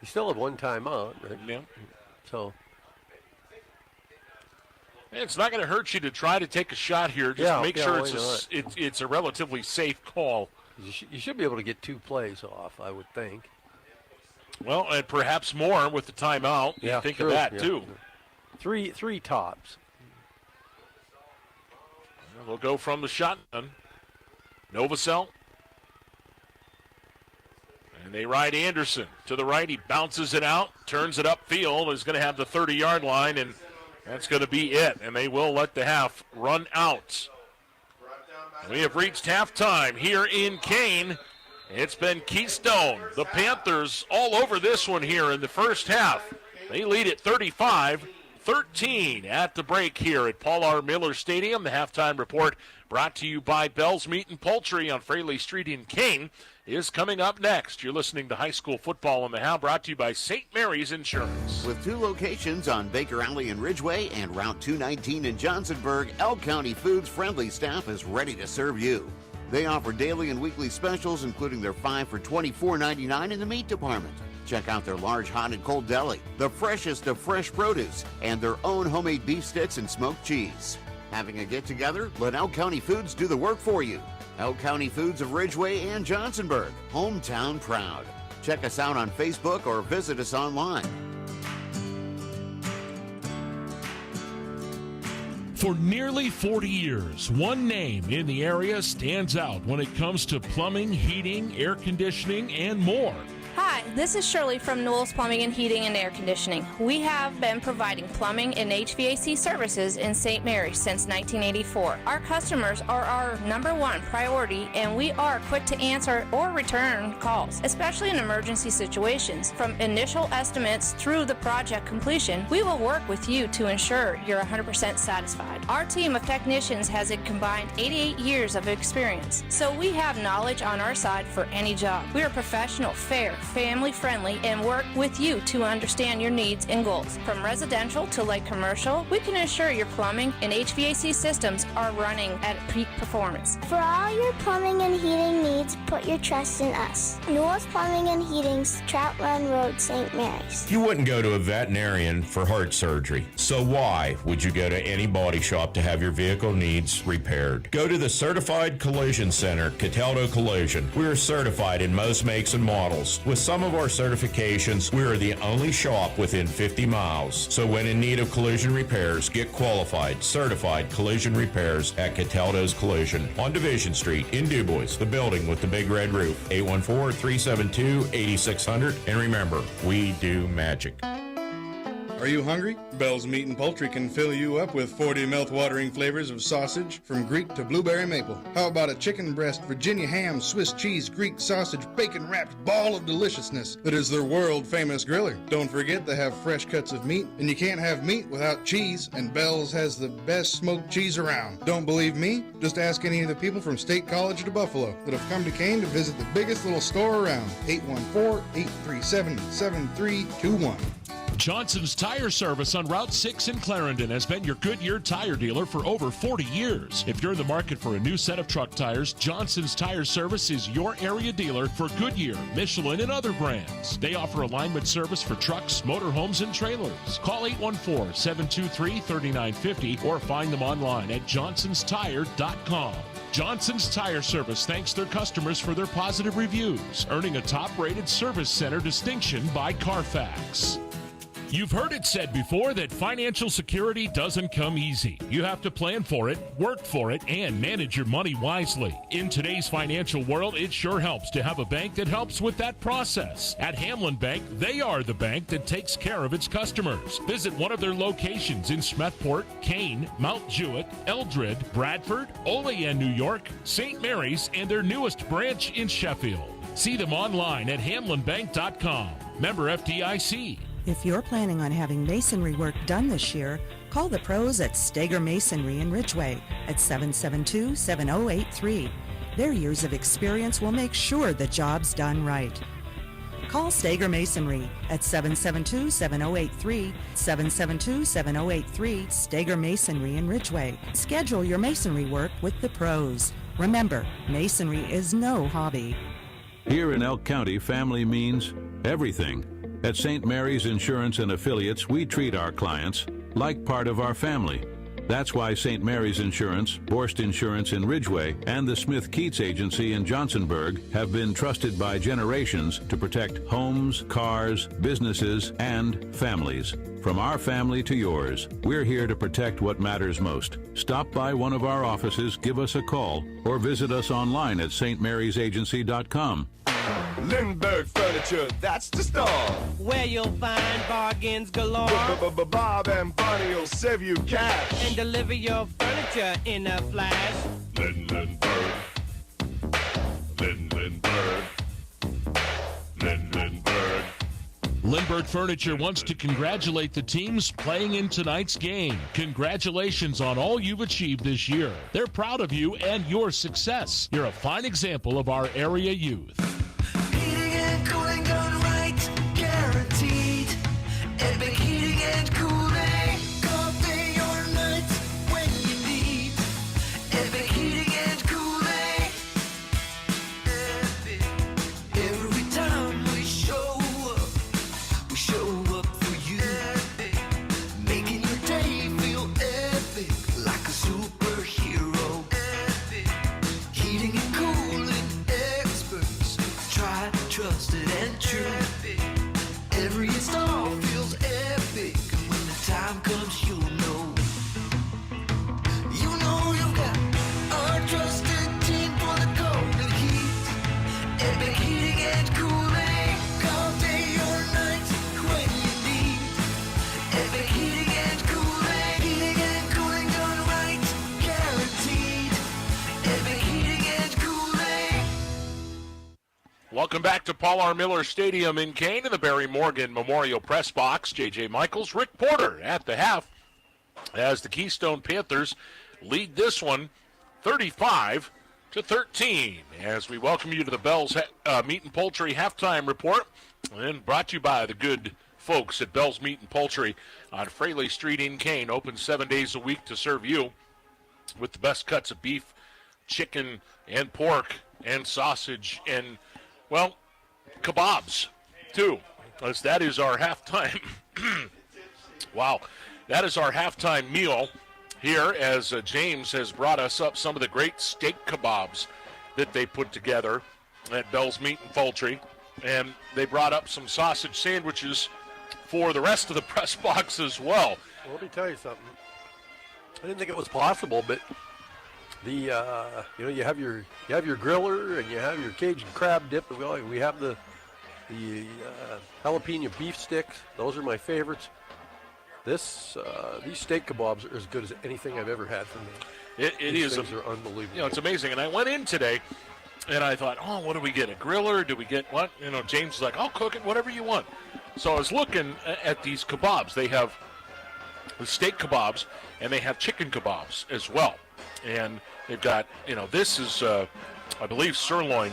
Speaker 3: You still have one timeout, right?
Speaker 2: Yeah.
Speaker 3: So
Speaker 2: it's not going to hurt you to try to take a shot here. Just make sure it's a relatively safe call.
Speaker 3: You should be able to get 2 plays off, I would think.
Speaker 2: Well, and perhaps more with the timeout. You think of that, too.
Speaker 3: Three tops.
Speaker 2: We'll go from the shotgun. Novosel. And they ride Anderson to the right. He bounces it out, turns it upfield, is going to have the 30-yard line, and that's going to be it. And they will let the half run out. We have reached halftime here in Kane. It's been Keystone, the Panthers, all over this one here in the first half. They lead at 35-13 at the break here at Paul R. Miller Stadium. The halftime report brought to you by Bell's Meat and Poultry on Fraley Street in Kane is coming up next. You're listening to High School Football in the How, brought to you by St. Mary's Insurance.
Speaker 1: With 2 locations on Baker Alley in Ridgeway and Route 219 in Johnsonburg, Elk County Foods' friendly staff is ready to serve you. They offer daily and weekly specials, including their 5 for $24.99 in the meat department. Check out their large hot and cold deli, the freshest of fresh produce, and their own homemade beef sticks and smoked cheese. Having a get-together? Let Elk County Foods do the work for you. Elk County Foods of Ridgeway and Johnsonburg, hometown proud. Check us out on Facebook or visit us online.
Speaker 7: For nearly 40 years, one name in the area stands out when it comes to plumbing, heating, air conditioning, and more.
Speaker 14: Hi, this is Shirley from Newell's Plumbing and Heating and Air Conditioning. We have been providing plumbing and HVAC services in St. Mary's since 1984. Our customers are our number one priority, and we are quick to answer or return calls, especially in emergency situations. From initial estimates through the project completion, we will work with you to ensure you're 100% satisfied. Our team of technicians has a combined 88 years of experience, so we have knowledge on our side for any job. We are professional, fair, family-friendly, and work with you to understand your needs and goals. From residential to light commercial, we can ensure your plumbing and HVAC systems are running at peak performance.
Speaker 15: For all your plumbing and heating needs, put your trust in us. Newell's Plumbing and Heating's Trout Run Road, St. Mary's.
Speaker 16: You wouldn't go to a veterinarian for heart surgery, so why would you go to any body shop to have your vehicle needs repaired? Go to the Certified Collision Center, Cataldo Collision. We are certified in most makes and models. With some of our certifications, we are the only shop within 50 miles. So when in need of collision repairs, get qualified, certified collision repairs at Cataldo's Collision on Division Street in DuBois, the building with the big red roof, 814-372-8600. And remember, we do magic.
Speaker 18: Are you hungry? Bell's Meat and Poultry can fill you up with 40 mouth-watering flavors of sausage, from Greek to blueberry maple. How about a chicken breast, Virginia ham, Swiss cheese, Greek sausage, bacon-wrapped ball of deliciousness that is their world-famous griller? Don't forget they have fresh cuts of meat, and you can't have meat without cheese, and Bell's has the best smoked cheese around. Don't believe me? Just ask any of the people from State College to Buffalo that have come to Kane to visit the biggest little store around. 814-837-7321.
Speaker 7: Johnson's Tire Service on Route 6 in Clarendon has been your Goodyear tire dealer for over 40 years. If you're in the market for a new set of truck tires, Johnson's Tire Service is your area dealer for Goodyear, Michelin, and other brands. They offer alignment service for trucks, motorhomes, and trailers. Call 814-723-3950 or find them online at johnsonstire.com. Johnson's Tire Service thanks their customers for their positive reviews, earning a top-rated service center distinction by Carfax. You've heard it said before that financial security doesn't come easy. You have to plan for it, work for it, and manage your money wisely. In today's financial world, it sure helps to have a bank that helps with that process. At Hamlin Bank, they are the bank that takes care of its customers. Visit one of their locations in Smethport, Kane, Mount Jewett, Eldred, Bradford, Olean, New York, St. Mary's, and their newest branch in Sheffield. See them online at hamlinbank.com. Member FDIC.
Speaker 17: If you're planning on having masonry work done this year, call the pros at Steger Masonry in Ridgeway at 772-7083. Their years of experience will make sure the job's done right. Call Steger Masonry at 772-7083, 772-7083, Steger Masonry in Ridgeway. Schedule your masonry work with the pros. Remember, masonry is no hobby.
Speaker 4: Here in Elk County, family means everything. At St. Mary's Insurance and Affiliates, we treat our clients like part of our family. That's why St. Mary's Insurance, Borst Insurance in Ridgeway, and the Smith Keats Agency in Johnsonburg have been trusted by generations to protect homes, cars, businesses, and families. From our family to yours, we're here to protect what matters most. Stop by one of our offices, give us a call, or visit us online at stmariesagency.com.
Speaker 19: Lindbergh Furniture, that's the star.
Speaker 6: Where you'll find bargains galore.
Speaker 19: Bob and Bonnie will save you cash.
Speaker 6: And deliver your furniture in a flash.
Speaker 19: Lindbergh.
Speaker 7: Lindbergh Furniture wants to congratulate the teams playing in tonight's game. Congratulations on all you've achieved this year. They're proud of you and your success. You're a fine example of our area youth.
Speaker 8: Heating and cooling done right, guaranteed. Epic heating and cooling, all day or night when you need. Epic heating and cooling. Epic. Every time we show up for you. Epic. Making your day feel epic, like a zoo.
Speaker 2: Welcome back to Paul R. Miller Stadium in Kane in the Barry Morgan Memorial Press Box. J.J. Michaels, Rick Porter at the half as the Keystone Panthers lead this one 35-13. As we welcome you to the Bell's Meat and Poultry halftime report, and brought to you by the good folks at Bell's Meat and Poultry on Fraley Street in Kane. Open 7 days a week to serve you with the best cuts of beef, chicken, and pork, and sausage, and, well, kebabs, too. As that is our halftime. Wow. That is our halftime meal here, as James has brought us up some of the great steak kebabs that they put together at Bell's Meat and Poultry. And they brought up some sausage sandwiches for the rest of the press box as well.
Speaker 3: Well, let me tell you something. I didn't think it was possible, but you have your griller and you have your Cajun crab dip. We have the jalapeno beef sticks. Those are my favorites. These steak kebabs are as good as anything I've ever had from them. These things are unbelievable.
Speaker 2: It's amazing. And I went in today, and I thought, what do we get? A griller? Do we get what? James is like, I'll cook it, whatever you want. So I was looking at these kebabs. They have the steak kebabs, and they have chicken kebabs as well. And they've got, this is, I believe, sirloin,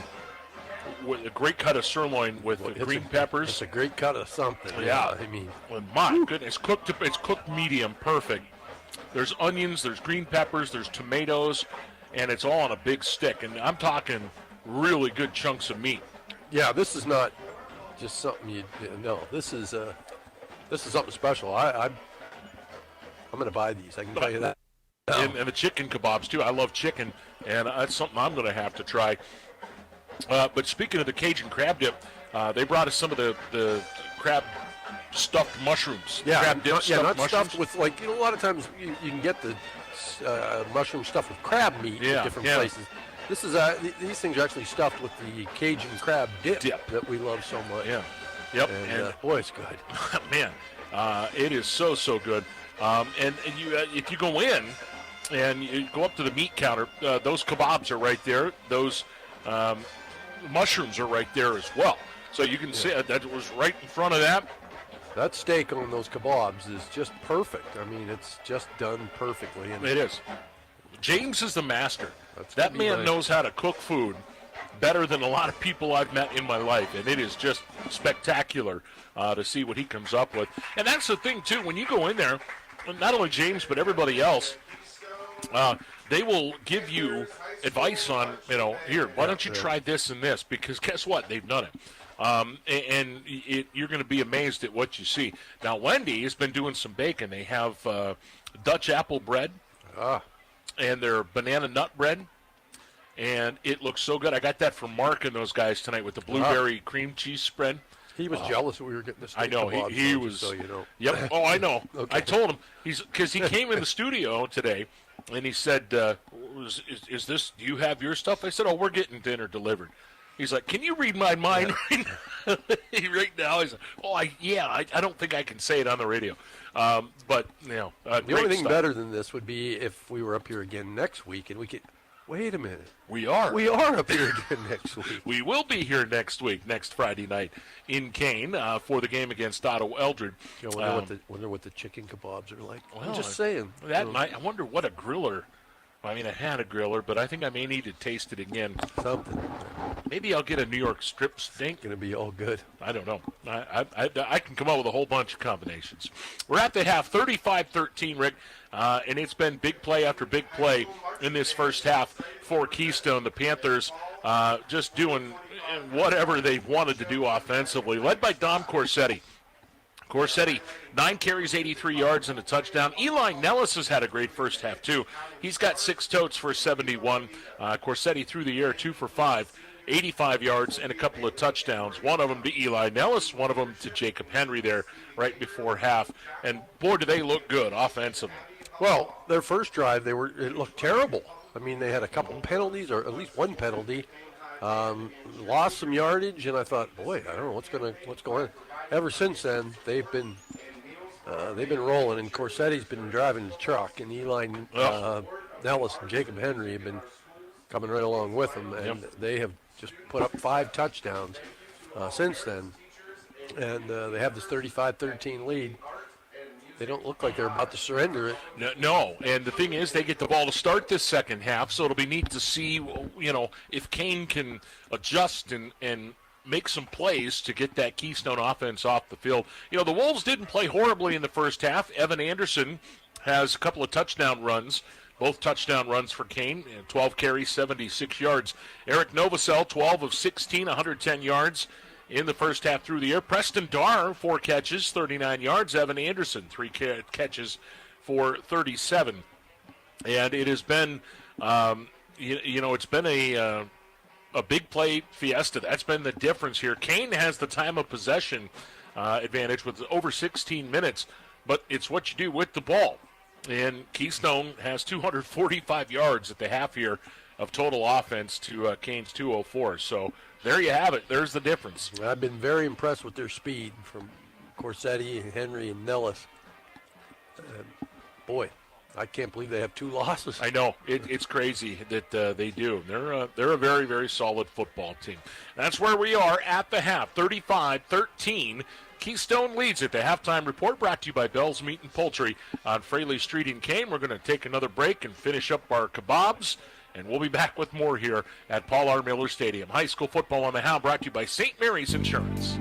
Speaker 2: with a great cut of sirloin with green peppers.
Speaker 3: It's a great cut of something.
Speaker 2: Yeah.
Speaker 3: I mean,
Speaker 2: my goodness, it's cooked medium, perfect. There's onions, there's green peppers, there's tomatoes, and it's all on a big stick. And I'm talking really good chunks of meat.
Speaker 3: Yeah, this is not just something this is something special. I'm going to buy these. I can tell you that.
Speaker 2: And the chicken kebabs, too. I love chicken, and that's something I'm going to have to try. But speaking of the Cajun crab dip, they brought us some of the crab stuffed mushrooms.
Speaker 3: Yeah,
Speaker 2: crab dip stuffed
Speaker 3: not
Speaker 2: mushrooms.
Speaker 3: stuffed with, a lot of times you can get the mushroom stuffed with crab meat at different places. This is these things are actually stuffed with the Cajun crab dip that we love so much.
Speaker 2: Yeah. Yep.
Speaker 3: And boy, it's good.
Speaker 2: Man, it is so good. And you, if you go in and you go up to the meat counter, those kebabs are right there. Those mushrooms are right there as well. So you can see that was right in front of that.
Speaker 3: That steak on those kebabs is just perfect. I mean, it's just done perfectly. And
Speaker 2: it is. James is the master. That man knows how to cook food better than a lot of people I've met in my life, and it is just spectacular to see what he comes up with. And that's the thing, too, when you go in there, not only James but everybody else, they will give you advice on, here, why don't you try this and this, because guess what? They've done it. You're going to be amazed at what you see. Now, Wendy has been doing some baking. They have Dutch apple bread and their banana nut bread, and it looks so good. I got that from Mark and those guys tonight with the blueberry cream cheese spread.
Speaker 3: He was jealous that we were getting this.
Speaker 2: I know he was.
Speaker 3: So you know.
Speaker 2: Yep. Oh, I know.
Speaker 3: Okay.
Speaker 2: I told him because he came in the studio today, and he said, "Is this? Do you have your stuff?" I said, "Oh, we're getting dinner delivered." He's like, "Can you read my mind right now?" He's like, "Oh, I don't think I can say it on the radio." But
Speaker 3: the only thing better than this would be if we were up here again next week and we could. Wait a minute.
Speaker 2: We are
Speaker 3: up here again next week.
Speaker 2: We will be here next week, next Friday night in Kane for the game against Otto Eldred.
Speaker 3: Wonder what the chicken kebabs are like. Well, I'm just saying.
Speaker 2: That night, I wonder what a griller. I mean, I had a griller, but I think I may need to taste it again.
Speaker 3: Something.
Speaker 2: Maybe I'll get a New York strip steak.
Speaker 3: Going to be all good.
Speaker 2: I don't know. I can come up with a whole bunch of combinations. We're at the half, 35-13, Rick, and it's been big play after big play in this first half for Keystone. The Panthers just doing whatever they wanted to do offensively, led by Dom Corsetti. Corsetti, 9 carries, 83 yards, and a touchdown. Eli Nellis has had a great first half, too. He's got 6 totes for 71. Corsetti through the air, 2 for 5, 85 yards, and a couple of touchdowns. One of them to Eli Nellis, one of them to Jacob Henry there right before half. And, boy, do they look good offensively.
Speaker 3: Well, their first drive, it looked terrible. I mean, they had a couple penalties, or at least one penalty. Lost some yardage, and I thought, boy, I don't know what's going on. Ever since then, they've been rolling, and Corsetti's been driving the truck, and Eli Nellis and Jacob Henry have been coming right along with them, and they have just put up 5 touchdowns since then. And they have this 35-13 lead. They don't look like they're about to surrender it.
Speaker 2: No, and the thing is, they get the ball to start this second half, so it'll be neat to see, if Kane can adjust and make some plays to get that Keystone offense off the field. The Wolves didn't play horribly in the first half. Evan Anderson has a couple of touchdown runs, both touchdown runs for Kane, 12 carries, 76 yards. Eric Novosel, 12 of 16, 110 yards. In the first half through the air. Preston Darr, 4 catches, 39 yards. Evan Anderson, 3 catches for 37. And it has been, it's been a big play fiesta. That's been the difference here. Kane has the time of possession advantage with over 16 minutes, but it's what you do with the ball. And Keystone has 245 yards at the half here of total offense to Kane's 204. So there you have it. There's the difference.
Speaker 3: I've been very impressed with their speed from Corsetti, Henry, and Nellis. Boy, I can't believe they have 2 losses.
Speaker 2: I know. It's crazy that they do. They're a very, very solid football team. That's where we are at the half, 35-13. Keystone leads at the halftime report, brought to you by Bell's Meat and Poultry on Fraley Street in Kane. We're going to take another break and finish up our kebabs. And we'll be back with more here at Paul R. Miller Stadium. High school football on the Hound, brought to you by St. Mary's Insurance.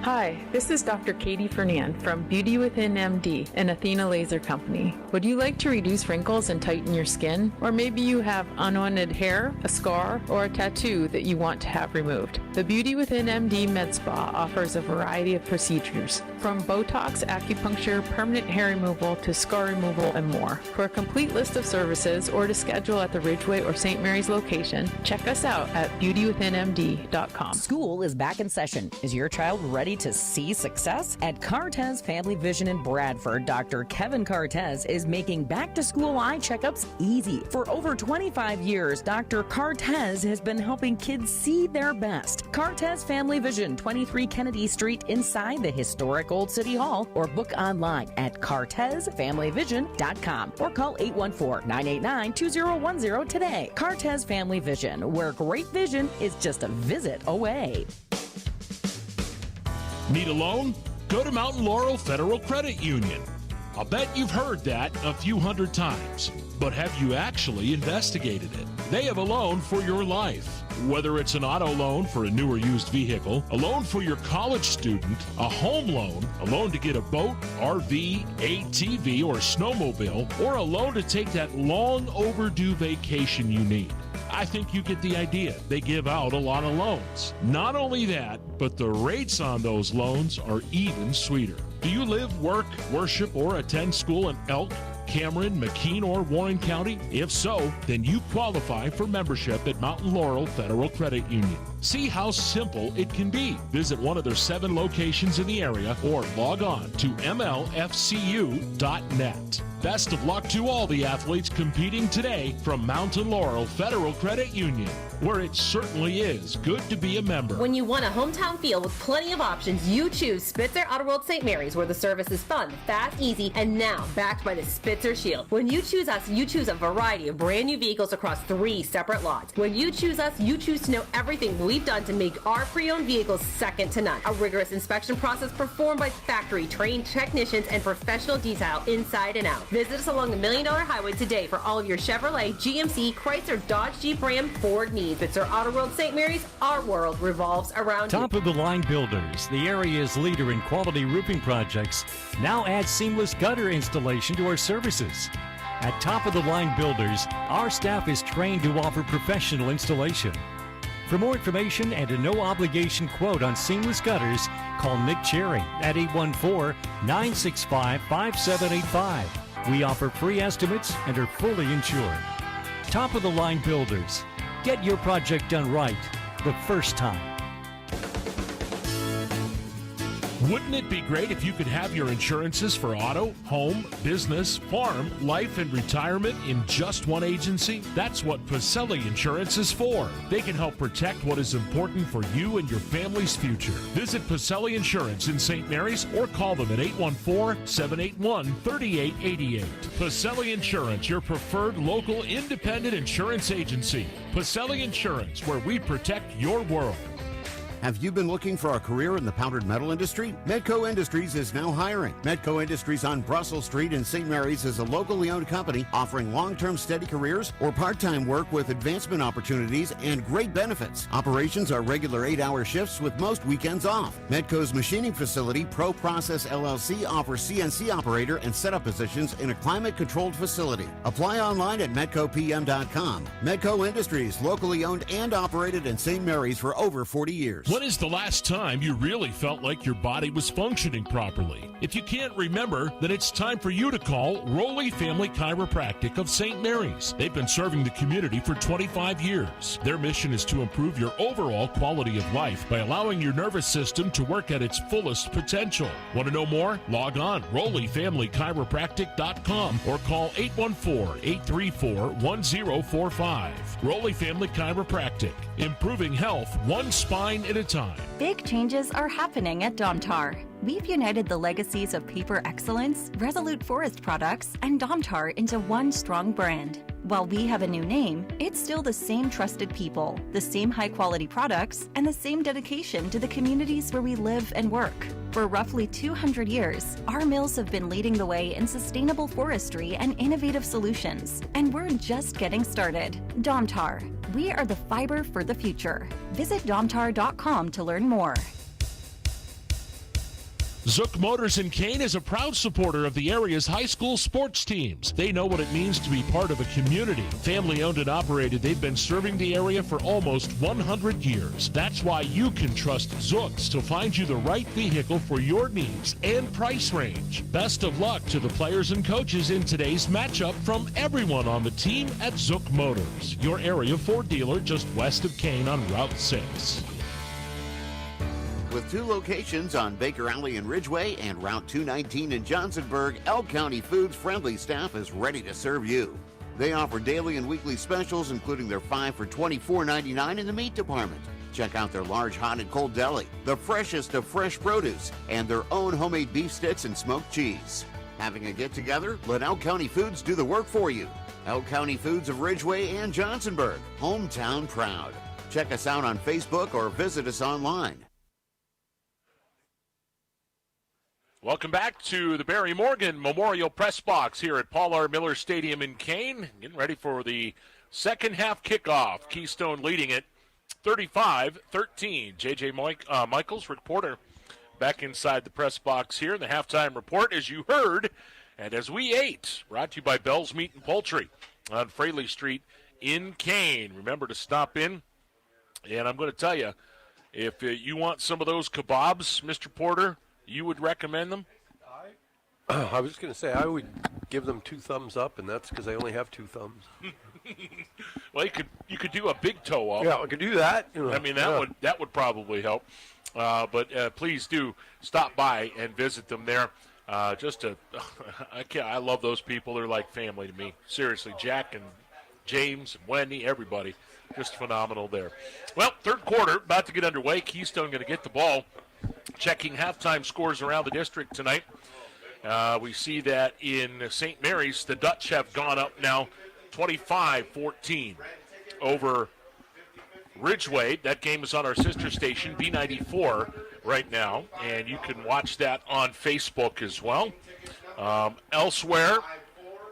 Speaker 9: Hi, this is Dr. Katie Fernan from Beauty Within MD and Athena Laser Company. Would you like to reduce wrinkles and tighten your skin? Or maybe you have unwanted hair, a scar, or a tattoo that you want to have removed? The Beauty Within MD Med Spa offers a variety of procedures, from Botox, acupuncture, permanent hair removal, to scar removal, and more. For a complete list of services or to schedule at the Ridgeway or St. Mary's location, check us out at beautywithinmd.com.
Speaker 10: School is back in session. Is your child ready to see success? At Cartez Family Vision in Bradford, Dr. Kevin Cartez is making back-to-school eye checkups easy. For over 25 years, Dr. Cartez has been helping kids see their best. Cartez Family Vision, 23 Kennedy Street inside the historic Old City Hall, or book online at cartezfamilyvision.com or call 814-989-2010 today. Cartez Family Vision, where great vision is just a visit away.
Speaker 7: Need a loan? Go to Mountain Laurel Federal Credit Union. I'll bet you've heard that a few hundred times, but have you actually investigated it? They have a loan for your life. Whether it's an auto loan for a new or used vehicle, a loan for your college student, a home loan, a loan to get a boat, RV, ATV, or snowmobile, or a loan to take that long overdue vacation you need. I think you get the idea. They give out a lot of loans. Not only that, but the rates on those loans are even sweeter. Do you live, work, worship, or attend school in Elk, Cameron, McKean, or Warren County? If so, then you qualify for membership at Mountain Laurel Federal Credit Union. See how simple it can be. Visit one of their 7 locations in the area or log on to mlfcu.net. Best of luck to all the athletes competing today from Mountain Laurel Federal Credit Union, where it certainly is good to be a member.
Speaker 11: When you want a hometown feel with plenty of options, you choose Spitzer Outer World St. Mary's, where the service is fun, fast, easy, and now backed by the Spitzer Shield. When you choose us, you choose a variety of brand new vehicles across 3 separate lots. When you choose us, you choose to know everything we've done to make our pre-owned vehicles second to none. A rigorous inspection process performed by factory-trained technicians and professional detail inside and out. Visit us along the $1 Million Highway today for all of your Chevrolet, GMC, Chrysler, Dodge, Jeep, Ram, Ford needs. Spitzer Outer World St. Mary's, our world revolves around
Speaker 12: Top of the line builders, the area's leader in quality roofing projects, now add seamless gutter installation to our services. At Top of the Line Builders, our staff is trained to offer professional installation. For more information and a no-obligation quote on seamless gutters, call Nick Cherry at 814-965-5785. We offer free estimates and are fully insured. Top of the Line Builders. Get your project done right the first time.
Speaker 7: Wouldn't it be great if you could have your insurances for auto, home, business, farm, life, and retirement in just one agency? That's what Pacelli Insurance is for. They can help protect what is important for you and your family's future. Visit Pacelli Insurance in St. Mary's or call them at 814-781-3888. Pacelli Insurance, your preferred local independent insurance agency. Pacelli Insurance, where we protect your world.
Speaker 1: Have you been looking for a career in the powdered metal industry? Medco Industries is now hiring. Medco Industries on Brussels Street in St. Mary's is a locally owned company offering long-term steady careers or part-time work with advancement opportunities and great benefits. Operations are regular 8-hour shifts with most weekends off. Medco's machining facility, Pro Process LLC, offers CNC operator and setup positions in a climate-controlled facility. Apply online at medcopm.com. Medco Industries, locally owned and operated in St. Mary's for over 40 years.
Speaker 7: When is the last time you really felt like your body was functioning properly? If you can't remember, then it's time for you to call Rowley Family Chiropractic of St. Mary's. They've been serving the community for 25 years. Their mission is to improve your overall quality of life by allowing your nervous system to work at its fullest potential. Want to know more? Log on RowleyFamilyChiropractic.com or call 814-834-1045. Rowley Family Chiropractic, improving health one spine at a time.
Speaker 13: Big changes are happening at Domtar. We've united the legacies of paper excellence, Resolute Forest products, and Domtar into one strong brand. While we have a new name, it's still the same trusted people, the same high-quality products, and the same dedication to the communities where we live and work. For roughly 200 years, our mills have been leading the way in sustainable forestry and innovative solutions, and we're just getting started. Domtar. We are the fiber for the future. Visit domtar.com to learn more.
Speaker 7: Zook Motors in Kane is a proud supporter of the area's high school sports teams. They know what it means to be part of a community. Family owned and operated, they've been serving the area for almost 100 years. That's why you can trust Zooks to find you the right vehicle for your needs and price range. Best of luck to the players and coaches in today's matchup from everyone on the team at Zook Motors, your area Ford dealer just west of Kane on Route 6.
Speaker 1: With 2 locations on Baker Alley in Ridgeway and Route 219 in Johnsonburg, Elk County Foods' friendly staff is ready to serve you. They offer daily and weekly specials, including their 5 for $24.99 in the meat department. Check out their large hot and cold deli, the freshest of fresh produce, and their own homemade beef sticks and smoked cheese. Having a get-together? Let Elk County Foods do the work for you. Elk County Foods of Ridgeway and Johnsonburg, hometown proud. Check us out on Facebook or visit us online.
Speaker 2: Welcome back to the Barry Morgan Memorial Press Box here at Paul R. Miller Stadium in Kane. Getting ready for the second half kickoff. Keystone leading it 35-13. J.J. Michaels, reporter, back inside the press box here. The halftime report, as you heard, and as we ate, brought to you by Bell's Meat and Poultry on Fraley Street in Kane. Remember to stop in, and I'm going to tell you, if you want some of those kebabs, Mr. Porter, you would recommend them?
Speaker 3: I was going to say I would give them 2 thumbs up, and that's because I only have 2 thumbs.
Speaker 2: Well, you could do a big toe up.
Speaker 3: Yeah, I could do that. You know,
Speaker 2: I mean, that would probably help. But please do stop by and visit them there. I love those people. They're like family to me. Seriously, Jack and James and Wendy, everybody, just phenomenal there. Well, third quarter about to get underway. Keystone going to get the ball. Checking halftime scores around the district tonight. We see that in St. Mary's, the Dutch have gone up now 25-14 over Ridgeway. That game is on our sister station, B94, right now, and you can watch that on Facebook as well. Elsewhere,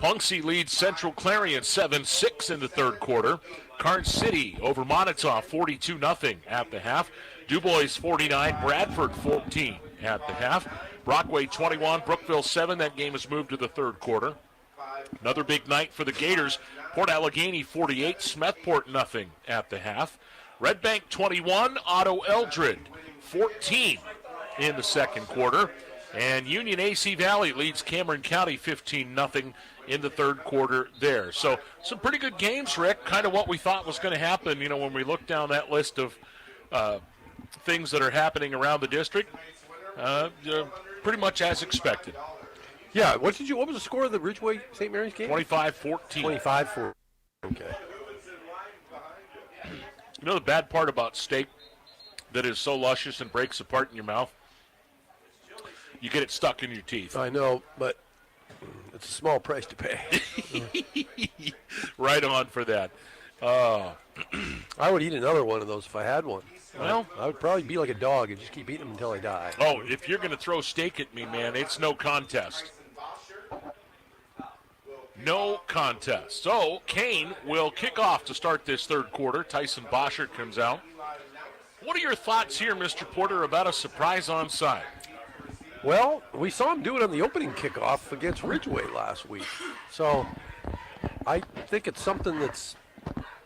Speaker 2: Punxsutawney leads Central Clarion 7-6 in the third quarter. Karnes City over Montauk 42-0 at the half. DuBois 49, Bradford 14 at the half. Brockway 21, Brookville 7. That game has moved to the third quarter. Another big night for the Gators. Port Allegheny 48, Smethport 0 at the half. Red Bank 21, Otto Eldred 14 in the second quarter. And Union AC Valley leads Cameron County 15-0 in the third quarter there. So some pretty good games, Rick. Kind of what we thought was going to happen, when we looked down that list of things that are happening around the district. Pretty much as expected.
Speaker 3: Yeah, what was the score of the Ridgeway St. Mary's game?
Speaker 2: 25-14.
Speaker 3: 25-14. Okay.
Speaker 2: You know the bad part about steak that is so luscious and breaks apart in your mouth? You get it stuck in your teeth.
Speaker 3: I know, but it's a small price to pay.
Speaker 2: Right on for that.
Speaker 3: I would eat another one of those if I had one.
Speaker 2: Well,
Speaker 3: I would probably be like a dog and just keep eating them until I die.
Speaker 2: Oh, if you're going to throw steak at me, man, it's no contest. No contest. So, Kane will kick off to start this third quarter. Tyson Boschert comes out. What are your thoughts here, Mr. Porter, about a surprise onside?
Speaker 3: Well, we saw him do it on the opening kickoff against Ridgeway last week. So, I think it's something that's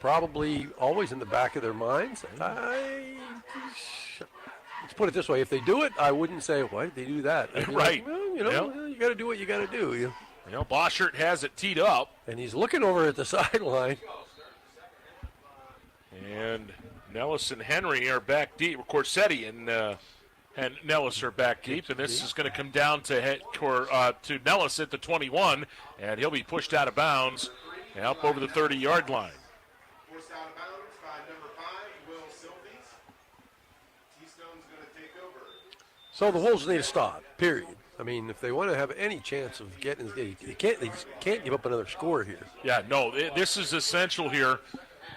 Speaker 3: probably always in the back of their minds. Let's put it this way. If they do it, I wouldn't say, why did they do that? I'd be
Speaker 2: right.
Speaker 3: Like, well, you got to do what you got to do.
Speaker 2: You know, Boschert has it teed up.
Speaker 3: And he's looking over at the sideline.
Speaker 2: And Nellis and Henry are back deep. Corsetti and Nellis are back deep. And this is going to come down to Nellis at the 21. And he'll be pushed out of bounds and up over the 30-yard line.
Speaker 5: Forced out of bounds by number 5, Will Sylvies. Keystone's going to take over.
Speaker 3: So the Wolves need to stop, period. I mean, if they want to have any chance of getting, they just can't give up another score here.
Speaker 2: Yeah, no, this is essential here.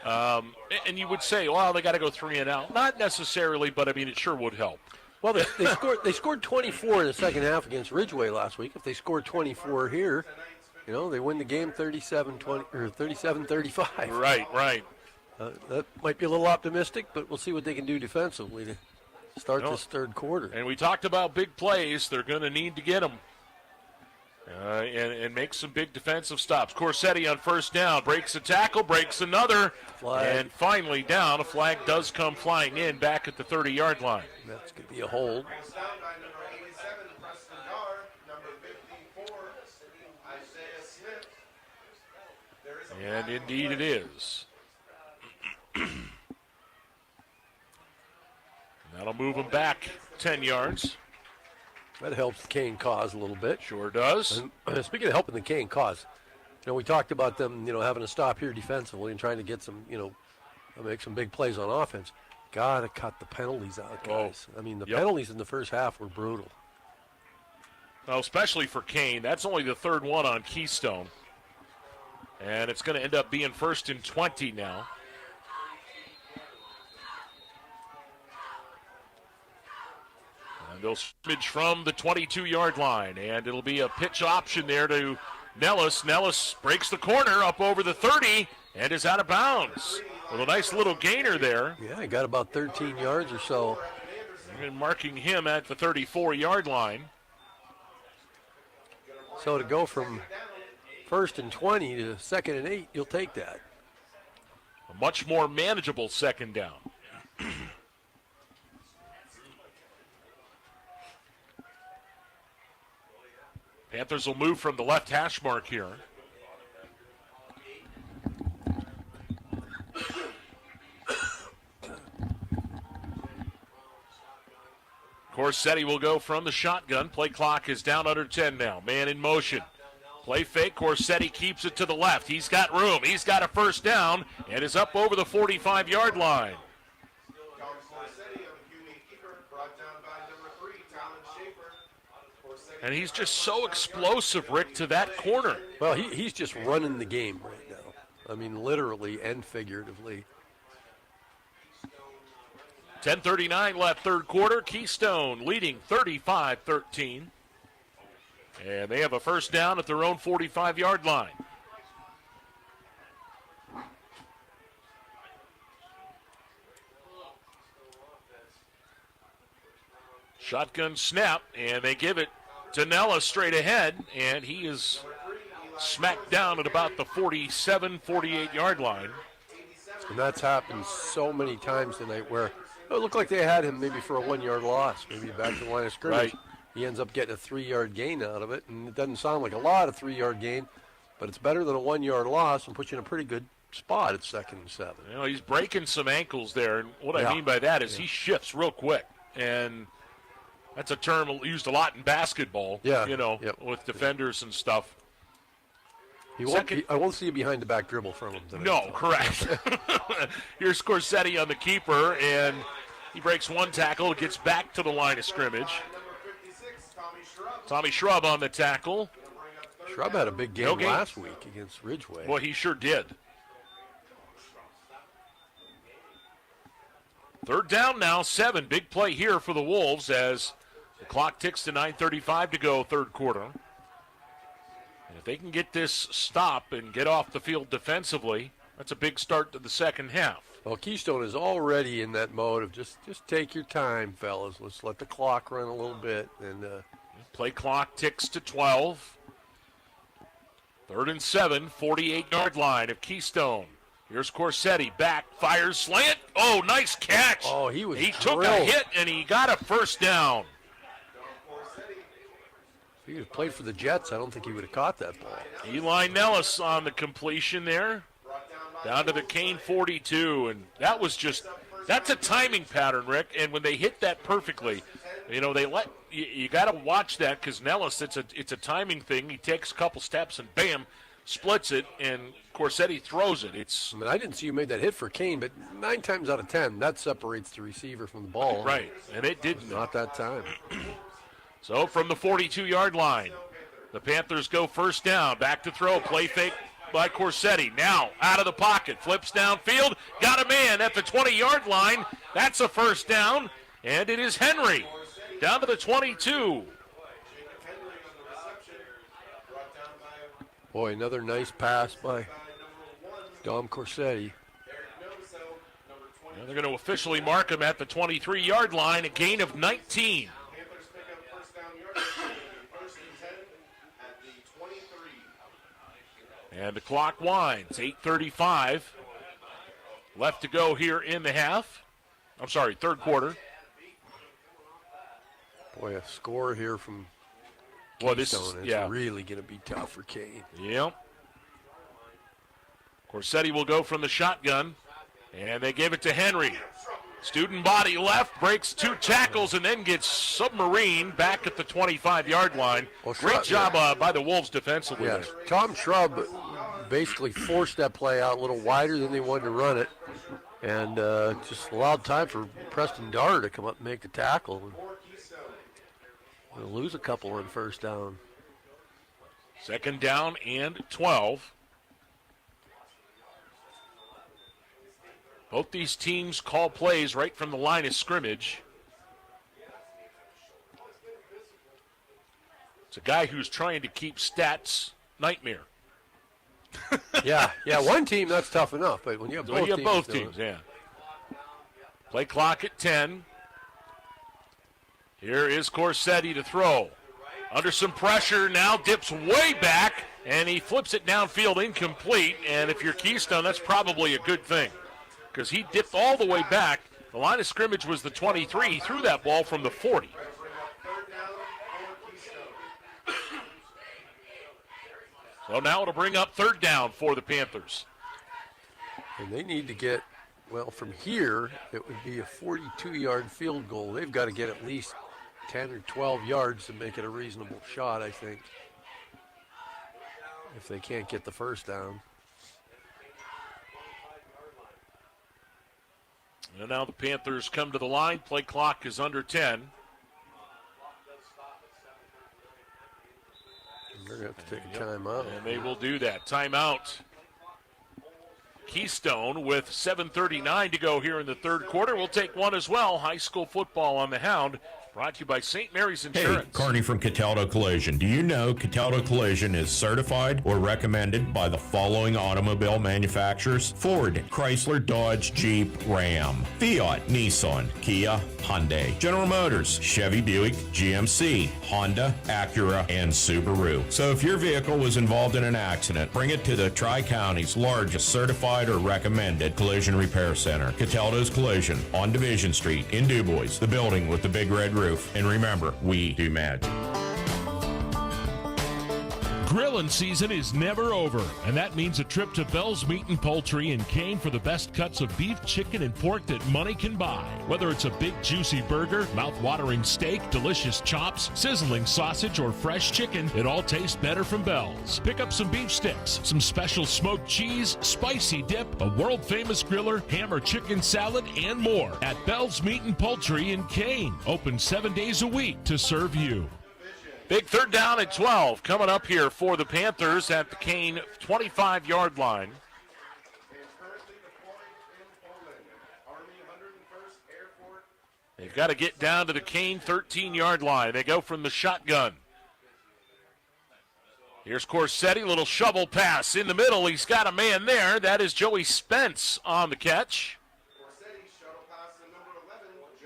Speaker 2: And you would say, well, they got to go 3 and out. Not necessarily, but I mean, it sure would help.
Speaker 3: Well, they scored 24 in the second half against Ridgeway last week. If they scored 24 here, they win the game 37-20 or 37-35.
Speaker 2: Right.
Speaker 3: That might be a little optimistic, but we'll see what they can do defensively to start this third quarter.
Speaker 2: And we talked about big plays. They're going to need to get them and make some big defensive stops. Corsetti on first down breaks a tackle, breaks another,
Speaker 3: flag.
Speaker 2: And finally down. A flag does come flying in back at the 30-yard line.
Speaker 3: That's going to be a hold.
Speaker 5: Forced down by number 87, Preston Gar, number 54, Isaiah Smith. There is a
Speaker 2: And indeed it is. That'll move them back 10 yards.
Speaker 3: That helps the Kane cause a little bit.
Speaker 2: Sure does.
Speaker 3: And speaking of helping the Kane cause, we talked about them, having to stop here defensively and trying to get some, make some big plays on offense. Got to cut the penalties out, guys. I mean, the penalties in the first half were brutal.
Speaker 2: Well, especially for Kane. That's only the third one on Keystone. And it's going to end up being 1st and 20 now. And they'll scrimmage from the 22-yard line. And it'll be a pitch option there to Nellis. Nellis breaks the corner up over the 30 and is out of bounds. With a nice little gainer there.
Speaker 3: Yeah, he got about 13 yards or so.
Speaker 2: And marking him at the 34-yard line.
Speaker 3: So to go from 1st and 20 to 2nd and 8, you'll take that.
Speaker 2: A much more manageable second down. Panthers will move from the left hash mark here. Corsetti will go from the shotgun. Play clock is down under 10 now. Man in motion. Play fake. Corsetti keeps it to the left. He's got room. He's got a first down and is up over the 45-yard line. And he's just so explosive, Rick, to that corner.
Speaker 3: Well, he's just running the game right now. I mean, literally and figuratively.
Speaker 2: 10:39 left, third quarter. Keystone leading 35-13. And they have a first down at their own 45-yard line. Shotgun snap, and they give it to Nellis straight ahead, and he is smacked down at about the 47, 48-yard line.
Speaker 3: And that's happened so many times tonight where it looked like they had him maybe for a 1-yard loss, maybe back to the line of scrimmage.
Speaker 2: Right.
Speaker 3: He ends up getting a 3-yard gain out of it, and it doesn't sound like a lot of 3-yard gain, but it's better than a 1-yard loss and puts you in a pretty good spot at 2nd and 7.
Speaker 2: You know, he's breaking some ankles there, and what I mean by that is he shifts real quick, and That's a term used a lot in basketball.
Speaker 3: Yeah.
Speaker 2: With defenders and stuff.
Speaker 3: I won't see a behind-the-back dribble from him tonight.
Speaker 2: No, correct. Here's Corsetti on the keeper, and he breaks one tackle, gets back to the line of scrimmage. Tommy Shrub on the tackle.
Speaker 3: Shrub had a big game last week against Ridgeway.
Speaker 2: Well, he sure did. Third down now, 7. Big play here for the Wolves as the clock ticks to 9:35 to go, third quarter. And if they can get this stop and get off the field defensively, that's a big start to the second half.
Speaker 3: Well, Keystone is already in that mode of just take your time, fellas. Let's let the clock run a little bit. And
Speaker 2: play clock ticks to 12. 3rd and 7, 48-yard line of Keystone. Here's Corsetti, back, fires, slant. Oh, nice catch.
Speaker 3: Oh, he
Speaker 2: took a hit, and he got a first down.
Speaker 3: If he had played for the Jets, I don't think he would have caught that ball.
Speaker 2: Eli Nellis on the completion there. Down to the Kane 42, and that's a timing pattern, Rick, and when they hit that perfectly, you got to watch that because Nellis, it's a timing thing. He takes a couple steps and bam, splits it, and Corsetti throws it.
Speaker 3: I didn't see you made that hit for Kane, but 9 times out of 10, that separates the receiver from the ball.
Speaker 2: Right, and it didn't.
Speaker 3: Not that time.
Speaker 2: So from the 42-yard line, the Panthers go first down. Back to throw, play fake by Corsetti. Now out of the pocket, flips downfield, got a man at the 20-yard line. That's a first down, and it is Henry down to the 22.
Speaker 3: Boy, another nice pass by Dom Corsetti.
Speaker 2: And they're going to officially mark him at the 23-yard line, a gain of 19. And the clock winds, 8:35 left to go here in the third quarter.
Speaker 3: Boy, a score here from Keystone is really going to be tough for Kane.
Speaker 2: Yep. Corsetti will go from the shotgun, and they give it to Henry. Student body left, breaks 2 tackles, and then gets submarine back at the 25-yard line.
Speaker 3: Well,
Speaker 2: great job by the Wolves defensively.
Speaker 3: Yes. Tom Shrub basically forced that play out a little wider than they wanted to run it, and just allowed time for Preston Darr to come up and make the tackle. We'll lose a couple on first down.
Speaker 2: Second down and 12. Both these teams call plays right from the line of scrimmage. It's a guy who's trying to keep stats nightmare.
Speaker 3: yeah, one team, that's tough enough, but when you have both teams.
Speaker 2: Yeah. Play clock at 10. Here is Corsetti to throw. Under some pressure, now dips way back, and he flips it downfield incomplete, and if you're Keystone, that's probably a good thing because he dipped all the way back. The line of scrimmage was the 23. He threw that ball from the 40. So now it'll bring up third down for the Panthers.
Speaker 3: And they need to get, from here, it would be a 42-yard field goal. They've got to get at least 10 or 12 yards to make it a reasonable shot, I think, if they can't get the first down.
Speaker 2: And now the Panthers come to the line. Play clock is under 10.
Speaker 3: They're going to have to take a timeout.
Speaker 2: And they will do that. Timeout. Keystone with 7:39 to go here in the third quarter. We'll take one as well. High school football on the Hound. Brought to you by St. Mary's Insurance.
Speaker 16: Hey, Carney from Cataldo Collision. Do you know Cataldo Collision is certified or recommended by the following automobile manufacturers? Ford, Chrysler, Dodge, Jeep, Ram, Fiat, Nissan, Kia, Hyundai, General Motors, Chevy, Buick, GMC, Honda, Acura, and Subaru. So if your vehicle was involved in an accident, bring it to the Tri-County's largest certified or recommended collision repair center, Cataldo's Collision, on Division Street in DuBois, the building with the big red roof. And remember, we do magic.
Speaker 7: Grilling season is never over, and that means a trip to Bell's Meat and Poultry in Kane for the best cuts of beef, chicken, and pork that money can buy. Whether it's a big juicy burger, mouth-watering steak, delicious chops, sizzling sausage, or fresh chicken, it all tastes better from Bell's. Pick up some beef sticks, some special smoked cheese, spicy dip, a world-famous griller, ham or chicken salad, and more at Bell's Meat and Poultry in Kane. Open 7 days a week to serve you.
Speaker 2: Big third down at 12 coming up here for the Panthers at the Kane 25-yard line. They've got to get down to the Kane 13-yard line. They go from the shotgun. Here's Corsetti, little shovel pass in the middle. He's got a man there. That is Joey Spence on the catch.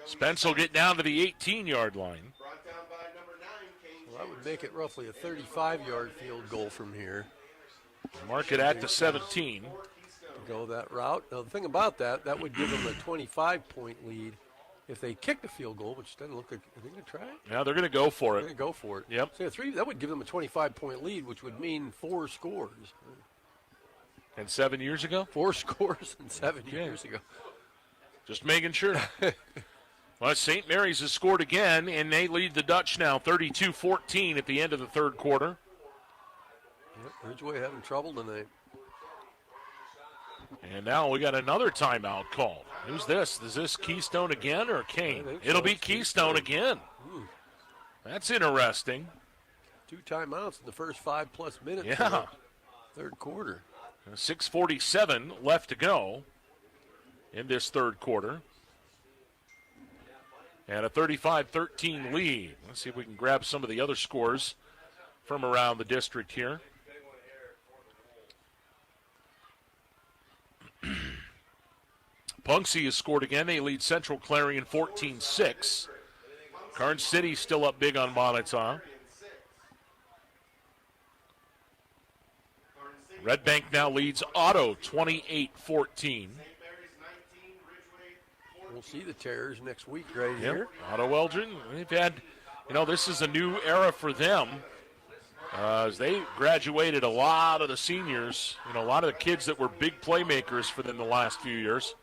Speaker 2: Spence will get down to the 18-yard line.
Speaker 3: Well, that would make it roughly a 35-yard field goal from here.
Speaker 2: Mark it at the 17.
Speaker 3: To go that route. Now, the thing about that would give them a 25-point lead if they kick the field goal, which doesn't look like – are they going to try it?
Speaker 2: Yeah, they're going to go for it.
Speaker 3: They're going to go for it.
Speaker 2: Yep.
Speaker 3: So that would give them a 25-point lead, which would mean 4 scores.
Speaker 2: And 7 years ago?
Speaker 3: 4 scores and 7 years ago.
Speaker 2: Just making sure. Well, St. Mary's has scored again, and they lead the Dutch now 32-14 at the end of the third quarter.
Speaker 3: Yep, Ridgeway having trouble tonight.
Speaker 2: And now we got another timeout called. Who's this? Is this Keystone again or Kane? It'll be Keystone again. That's interesting.
Speaker 3: 2 timeouts in the first 5+ minutes.
Speaker 2: Yeah.
Speaker 3: Of the third quarter.
Speaker 2: 6:47 left to go in this third quarter. And a 35-13 lead. Let's see if we can grab some of the other scores from around the district here. Punxsutawney has scored again. They lead Central Clarion 14-6. Karn City still up big on Montauk. Red Bank now leads Otto 28-14.
Speaker 3: We'll see the Terrors next week right here.
Speaker 2: Otto Eldrin, they've had, this is a new era for them. As they graduated a lot of the seniors, a lot of the kids that were big playmakers for them the last few years.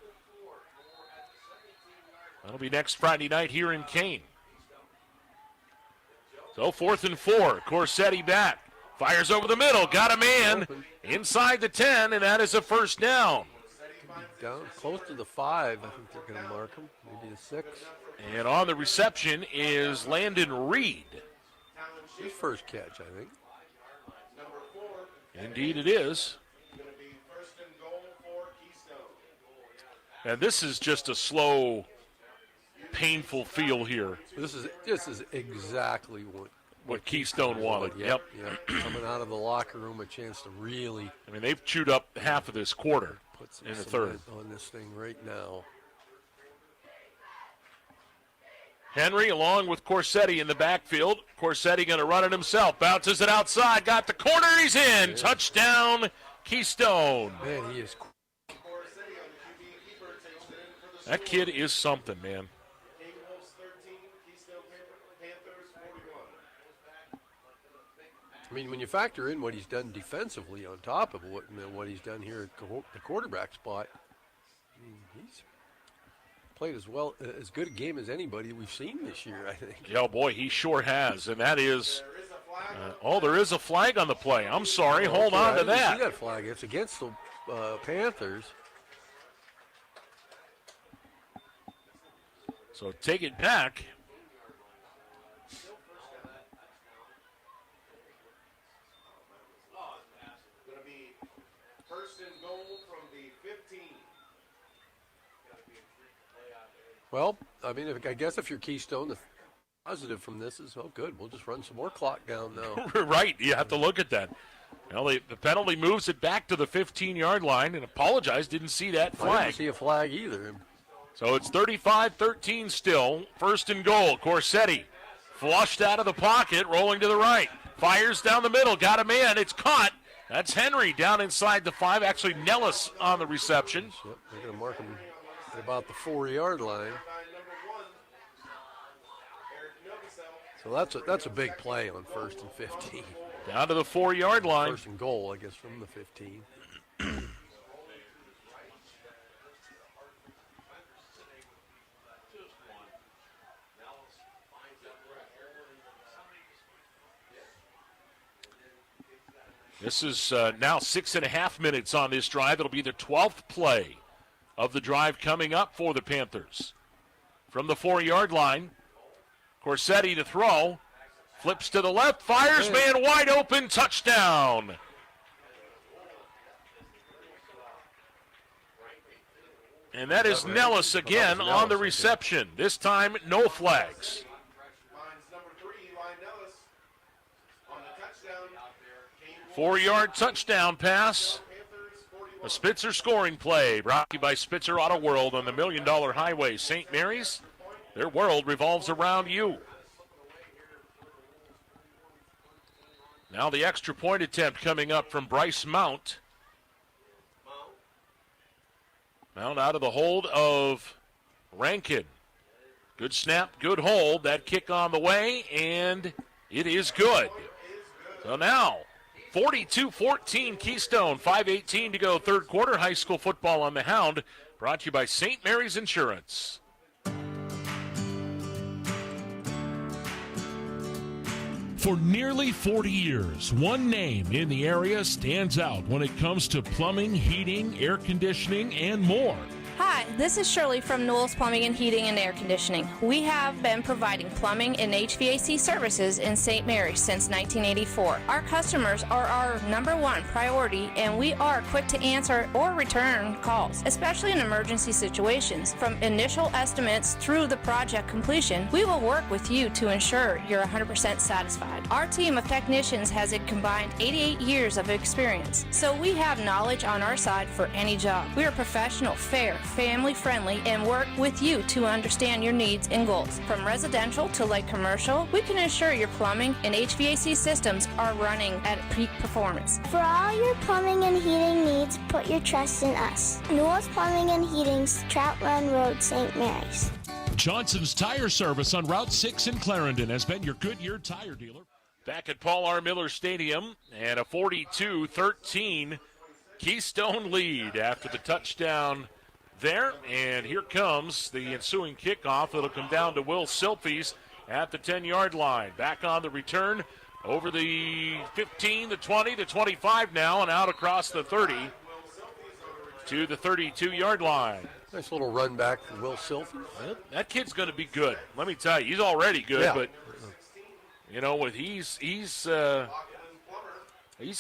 Speaker 2: That'll be next Friday night here in Kane. So 4th and 4, Corsetti back. Fires over the middle, got a man inside the 10, and that is a first down.
Speaker 3: Down close to the 5, I think they're going to mark him, maybe the 6.
Speaker 2: And on the reception is Landon Reed.
Speaker 3: His first catch, I think.
Speaker 2: Indeed it is. And this is just a slow, painful feel here.
Speaker 3: This is exactly
Speaker 2: what Keystone wanted. Yep.
Speaker 3: Coming out of the locker room, a chance to really.
Speaker 2: They've chewed up half of this quarter
Speaker 3: put some
Speaker 2: in the third.
Speaker 3: On this thing right now.
Speaker 2: Henry along with Corsetti in the backfield. Corsetti going to run it himself. Bounces it outside. Got the corner. He's in. Yeah. Touchdown, Keystone.
Speaker 3: Man, he is.
Speaker 2: That kid is something, man.
Speaker 3: When you factor in what he's done defensively on top of what he's done here at the quarterback spot, he's played as good a game as anybody we've seen this year, I think.
Speaker 2: Yeah, boy, he sure has, and that is. There is a flag on the play. I'm sorry. Hold on to that.
Speaker 3: I didn't see that flag. It's against the Panthers.
Speaker 2: So take it back.
Speaker 3: Well, I guess if you're Keystone, the positive from this is, good, we'll just run some more clock down now.
Speaker 2: Right, you have to look at that. Well, the penalty moves it back to the 15-yard line, and didn't see that flag.
Speaker 3: I didn't see a flag either.
Speaker 2: So it's 35-13 still, 1st and goal. Corsetti flushed out of the pocket, rolling to the right. Fires down the middle, got a man, it's caught. That's Henry down inside the 5, actually Nellis on the reception.
Speaker 3: Yep, they're going to mark him at about the 4-yard line. So that's a big play on 1st and 15.
Speaker 2: Down to the 4-yard line.
Speaker 3: 1st and goal, I guess, from the 15.
Speaker 2: This is now 6.5 minutes on this drive. It'll be the 12th play of the drive coming up for the Panthers. From the 4-yard line, Corsetti to throw. Flips to the left, fires, man wide open, touchdown. And that is Nellis again on the reception. This time, no flags. 4-yard touchdown pass. A Spitzer scoring play brought to you by Spitzer Auto World on the $1 Million Highway. St. Mary's, their world revolves around you. Now the extra point attempt coming up from Bryce Mount. Mount out of the hold of Rankin. Good snap, good hold. That kick on the way, and it is good. So now, 42-14 Keystone, 5:18 to go, third quarter. High school football on the Hound, brought to you by St. Mary's Insurance.
Speaker 7: For nearly 40 years, one name in the area stands out when it comes to plumbing, heating, air conditioning, and more.
Speaker 14: Hi, this is Shirley from Newell's Plumbing and Heating and Air Conditioning. We have been providing plumbing and HVAC services in St. Mary's since 1984. Our customers are our #1 priority, and we are quick to answer or return calls, especially in emergency situations. From initial estimates through the project completion, we will work with you to ensure you're 100% satisfied. Our team of technicians has a combined 88 years of experience, so we have knowledge on our side for any job. We are professional, fair, family-friendly, and work with you to understand your needs and goals. From residential to light commercial, we can ensure your plumbing and HVAC systems are running at peak performance.
Speaker 15: For all your plumbing and heating needs, put your trust in us. Newell's Plumbing and Heating's Trout Run Road, St. Mary's.
Speaker 7: Johnson's Tire Service on Route 6 in Clarendon has been your Goodyear tire dealer.
Speaker 2: Back at Paul R. Miller Stadium, and a 42-13 Keystone lead after the touchdown there. And here comes the ensuing kickoff. It'll come down to Will Silfies at the 10-yard line. Back on the return over the 15, the 20, the 25 now, and out across the 30 to the 32-yard line.
Speaker 3: Nice little run back for Will Silfies.
Speaker 2: That kid's going to be good. Let me tell you, he's already good, but you know what? He's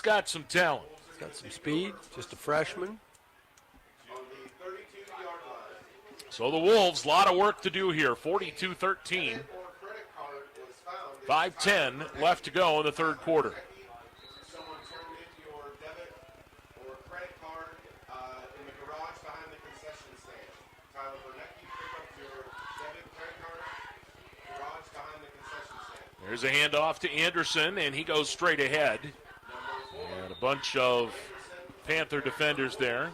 Speaker 2: got some talent.
Speaker 3: He's got some speed. Just a freshman.
Speaker 2: So the Wolves, a lot of work to do here. 42-13. 5:10 left to go in the third quarter.
Speaker 5: Someone turned in your debit or credit card in the garage behind the concession stand. Tyler Burnett, you pick up your debit credit card, garage behind the concession stand.
Speaker 2: There's a handoff to Anderson, and he goes straight ahead. And a bunch of Panther defenders there.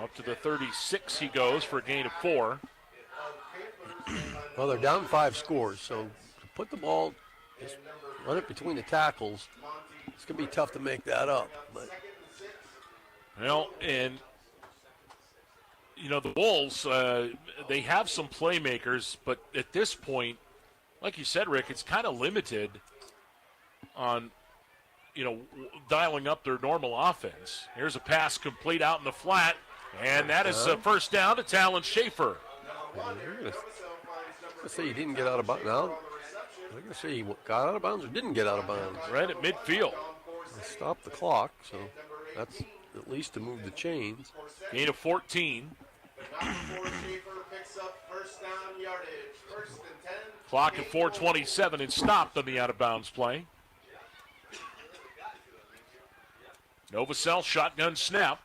Speaker 2: Up to the 36 he goes for a gain of 4.
Speaker 3: Well, they're down 5 scores, so to put the ball, just run it between the tackles, it's going to be tough to make that up. But
Speaker 2: well, and you know, the Bulls, they have some playmakers, but at this point, like you said, Rick, it's kind of limited on, you know, dialing up their normal offense. Here's a pass complete out in the flat, and that is a first down to Talon Schaefer.
Speaker 3: I'm going to say he didn't get out of bounds. Now, I'm going to say he got out of bounds or didn't get out of bounds.
Speaker 2: Right at midfield.
Speaker 3: They stopped the clock, so that's at least to move the chains.
Speaker 2: Gain of 14. Clock at 4:27 and stopped on the out-of-bounds play. Novosel shotgun snap.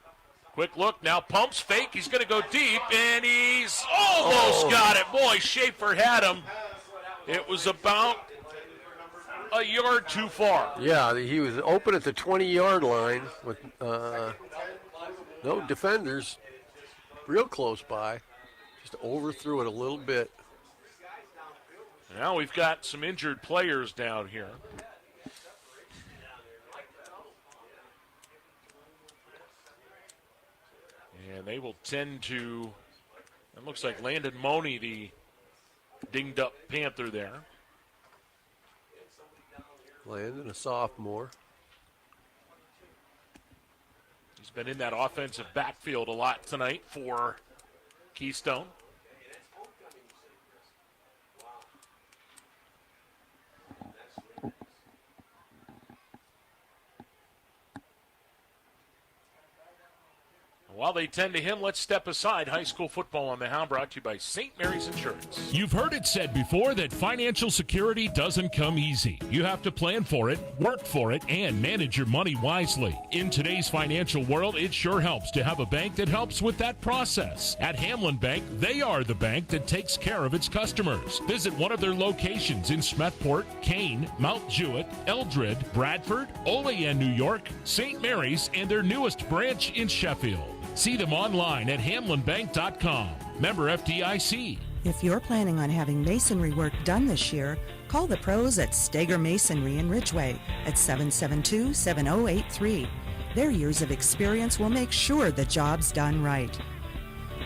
Speaker 2: Quick look, now pumps, fake, he's going to go deep, and he's almost got it. Boy, Schaefer had him. It was about a yard too far.
Speaker 3: Yeah, he was open at the 20-yard line with no defenders real close by. Just overthrew it a little bit.
Speaker 2: Now we've got some injured players down here. And they will tend to, it looks like Landon Money, the dinged up Panther there.
Speaker 3: Landon, a sophomore.
Speaker 2: He's been in that offensive backfield a lot tonight for Keystone. While they tend to him, let's step aside. High school football on the Hound, brought to you by St. Mary's Insurance.
Speaker 7: You've heard it said before that financial security doesn't come easy. You have to plan for it, work for it, and manage your money wisely. In today's financial world, it sure helps to have a bank that helps with that process. At Hamlin Bank, they are the bank that takes care of its customers. Visit one of their locations in Smethport, Kane, Mount Jewett, Eldred, Bradford, Olean, New York, St. Mary's, and their newest branch in Sheffield. See them online at hamlinbank.com. Member FDIC.
Speaker 17: If you're planning on having masonry work done this year, call the pros at Steger Masonry in Ridgeway at 772-7083. Their years of experience will make sure the job's done right.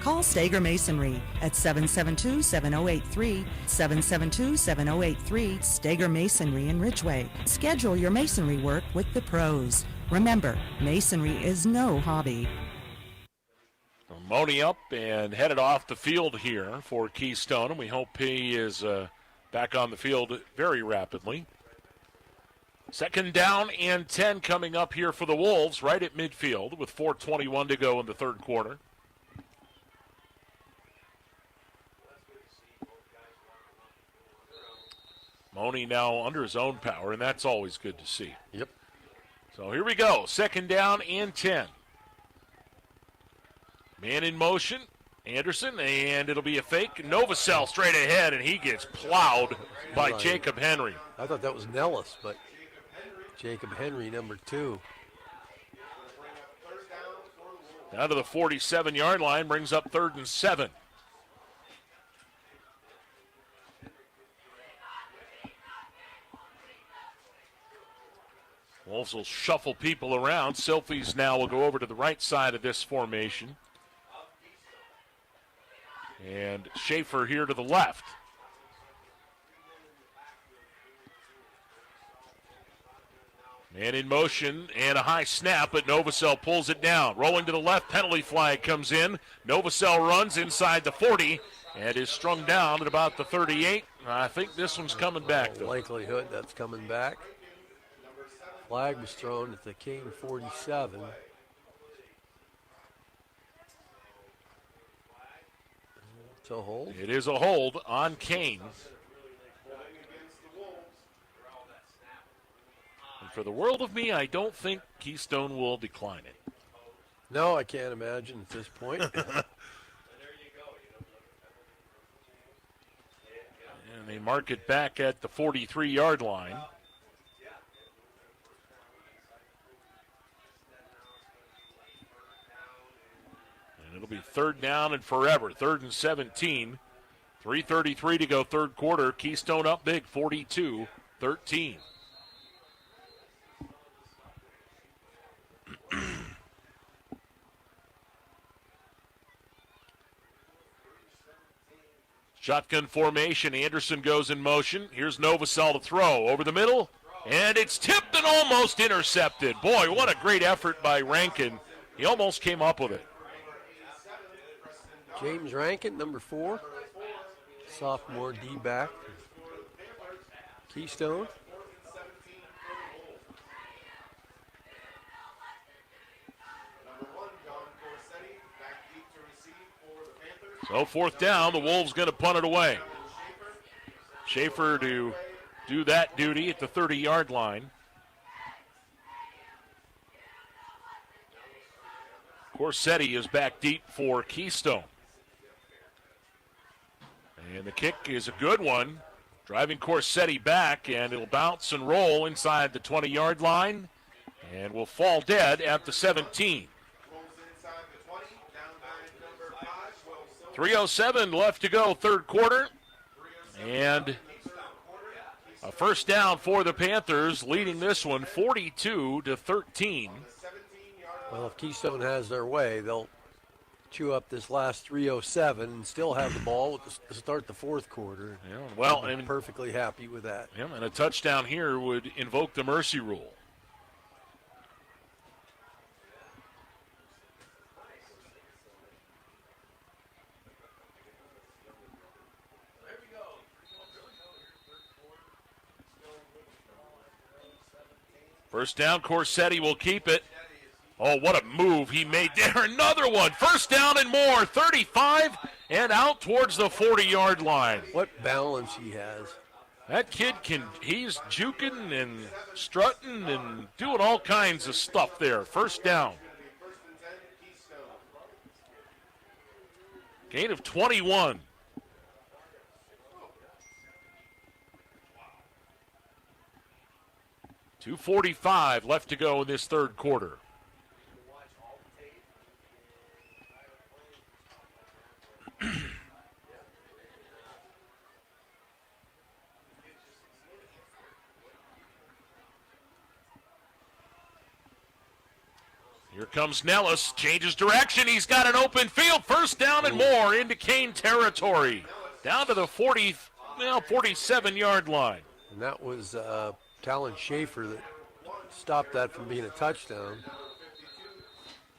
Speaker 17: Call Steger Masonry at 772-7083, 772-7083, Steger Masonry in Ridgeway. Schedule your masonry work with the pros. Remember, masonry is no hobby.
Speaker 2: Money up and headed off the field here for Keystone, and we hope he is back on the field very rapidly. 2nd down and 10 coming up here for the Wolves right at midfield with 4:21 to go in the third quarter. Money now under his own power, and that's always good to see.
Speaker 3: Yep.
Speaker 2: So here we go, 2nd down and 10. Man in motion, Anderson, and it'll be a fake. Novacell straight ahead, and he gets plowed by Jacob Henry.
Speaker 3: I thought that was Nellis, but Jacob Henry, number 2.
Speaker 2: Down to the 47-yard line, brings up 3rd and 7. Wolves will shuffle people around. Silfies now will go over to the right side of this formation. And Schaefer here to the left. Man in motion and a high snap, but Novacell pulls it down. Rolling to the left, penalty flag comes in. Novacell runs inside the 40 and is strung down at about the 38. I think this one's coming back, though.
Speaker 3: Likelihood that's coming back. Flag was thrown at the Kane 47. It's a hold.
Speaker 2: It is a hold on Kane. And for the world of me, I don't think Keystone will decline it.
Speaker 3: No, I can't imagine at this point.
Speaker 2: And they mark it back at the 43-yard line. It'll be 3rd down and forever, 3rd and 17. 3:33 to go third quarter. Keystone up big, 42-13. Shotgun formation. Anderson goes in motion. Here's Novacell to throw over the middle. And it's tipped and almost intercepted. Boy, what a great effort by Rankin. He almost came up with it.
Speaker 3: James Rankin, number 4. Sophomore D-back. Keystone.
Speaker 2: So 4th down, the Wolves going to punt it away. Schaefer to do that duty at the 30-yard line. Corsetti is back deep for Keystone. And the kick is a good one. Driving Corsetti back, and it'll bounce and roll inside the 20-yard line. And will fall dead at the 17. 3:07 left to go, third quarter. And A first down for the Panthers, leading this one 42-13.
Speaker 3: Well, if Keystone has their way, they'll chew up this last 3:07 and still have the ball to start the fourth quarter.
Speaker 2: Yeah, well,
Speaker 3: I'm perfectly happy with that.
Speaker 2: Yeah, and a touchdown here would invoke the mercy rule. First down, Corsetti will keep it. Oh, what a move he made there. Another one. First down and more. 35 and out towards the 40-yard line.
Speaker 3: What balance he has.
Speaker 2: That kid he's juking and strutting and doing all kinds of stuff there. First down. Gain of 21. .245 left to go in this third quarter. Here comes Nellis, changes direction. He's got an open field. First down and more into Kane territory. Down to the 47-yard line.
Speaker 3: And that was Talon Schaefer that stopped that from being a touchdown.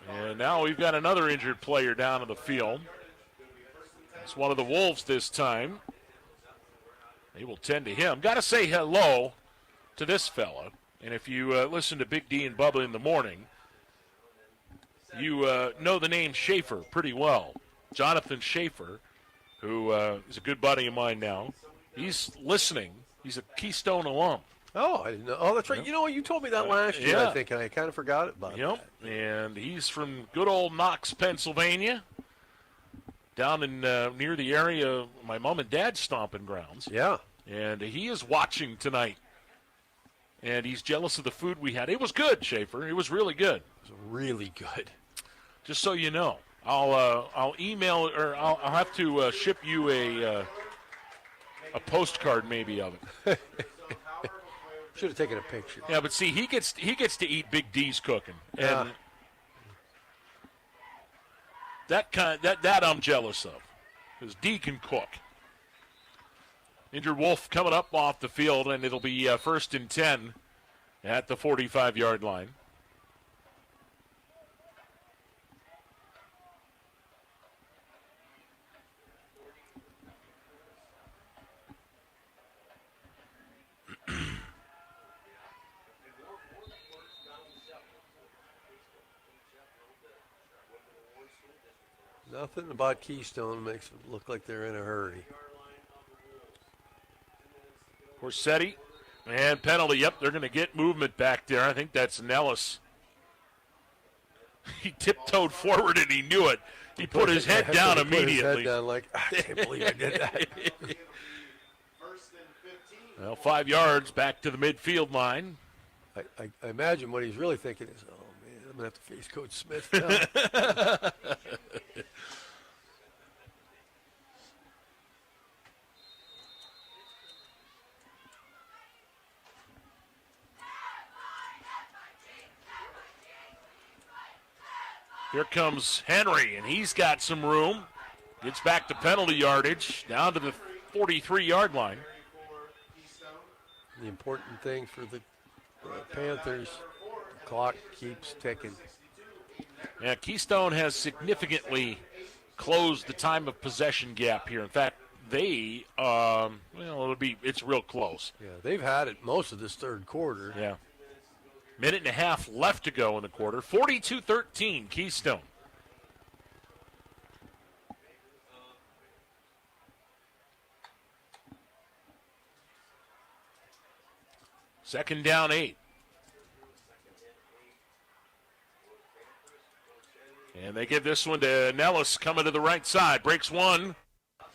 Speaker 2: And now we've got another injured player down on the field. It's one of the Wolves this time. They will tend to him. Got to say hello to this fella. And if you listen to Big D and Bubba in the morning, you know the name Schaefer pretty well. Jonathan Schaefer, who is a good buddy of mine now. He's listening. He's a Keystone alum.
Speaker 3: Oh, I didn't know. Oh, that's right.
Speaker 2: Yep.
Speaker 3: You know what? You told me that last year, I think, and I kind of forgot about
Speaker 2: that. And he's from good old Knox, Pennsylvania, down in near the area of my mom and dad's stomping grounds.
Speaker 3: Yeah.
Speaker 2: And he is watching tonight. And he's jealous of the food we had. It was good, Schaefer. It was really good.
Speaker 3: It was really good.
Speaker 2: Just so you know, I'll email or I'll have to ship you a postcard maybe of it.
Speaker 3: Should have taken a picture.
Speaker 2: Yeah, but see, he gets to eat Big D's cooking, and that I'm jealous of, because D can cook. Injured Wolf coming up off the field, and it'll be first and 10 at the 45-yard line.
Speaker 3: Nothing about Keystone makes it look like they're in a hurry.
Speaker 2: Corsetti and penalty. Yep, they're going to get movement back there. I think that's Nellis. He tiptoed forward and he knew it. He put his head down immediately.
Speaker 3: Put his head down like, I can't believe I did that.
Speaker 2: Well, 5 yards back to the midfield line.
Speaker 3: I imagine what he's really thinking is, oh, man, I'm going to have to face Coach Smith now.
Speaker 2: Here comes Henry, and he's got some room. Gets back to penalty yardage, down to the 43-yard line.
Speaker 3: The important thing for the Panthers, the clock keeps ticking.
Speaker 2: Yeah, Keystone has significantly closed the time of possession gap here. In fact, they, it's real close.
Speaker 3: Yeah, they've had it most of this third quarter.
Speaker 2: Yeah. Minute and a half left to go in the quarter. 42-13, Keystone. Second down 8. And they give this one to Nellis coming to the right side. Breaks one.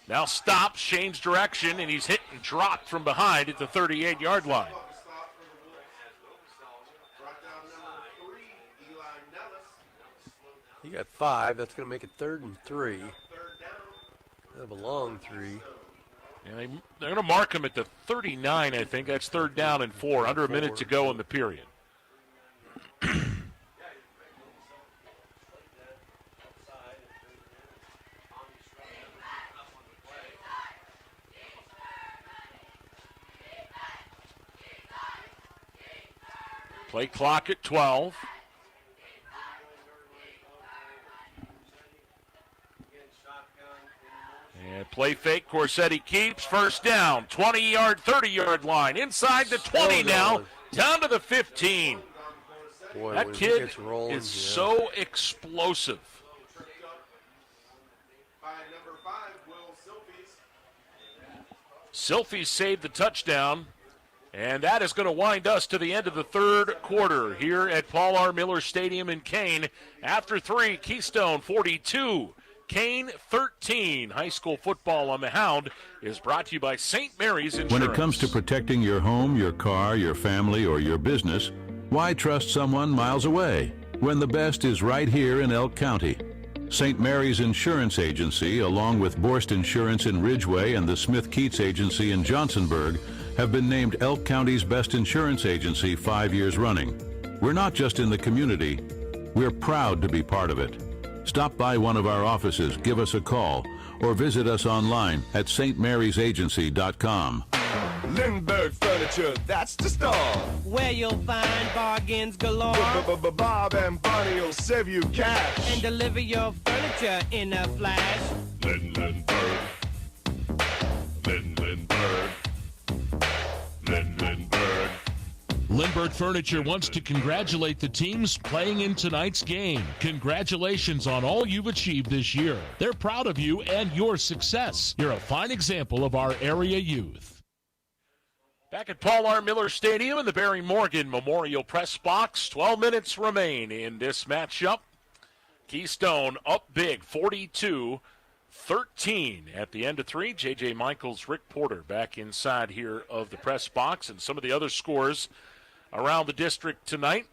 Speaker 2: Now stops, change direction, and he's hit and dropped from behind at the 38-yard line.
Speaker 3: He got 5. That's going to make it 3rd and 3. Have a long 3.
Speaker 2: And they're going to mark him at the 39, I think. That's 3rd down and 4, under a minute to go in the period. Play clock at 12. And play fake. Corsetti keeps. First down. 20-yard, 30-yard line. Inside the 20 now. Down to the 15.
Speaker 3: Boy,
Speaker 2: that kid is so explosive. Silfies saved the touchdown. And that is going to wind us to the end of the 3rd quarter here at Paul R. Miller Stadium in Kane. After 3, Keystone 42, Kane 13. High school football on the Hound is brought to you by St. Mary's Insurance.
Speaker 4: When it comes to protecting your home, your car, your family, or your business, why trust someone miles away when the best is right here in Elk County? St. Mary's Insurance Agency, along with Borst Insurance in Ridgeway and the Smith-Keats Agency in Johnsonburg, have been named Elk County's best insurance agency 5 years running. We're not just in the community, we're proud to be part of it. Stop by one of our offices, give us a call, or visit us online at stmariesagency.com.
Speaker 19: Lindbergh Furniture, that's the star.
Speaker 6: Where you'll find bargains galore.
Speaker 19: Bob and Bonnie will save you cash.
Speaker 6: And deliver your furniture in a flash.
Speaker 19: Lindbergh.
Speaker 7: Lindbergh Furniture wants to congratulate the teams playing in tonight's game. Congratulations on all you've achieved this year. They're proud of you and your success. You're a fine example of our area youth.
Speaker 2: Back at Paul R. Miller Stadium in the Barry Morgan Memorial Press Box, 12 minutes remain in this matchup. Keystone up big, 42-13 at the end of 3. J.J. Michaels, Rick Porter back inside here of the press box, and some of the other scores around the district tonight.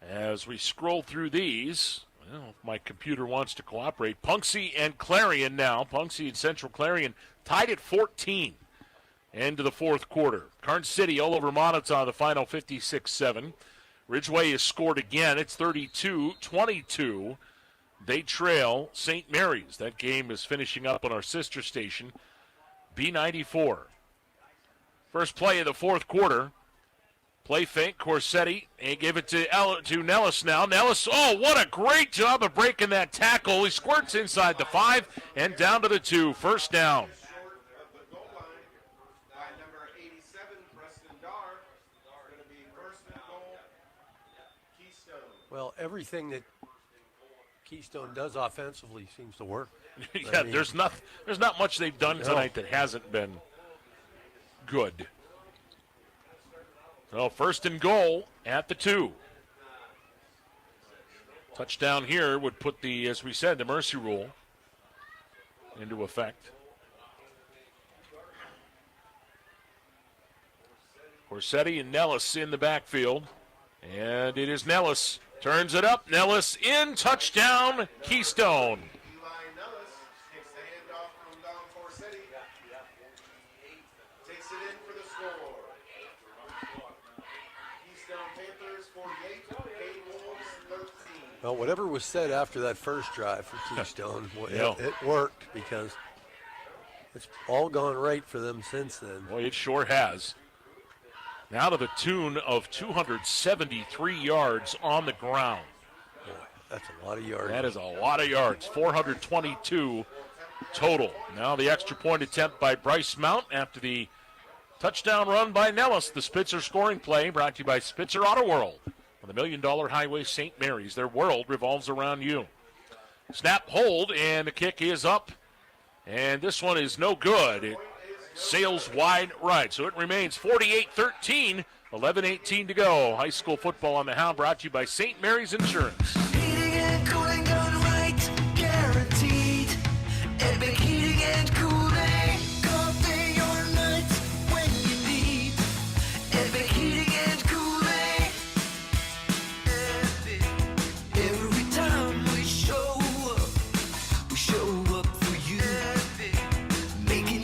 Speaker 2: As we scroll through these, well, if my computer wants to cooperate, Punxsutawney and Clarion now. Punxsutawney and Central Clarion tied at 14 into the 4th quarter. Karn City all over Montauk, the final 56-7. Ridgeway has scored again. It's 32-22. They trail St. Mary's. That game is finishing up on our sister station, B94. First play of the 4th quarter. Play fake, Corsetti, and give it to Nellis now. Nellis, oh, what a great job of breaking that tackle. He squirts inside the 5 and down to the 2. First down.
Speaker 3: Well, everything that Keystone does offensively seems to work.
Speaker 2: Yeah, there's not much they've done tonight that hasn't been good. So 1st and goal at the 2. Touchdown here would put the, as we said, the mercy rule into effect. Corsetti and Nellis in the backfield. And it is Nellis. Turns it up. Nellis in. Touchdown, Keystone.
Speaker 3: Well, whatever was said after that first drive for Keystone, it worked because it's all gone right for them since then.
Speaker 2: Boy, it sure has. Now to the tune of 273 yards on the ground.
Speaker 3: Boy, that's a lot of yards.
Speaker 2: That is a lot of yards. 422 total. Now the extra point attempt by Bryce Mount after the touchdown run by Nellis. The Spitzer scoring play brought to you by Spitzer Auto World. On the $1 Million Highway, St. Mary's. Their world revolves around you. Snap, hold, and the kick is up. And this one is no good. It sails wide right. So it remains 48-13, 11-18 to go. High school football on the Hound brought to you by St. Mary's Insurance.
Speaker 8: Heating and cooling done right, guaranteed. Epic heating and cooling, coffee or nights when you need. Epic heating and cooling. Epic. Every time we show up for you. Epic. Making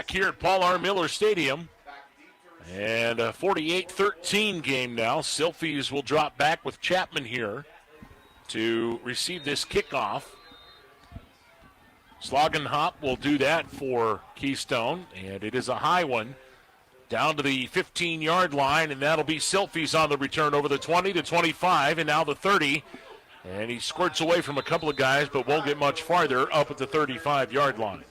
Speaker 2: back here at Paul R. Miller Stadium. And a 48-13 game now. Silfies will drop back with Chapman here to receive this kickoff. Slogenhop will do that for Keystone, and it is a high one down to the 15-yard line, and that'll be Silfies on the return over the 20 to 25, and now the 30. And he squirts away from a couple of guys, but won't get much farther up at the 35-yard line.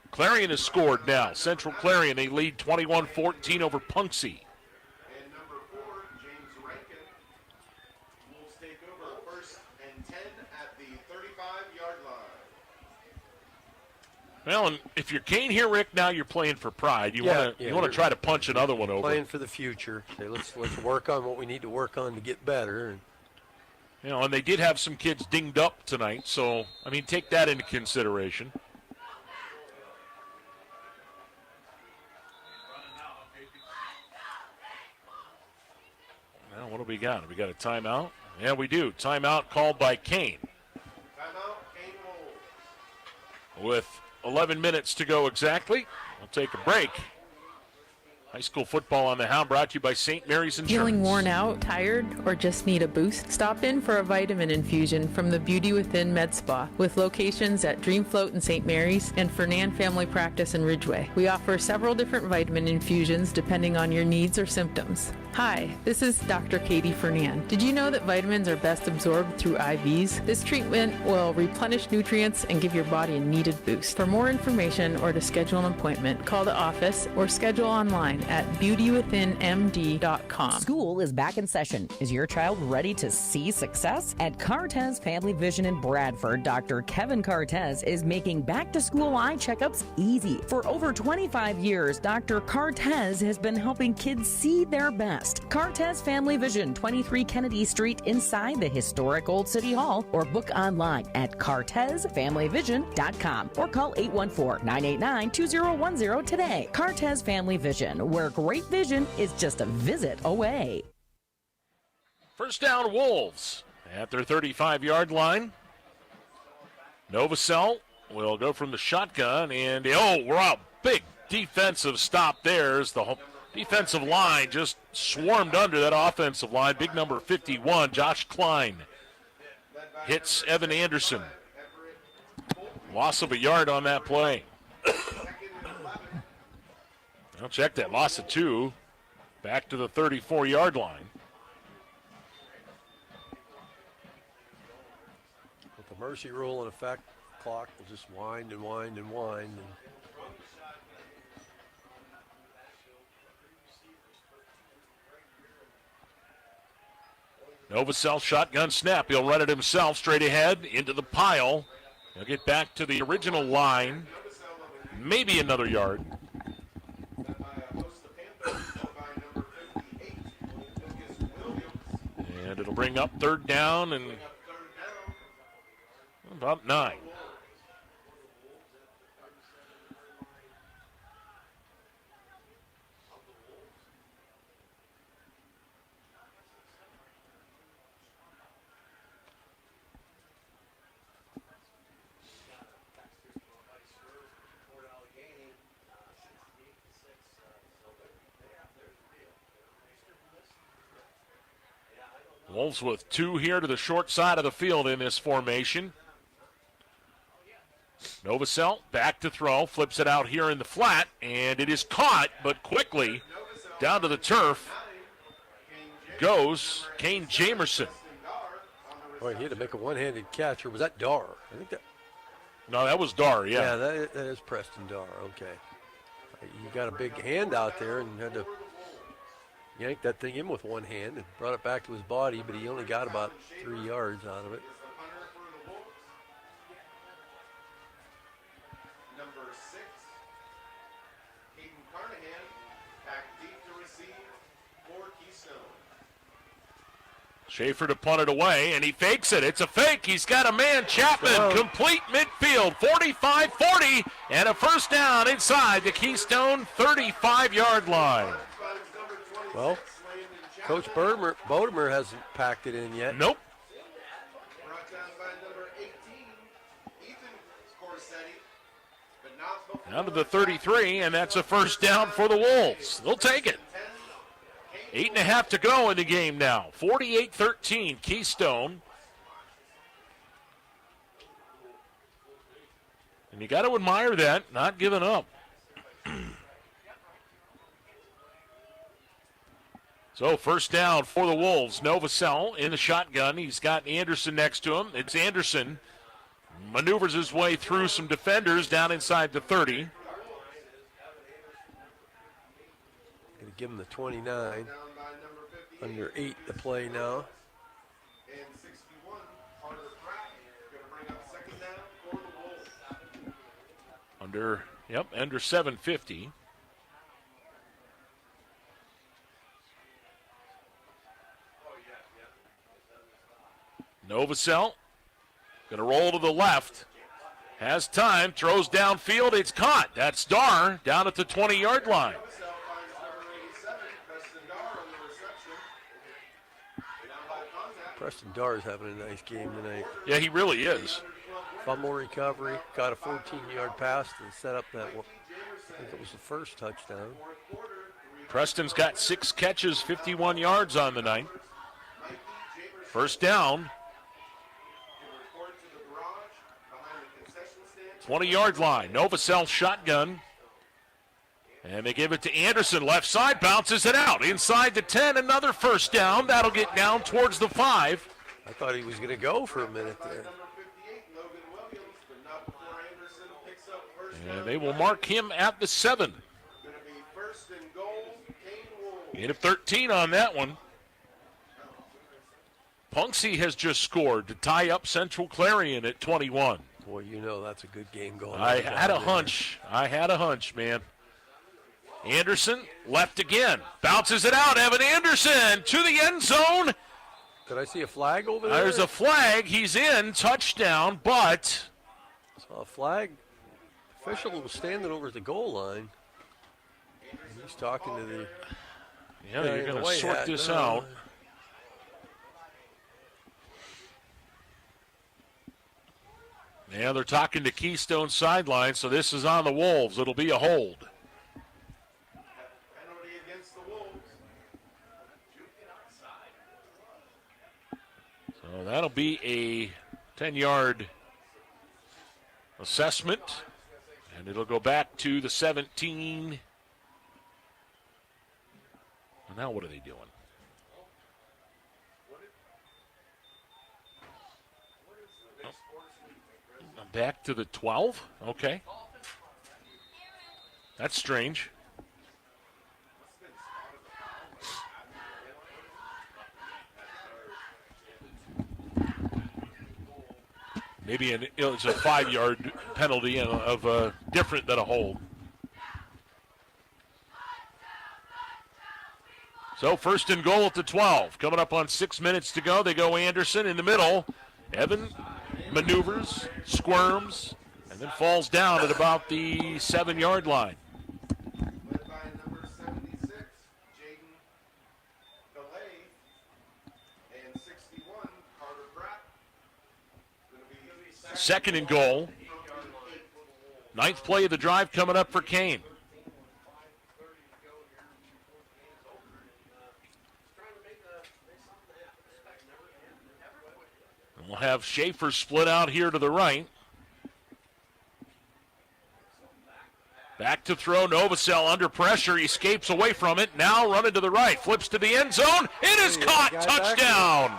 Speaker 2: Clarion has scored now. Central Clarion, they lead 21-14 over Punxsutawney.
Speaker 5: And number 4, James Rankin, will take over 1st and 10 at the 35-yard line.
Speaker 2: Well, and if you're Kane here, Rick, now you're playing for pride. You want to try to punch another one over.
Speaker 3: Playing for the future. Okay, let's work on what we need to work on to get better.
Speaker 2: And they did have some kids dinged up tonight, so I mean, take that into consideration. Now, what do we got? We got a timeout? Yeah, we do. Timeout called by Kane.
Speaker 5: Timeout, Kane Mold.
Speaker 2: With 11 minutes to go exactly, we'll take a break. High school football on the Hound brought to you by St. Mary's Insurance.
Speaker 9: Feeling worn out, tired, or just need a boost? Stop in for a vitamin infusion from the Beauty Within Med Spa with locations at Dream Float in St. Mary's and Fernan Family Practice in Ridgeway. We offer several different vitamin infusions depending on your needs or symptoms. Hi, this is Dr. Katie Fernan. Did you know that vitamins are best absorbed through IVs? This treatment will replenish nutrients and give your body a needed boost. For more information or to schedule an appointment, call the office or schedule online at beautywithinmd.com.
Speaker 10: School is back in session. Is your child ready to see success? At Cartez Family Vision in Bradford, Dr. Kevin Cartez is making back-to-school eye checkups easy. For over 25 years, Dr. Cartez has been helping kids see their best. Cartez Family Vision, 23 Kennedy Street inside the historic Old City Hall, or book online at cartezfamilyvision.com or call 814-989-2010 today. Cartez Family Vision, where great vision is just a visit away.
Speaker 2: First down, Wolves at their 35-yard line. Novacell will go from the shotgun, and we're a big defensive stop there as the defensive line just swarmed under that offensive line. Big number 51, Josh Klein, hits Evan Anderson. Loss of a yard on that play. I'll check that. Loss of 2. Back to the 34-yard line.
Speaker 3: With the mercy rule in effect, the clock will just wind and wind and wind.
Speaker 2: Novacell shotgun snap. He'll run it himself straight ahead into the pile. He'll get back to the original line. Maybe another yard. And it'll bring up third down and about 9. Wolves with 2 here to the short side of the field in this formation. Novacell back to throw, flips it out here in the flat, and it is caught, but quickly down to the turf goes Kane Jamerson.
Speaker 3: Boy, he had to make a one-handed catch, or was that Dar? I think that.
Speaker 2: No, that was Dar, yeah.
Speaker 3: Yeah, that is Preston Dar, okay. You got a big hand out there and had to yank that thing in with one hand and brought it back to his body, but he only got about 3 yards out of it.
Speaker 5: Number 6, Hayden Carnahan, back deep to receive for Keystone.
Speaker 2: Schaefer to punt it away, and he fakes it. It's a fake. He's got a man. Chapman, complete midfield, 45-40, and a first down inside the Keystone 35-yard line.
Speaker 3: Well, Coach Bodemer hasn't packed it in yet.
Speaker 2: Nope.
Speaker 5: Brought down by number 18, Ethan Corsetti, but
Speaker 2: Down to the 33, and that's a first down for the Wolves. They'll take it. 8.5 to go in the game now. 48-13, Keystone. And you got to admire that, not giving up. So first down for the Wolves. Novosel in the shotgun. He's got Anderson next to him. It's Anderson. Maneuvers his way through some defenders down inside the 30.
Speaker 3: Going to give him the 29. Under 8 to play now.
Speaker 2: Under 750. Novosel going to roll to the left. Has time, throws downfield, it's caught. That's Dar down at the 20-yard line.
Speaker 3: Preston Dar is having a nice game tonight.
Speaker 2: Yeah, he really is.
Speaker 3: Fumble recovery, got a 14-yard pass to set up that one. I think it was the first touchdown.
Speaker 2: Preston's got 6 catches, 51 yards on the night. First down. 20-yard line. Novosel shotgun. And they give it to Anderson. Left side, bounces it out. Inside the 10, another first down. That'll get down towards the 5.
Speaker 3: I thought he was going to go for a minute there.
Speaker 2: And they will mark him at the 7. Gain of 13 on that one. Punksy has just scored to tie up Central Clarion at 21.
Speaker 3: Boy, you know that's a good game going on.
Speaker 2: I had a hunch, man. Anderson left again. Bounces it out. Evan Anderson to the end zone.
Speaker 3: Did I see a flag over there?
Speaker 2: There's a flag. He's in. Touchdown, but...
Speaker 3: Saw a flag. Official was standing over at the goal line. He's talking to the...
Speaker 2: Yeah, you're going to sort this out. Yeah, they're talking to Keystone sideline, so this is on the Wolves. It'll be a hold.
Speaker 5: Penalty against the Wolves.
Speaker 2: So that'll be a 10-yard assessment, and it'll go back to the 17. And now what are they doing? Back to the 12? Okay. That's strange. Maybe it's a 5-yard penalty of different than a hold. So first and goal at the 12. Coming up on 6 minutes to go. They go Anderson in the middle. Evan maneuvers, squirms, and then falls down at about the 7-yard line.
Speaker 5: Led by number 76, Jaden DeLay, and 61, Carter Pratt.
Speaker 2: Second and goal. 9th play of the drive coming up for Kane. We'll have Schaefer split out here to the right. Back to throw. Novosel under pressure. He escapes away from it. Now running to the right. Flips to the end zone. It is caught. Touchdown.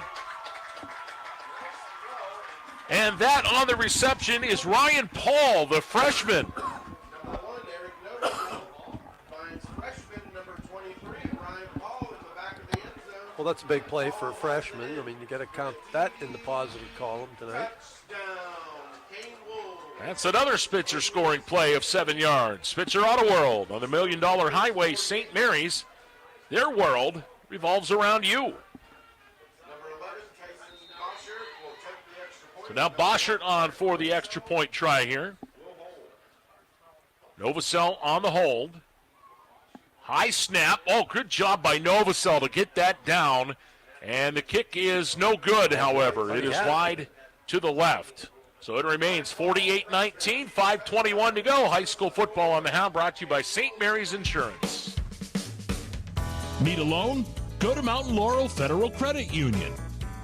Speaker 2: And that on the reception is Ryan Paul, the freshman.
Speaker 3: Well, that's a big play for a freshman. I mean, you got to count that in the positive column tonight.
Speaker 2: That's another Spitzer scoring play of 7 yards. Spitzer Auto World on the $1 Million Highway, St. Mary's. Their world revolves around you. So now Boschert on for the extra point try here. Novosel on the hold. High snap. Oh, good job by Novosel to get that down. And the kick is no good, however. It is wide to the left. So it remains 48-19, 5:21 to go. High school football on the Hound, brought to you by St. Mary's Insurance.
Speaker 7: Need a loan? Go to Mountain Laurel Federal Credit Union.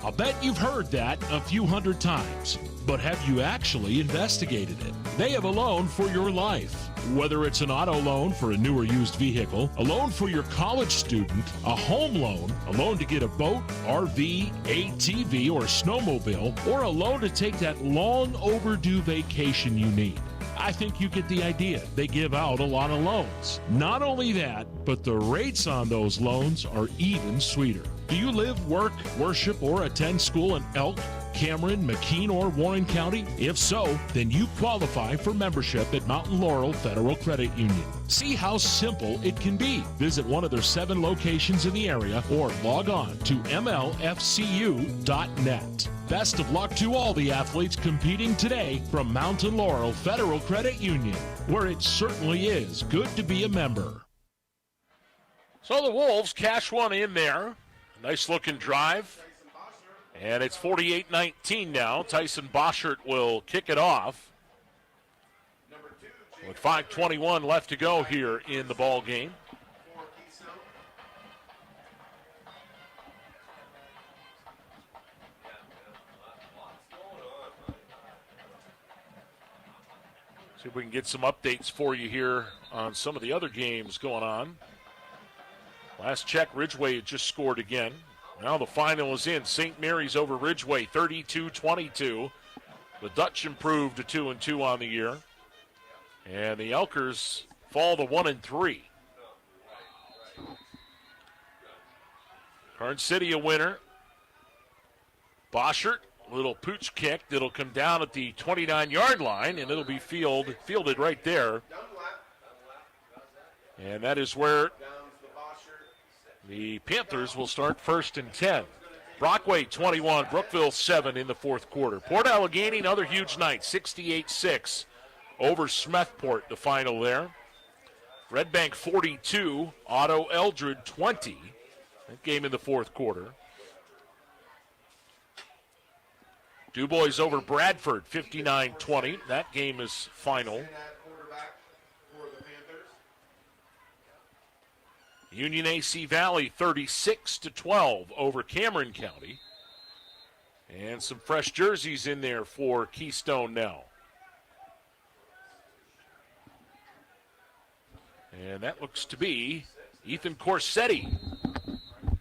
Speaker 7: I'll bet you've heard that a few hundred times, but have you actually investigated it? They have a loan for your life. Whether it's an auto loan for a new or used vehicle, a loan for your college student, a home loan, a loan to get a boat, RV, ATV, or snowmobile, or a loan to take that long overdue vacation you need. I think you get the idea. They give out a lot of loans. Not only that, but the rates on those loans are even sweeter. Do you live, work, worship, or attend school in Elk, Cameron, McKean, or Warren County? If so, then you qualify for membership at Mountain Laurel Federal Credit Union. See how simple it can be. Visit one of their 7 locations in the area or log on to mlfcu.net. Best of luck to all the athletes competing today from Mountain Laurel Federal Credit Union, where it certainly is good to be a member.
Speaker 2: So the Wolves cash one in there. Nice looking drive. And it's 48-19 now. Tyson Boschert will kick it off with 5:21 left to go here in the ball game. See if we can get some updates for you here on some of the other games going on. Last check, Ridgeway had just scored again. Now the final is in. St. Mary's over Ridgeway, 32-22. The Dutch improved to 2-2 on the year. And the Elkers fall to 1-3. Karn City a winner. Boschert, little pooch kick that'll come down at the 29-yard line, and it'll be fielded right there. And that is where the Panthers will start 1st and 10. Brockway 21, Brookville 7 in the fourth quarter. Port Allegany, another huge night, 68-6 over Smethport, the final there. Red Bank 42, Otto Eldred 20. That game in the fourth quarter. DuBois over Bradford, 59-20. That game is final. Union AC Valley 36-12 over Cameron County. And some fresh jerseys in there for Keystone now. And that looks to be Ethan Corsetti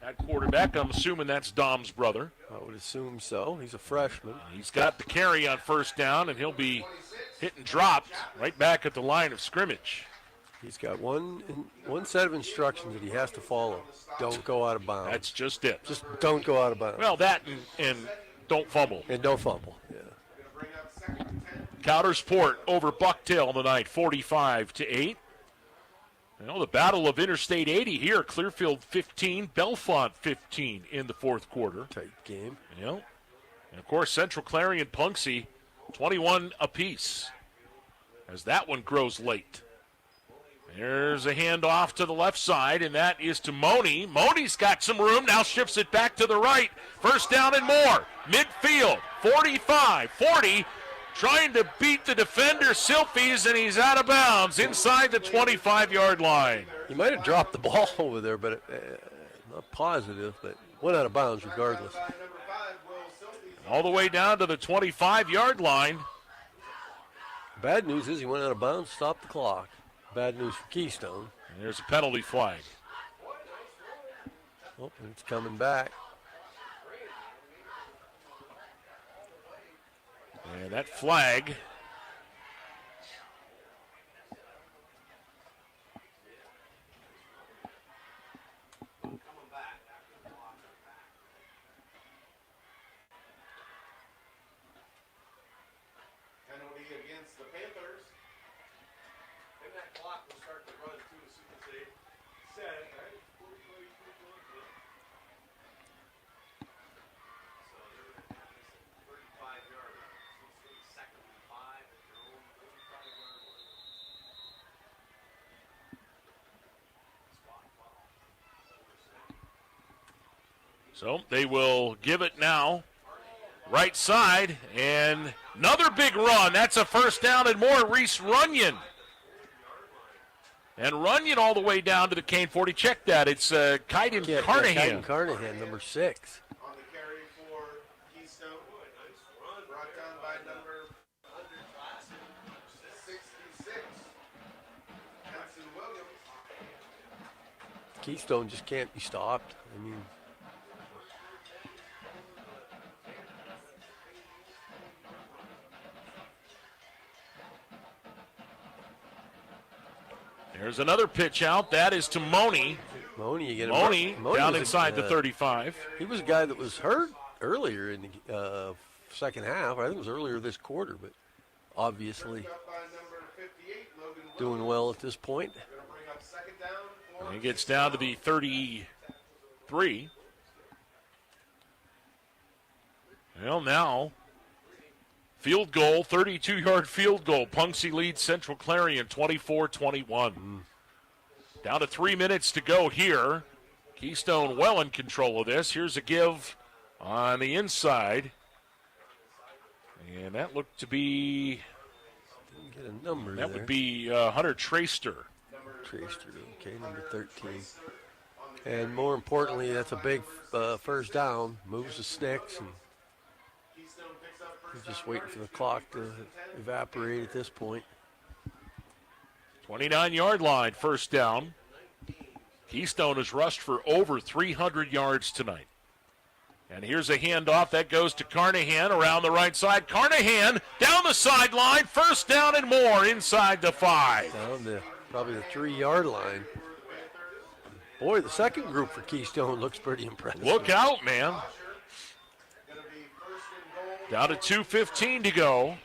Speaker 2: at quarterback. I'm assuming that's Dom's brother.
Speaker 3: I would assume so. He's a freshman.
Speaker 2: He's got the carry on first down, and he'll be hit and dropped right back at the line of scrimmage.
Speaker 3: He's got one set of instructions that he has to follow. Don't go out of bounds.
Speaker 2: That's just it.
Speaker 3: Just don't go out of bounds.
Speaker 2: Well, that and don't fumble.
Speaker 3: And don't fumble, yeah.
Speaker 2: Coudersport over Bucktail tonight, 45-8. You know, the battle of Interstate 80 here. Clearfield 15, Bellefonte 15 in the fourth quarter.
Speaker 3: Tight game.
Speaker 2: You know, and of course, Central Clarion Punxsy 21 apiece as that one grows late. There's a handoff to the left side, and that is to Money. Money's got some room, now shifts it back to the right. First down and more. Midfield, 45, 40. Trying to beat the defender, Silfies, and he's out of bounds inside the 25-yard line.
Speaker 3: He might have dropped the ball over there, but not positive, but went out of bounds regardless.
Speaker 2: All the way down to the 25-yard line.
Speaker 3: Bad news is he went out of bounds, stopped the clock. Bad news for Keystone.
Speaker 2: And there's a penalty flag.
Speaker 3: Oh, and it's coming back.
Speaker 2: And that flag
Speaker 5: penalty against the Panthers. And that clock will start to run too as soon as they set, right? 40, 20, 21. So they're going to have this at 35 yards. So it's 2nd and 5 at their own 35-yard line.
Speaker 2: So they will give it now right side, and another big run. That's a first down and more. Reese Runyon. And Runyon all the way down to the Kane 40. Check that. It's Kaiden Carnahan.
Speaker 3: Kaiden Carnahan, number 6.
Speaker 5: On the carry for Keystone, brought down by number 66, Hudson Williams.
Speaker 3: Keystone just can't be stopped. I mean,
Speaker 2: there's another pitch out. That is to Money.
Speaker 3: Money
Speaker 2: down inside the 35.
Speaker 3: He was a guy that was hurt earlier in the second half. I think it was earlier this quarter, but obviously doing well at this point.
Speaker 2: And he gets down to the 33. Well, now, field goal, 32-yard field goal. Punxsutawney leads Central Clarion 24-21. Down to 3 minutes to go here. Keystone well in control of this. Here's a give on the inside. And that looked to be...
Speaker 3: Didn't get a number
Speaker 2: That
Speaker 3: there.
Speaker 2: would be Hunter Traster.
Speaker 3: Traster, okay, number 13. And more importantly, that's a big first down. Moves the sticks, and he's just waiting for the clock to evaporate at this point.
Speaker 2: 29-yard line, first down. Keystone has rushed for over 300 yards tonight. And here's a handoff that goes to Carnahan around the right side. Carnahan down the sideline, first down and more inside the 5.
Speaker 3: Down to probably the 3-yard line. Boy, the second group for Keystone looks pretty impressive.
Speaker 2: Look out, man. Down to 2:15 to go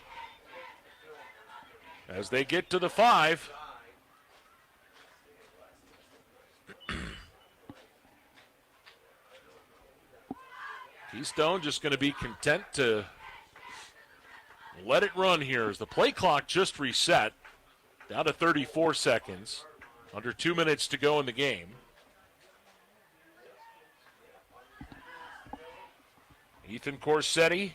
Speaker 2: as they get to the 5. Keystone just going to be content to let it run here as the play clock just reset. Down to 34 seconds. Under 2 minutes to go in the game. Ethan Corsetti.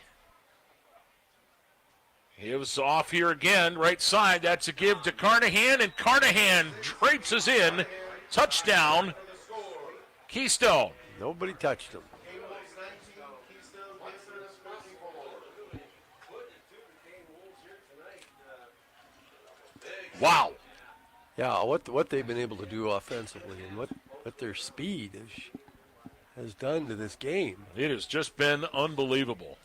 Speaker 2: He was off here again, right side. That's a give to Carnahan, and Carnahan traipses in. Touchdown, Keystone.
Speaker 3: Nobody touched him.
Speaker 2: Wow.
Speaker 3: Yeah, what they've been able to do offensively and what their speed has done to this game.
Speaker 2: It has just been unbelievable.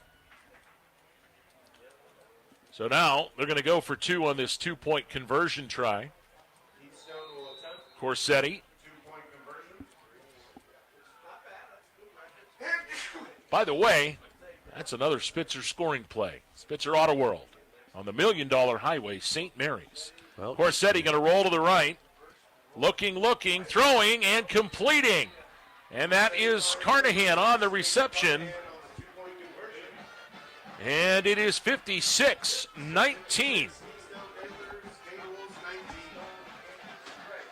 Speaker 2: So now they're going to go for 2 on this 2-point conversion try. Corsetti. By the way, that's another Spitzer scoring play. Spitzer Auto World on the $1 Million Highway, St. Mary's.
Speaker 3: Well,
Speaker 2: Corsetti going to roll to the right. Looking, throwing, and completing. And that is Carnahan on the reception. And it is 56-19.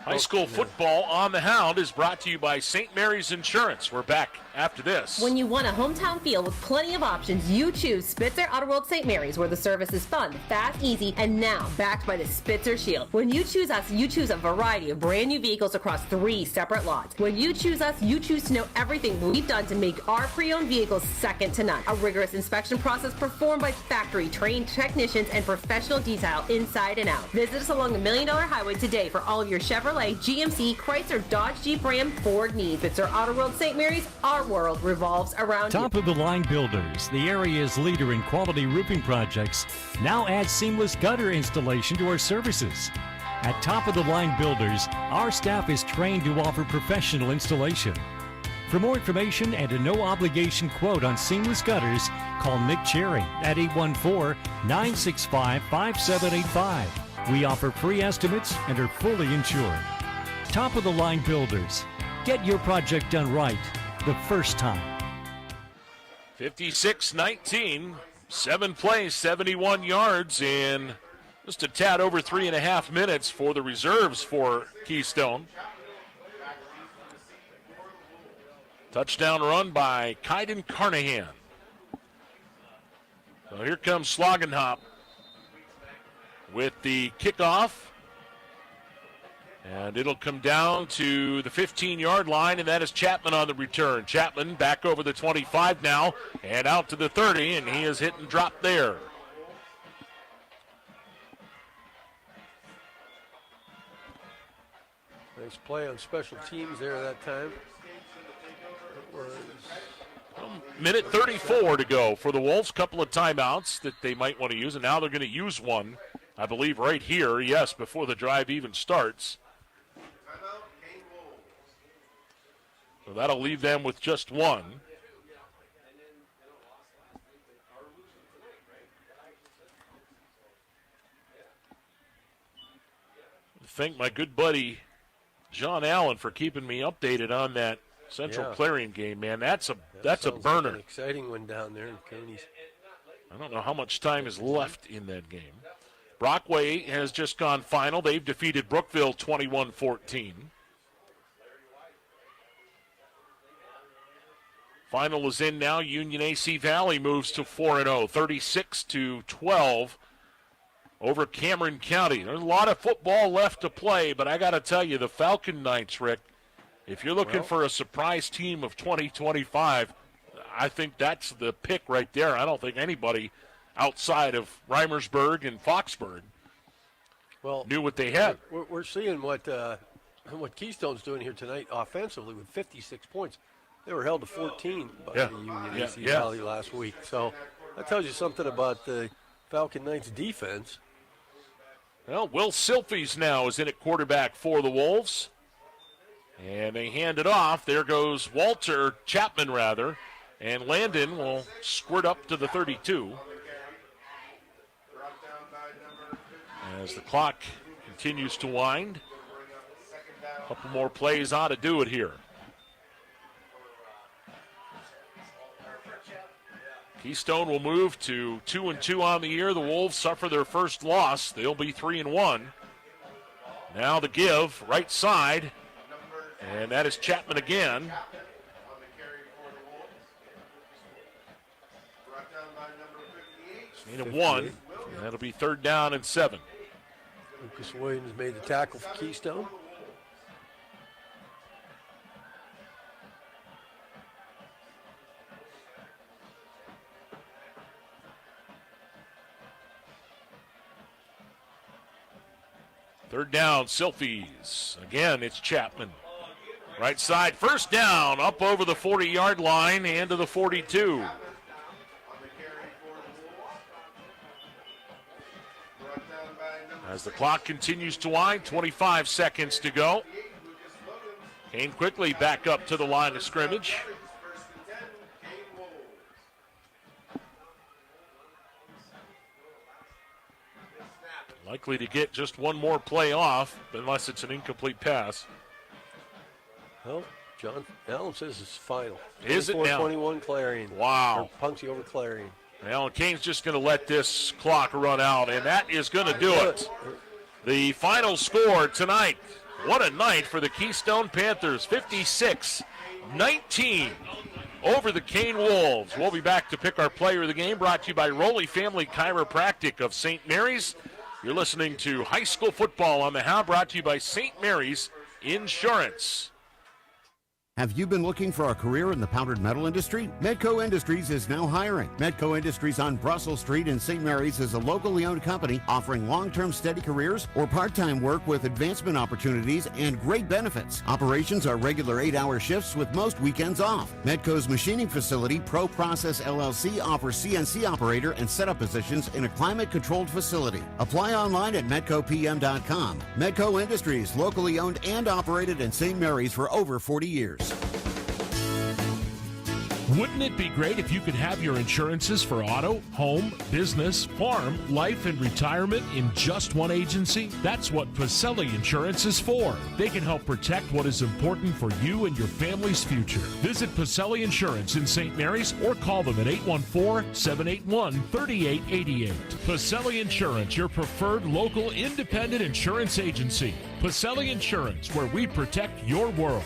Speaker 2: High school football on the Hound is brought to you by St. Mary's Insurance. We're back after this.
Speaker 11: When you want a hometown feel with plenty of options, you choose Spitzer Auto World St. Mary's, where the service is fun, fast, easy, and now backed by the Spitzer Shield. When you choose us, you choose a variety of brand new vehicles across 3 separate lots. When you choose us, you choose to know everything we've done to make our pre-owned vehicles second to none. A rigorous inspection process performed by factory-trained technicians and professional detail inside and out. Visit us along the $1 Million Highway today for all of your Chevrolet, GMC, Chrysler, Dodge, Jeep, Ram, Ford needs. Spitzer Auto World St. Mary's, our world revolves around
Speaker 12: Top
Speaker 11: you.
Speaker 12: of the line builders, the area's leader in quality roofing projects, now add seamless gutter installation to our services. At Top of the line builders, our staff is trained to offer professional installation. For more information and a no-obligation quote on seamless gutters, call Nick Cherry at 814-965-5785. We offer free estimates and are fully insured. Top of the line builders. Get your project done right the first time.
Speaker 2: 56-19, 7 plays, 71 yards in just a tad over 3.5 minutes for the reserves for Keystone. Touchdown run by Kaiden Carnahan. Well, here comes Schlagenhop with the kickoff. And it'll come down to the 15-yard line, and that is Chapman on the return. Chapman back over the 25 now and out to the 30, and he is hit and dropped there.
Speaker 3: Nice play on special teams there that time. It was
Speaker 2: minute 34 to go for the Wolves. Couple of timeouts that they might want to use, and now they're going to use one, I believe, right here, yes, before the drive even starts. So that'll leave them with just one. Thank my good buddy John Allen for keeping me updated on that Central Clarion game, man. That's a burner.
Speaker 3: Like an exciting one down there in Cooney's.
Speaker 2: I don't know how much time is left in that game. Brockway has just gone final. They've defeated Brookville 21-14. Final is in now. Union AC Valley moves to 4-0, 36-12 over Cameron County. There's a lot of football left to play, but I got to tell you, the Falcon Knights, Rick, if you're looking for a surprise team of 2025, I think that's the pick right there. I don't think anybody outside of Reimersburg and Foxburg knew what they had.
Speaker 3: We're seeing what Keystone's doing here tonight offensively with 56 points. They were held to 14 by the Union AC Valley last week. So that tells you something about the Falcon Knights defense.
Speaker 2: Well, Will Silfies now is in at quarterback for the Wolves. And they hand it off. There goes Chapman, and Landon will squirt up to the 32. As the clock continues to wind. A couple more plays on to do it here. Keystone will move to 2-2 on the year. The Wolves suffer their first loss. They'll be 3-1. Now the give, right side, and that is Chapman again. Need a 1, and that'll be 3rd down and 7.
Speaker 3: Lucas Williams made the tackle for Keystone.
Speaker 2: Third down, Silfies. Again, it's Chapman. Right side, first down, up over the 40-yard line and to the 42. As the clock continues to wind, 25 seconds to go. Kane quickly back up to the line of scrimmage. Likely to get just one more play off, unless it's an incomplete pass.
Speaker 3: Well, John Allen says it's final.
Speaker 2: Is it now?
Speaker 3: 24-21 Clarion.
Speaker 2: Wow.
Speaker 3: Punksy over Clarion.
Speaker 2: Well, Kane's just going to let this clock run out, and that is going to do it. The final score tonight, what a night for the Keystone Panthers, 56-19 over the Kane Wolves. We'll be back to pick our player of the game, brought to you by Rowley Family Chiropractic of St. Mary's. You're listening to High School Football on the How, brought to you by St. Mary's Insurance.
Speaker 1: Have you been looking for a career in the powdered metal industry? Medco Industries is now hiring. Medco Industries on Brussels Street in St. Mary's is a locally owned company offering long-term steady careers or part-time work with advancement opportunities and great benefits. Operations are regular 8-hour shifts with most weekends off. Medco's machining facility, Pro Process LLC, offers CNC operator and setup positions in a climate-controlled facility. Apply online at medcopm.com. Medco Industries, locally owned and operated in St. Mary's for over 40 years.
Speaker 7: Wouldn't it be great if you could have your insurances for auto, home, business, farm, life, and retirement in just one agency? That's what Pacelli Insurance is for. They can help protect what is important for you and your family's future. Visit Pacelli Insurance in St. Mary's or call them at 814-781-3888. Pacelli Insurance, your preferred local independent insurance agency. Pacelli Insurance, where we protect your world.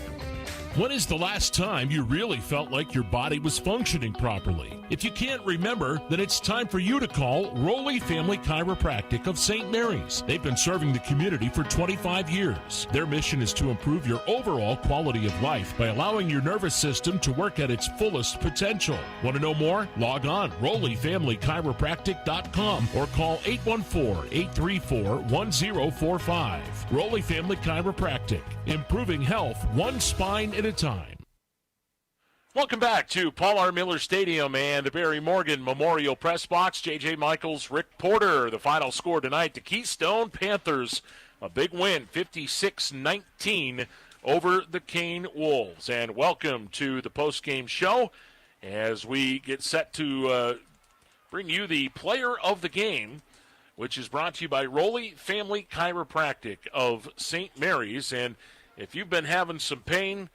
Speaker 7: When is the last time you really felt like your body was functioning properly? If you can't remember, then it's time for you to call Rowley Family Chiropractic of St. Mary's. They've been serving the community for 25 years. Their mission is to improve your overall quality of life by allowing your nervous system to work at its fullest potential. Want to know more? Log on RowleyFamilyChiropractic.com or call 814-834-1045. Rowley Family Chiropractic, improving health one spine at a time.
Speaker 2: Welcome back to Paul R. Miller Stadium and the Barry Morgan Memorial Press Box. J.J. Michaels, Rick Porter. The final score tonight, the Keystone Panthers, a big win, 56-19 over the Kane Wolves. And welcome to the postgame show as we get set to bring you the player of the game, which is brought to you by Rowley Family Chiropractic of St. Mary's. And if you've been having some pain,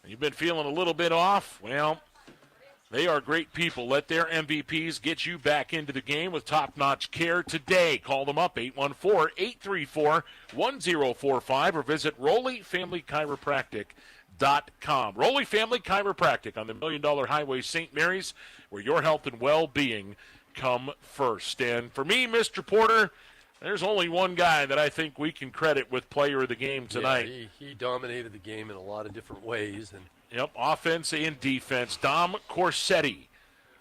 Speaker 2: you've been feeling a little bit off, well, they are great people. Let their MVPs get you back into the game with top-notch care today. Call them up, 814-834-1045, or visit RowleyFamilyChiropractic.com. Rowley Family Chiropractic on the $1 Million Highway, St. Mary's, where your health and well-being come first. And for me, Mr. Porter, there's only one guy that I think we can credit with player of the game tonight.
Speaker 3: Yeah, he dominated the game in a lot of different ways. And
Speaker 2: yep, offense and defense. Dom Corsetti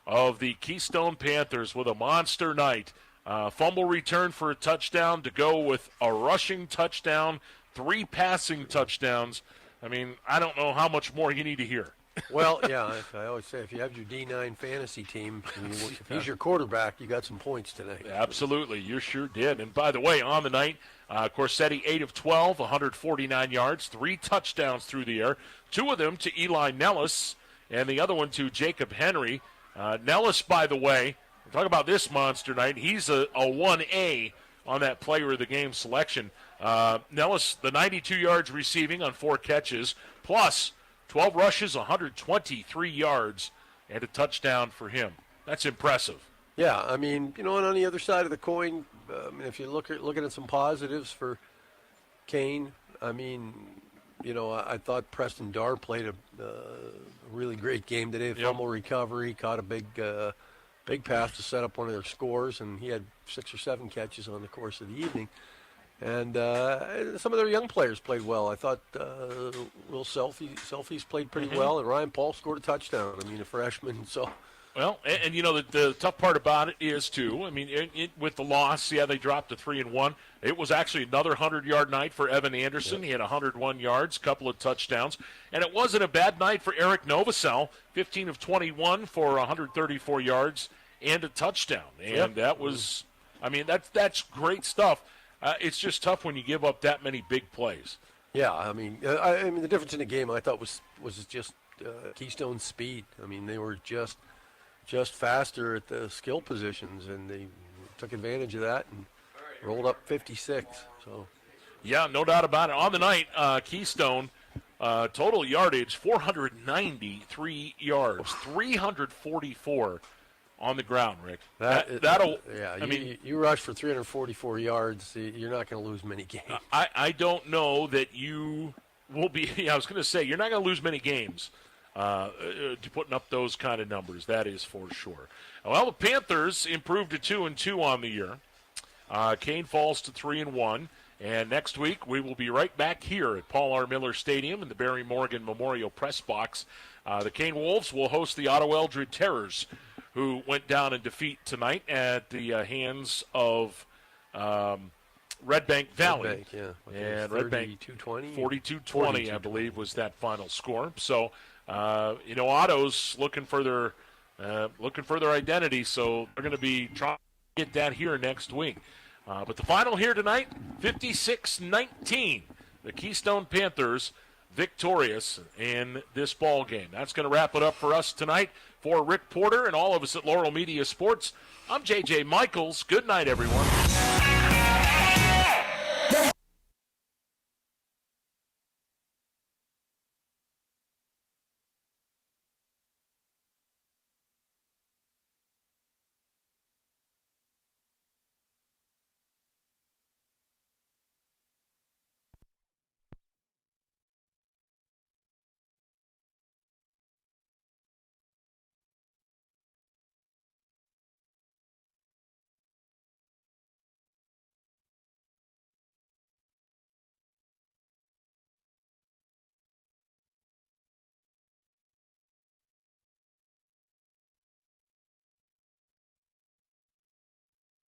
Speaker 2: of the Keystone Panthers with a monster night. Fumble return for a touchdown to go with a rushing touchdown, 3 passing touchdowns. I mean, I don't know how much more you need to hear.
Speaker 3: Well, yeah, I always say if you have your D9 fantasy team, if he's your quarterback, you got some points tonight.
Speaker 2: Absolutely, you sure did. And by the way, on the night, Corsetti 8 of 12, 149 yards, 3 touchdowns through the air, 2 of them to Eli Nellis, and the other one to Jacob Henry. Nellis, by the way, talk about this monster night. He's a 1A on that player of the game selection. Nellis, the 92 yards receiving on 4 catches, plus 12 rushes, 123 yards, and a touchdown for him. That's impressive.
Speaker 3: Yeah, I mean, and on the other side of the coin, if you're looking at some positives for Kane, I mean, I thought Preston Darr played a really great game today. Fumble recovery, caught a big pass to set up one of their scores, and he had 6 or 7 catches on the course of the evening. And some of their young players played well. I thought Will Selfies played pretty well, and Ryan Paul scored a touchdown. I mean, a freshman. So,
Speaker 2: well, and the tough part about it is too. I mean, with the loss, they dropped to 3-1. It was actually another 100-yard night for Evan Anderson. He had 101 yards, couple of touchdowns, and it wasn't a bad night for Eric Novosel. 15 of 21 for 134 yards and a touchdown. And that was, I mean, that's great stuff. It's just tough when you give up that many big plays.
Speaker 3: Yeah, I mean, the difference in the game I thought was just Keystone's speed. I mean, they were just faster at the skill positions, and they took advantage of that and rolled up 56. So,
Speaker 2: yeah, no doubt about it. On the night, Keystone total yardage 493 yards, 344. On the ground, Rick. That'll.
Speaker 3: Yeah, I mean, you rush for 344 yards. You're not going to lose many games.
Speaker 2: I don't know that you will be. I was going to say you're not going to lose many games to putting up those kind of numbers. That is for sure. Well, the Panthers improved to 2-2 on the year. Kane falls to 3-1, and next week we will be right back here at Paul R. Miller Stadium in the Barry Morgan Memorial Press Box. The Kane Wolves will host the Otto Eldred Terrors, who went down in defeat tonight at the hands of Red Bank Valley. And Red Bank 42-20, I believe, was that final score. So, Otto's looking for their identity, so they're going to be trying to get that here next week. But the final here tonight, 56-19. The Keystone Panthers victorious in this ball game. That's going to wrap it up for us tonight. For Rick Porter and all of us at Laurel Media Sports, I'm J.J. Michaels. Good night, everyone.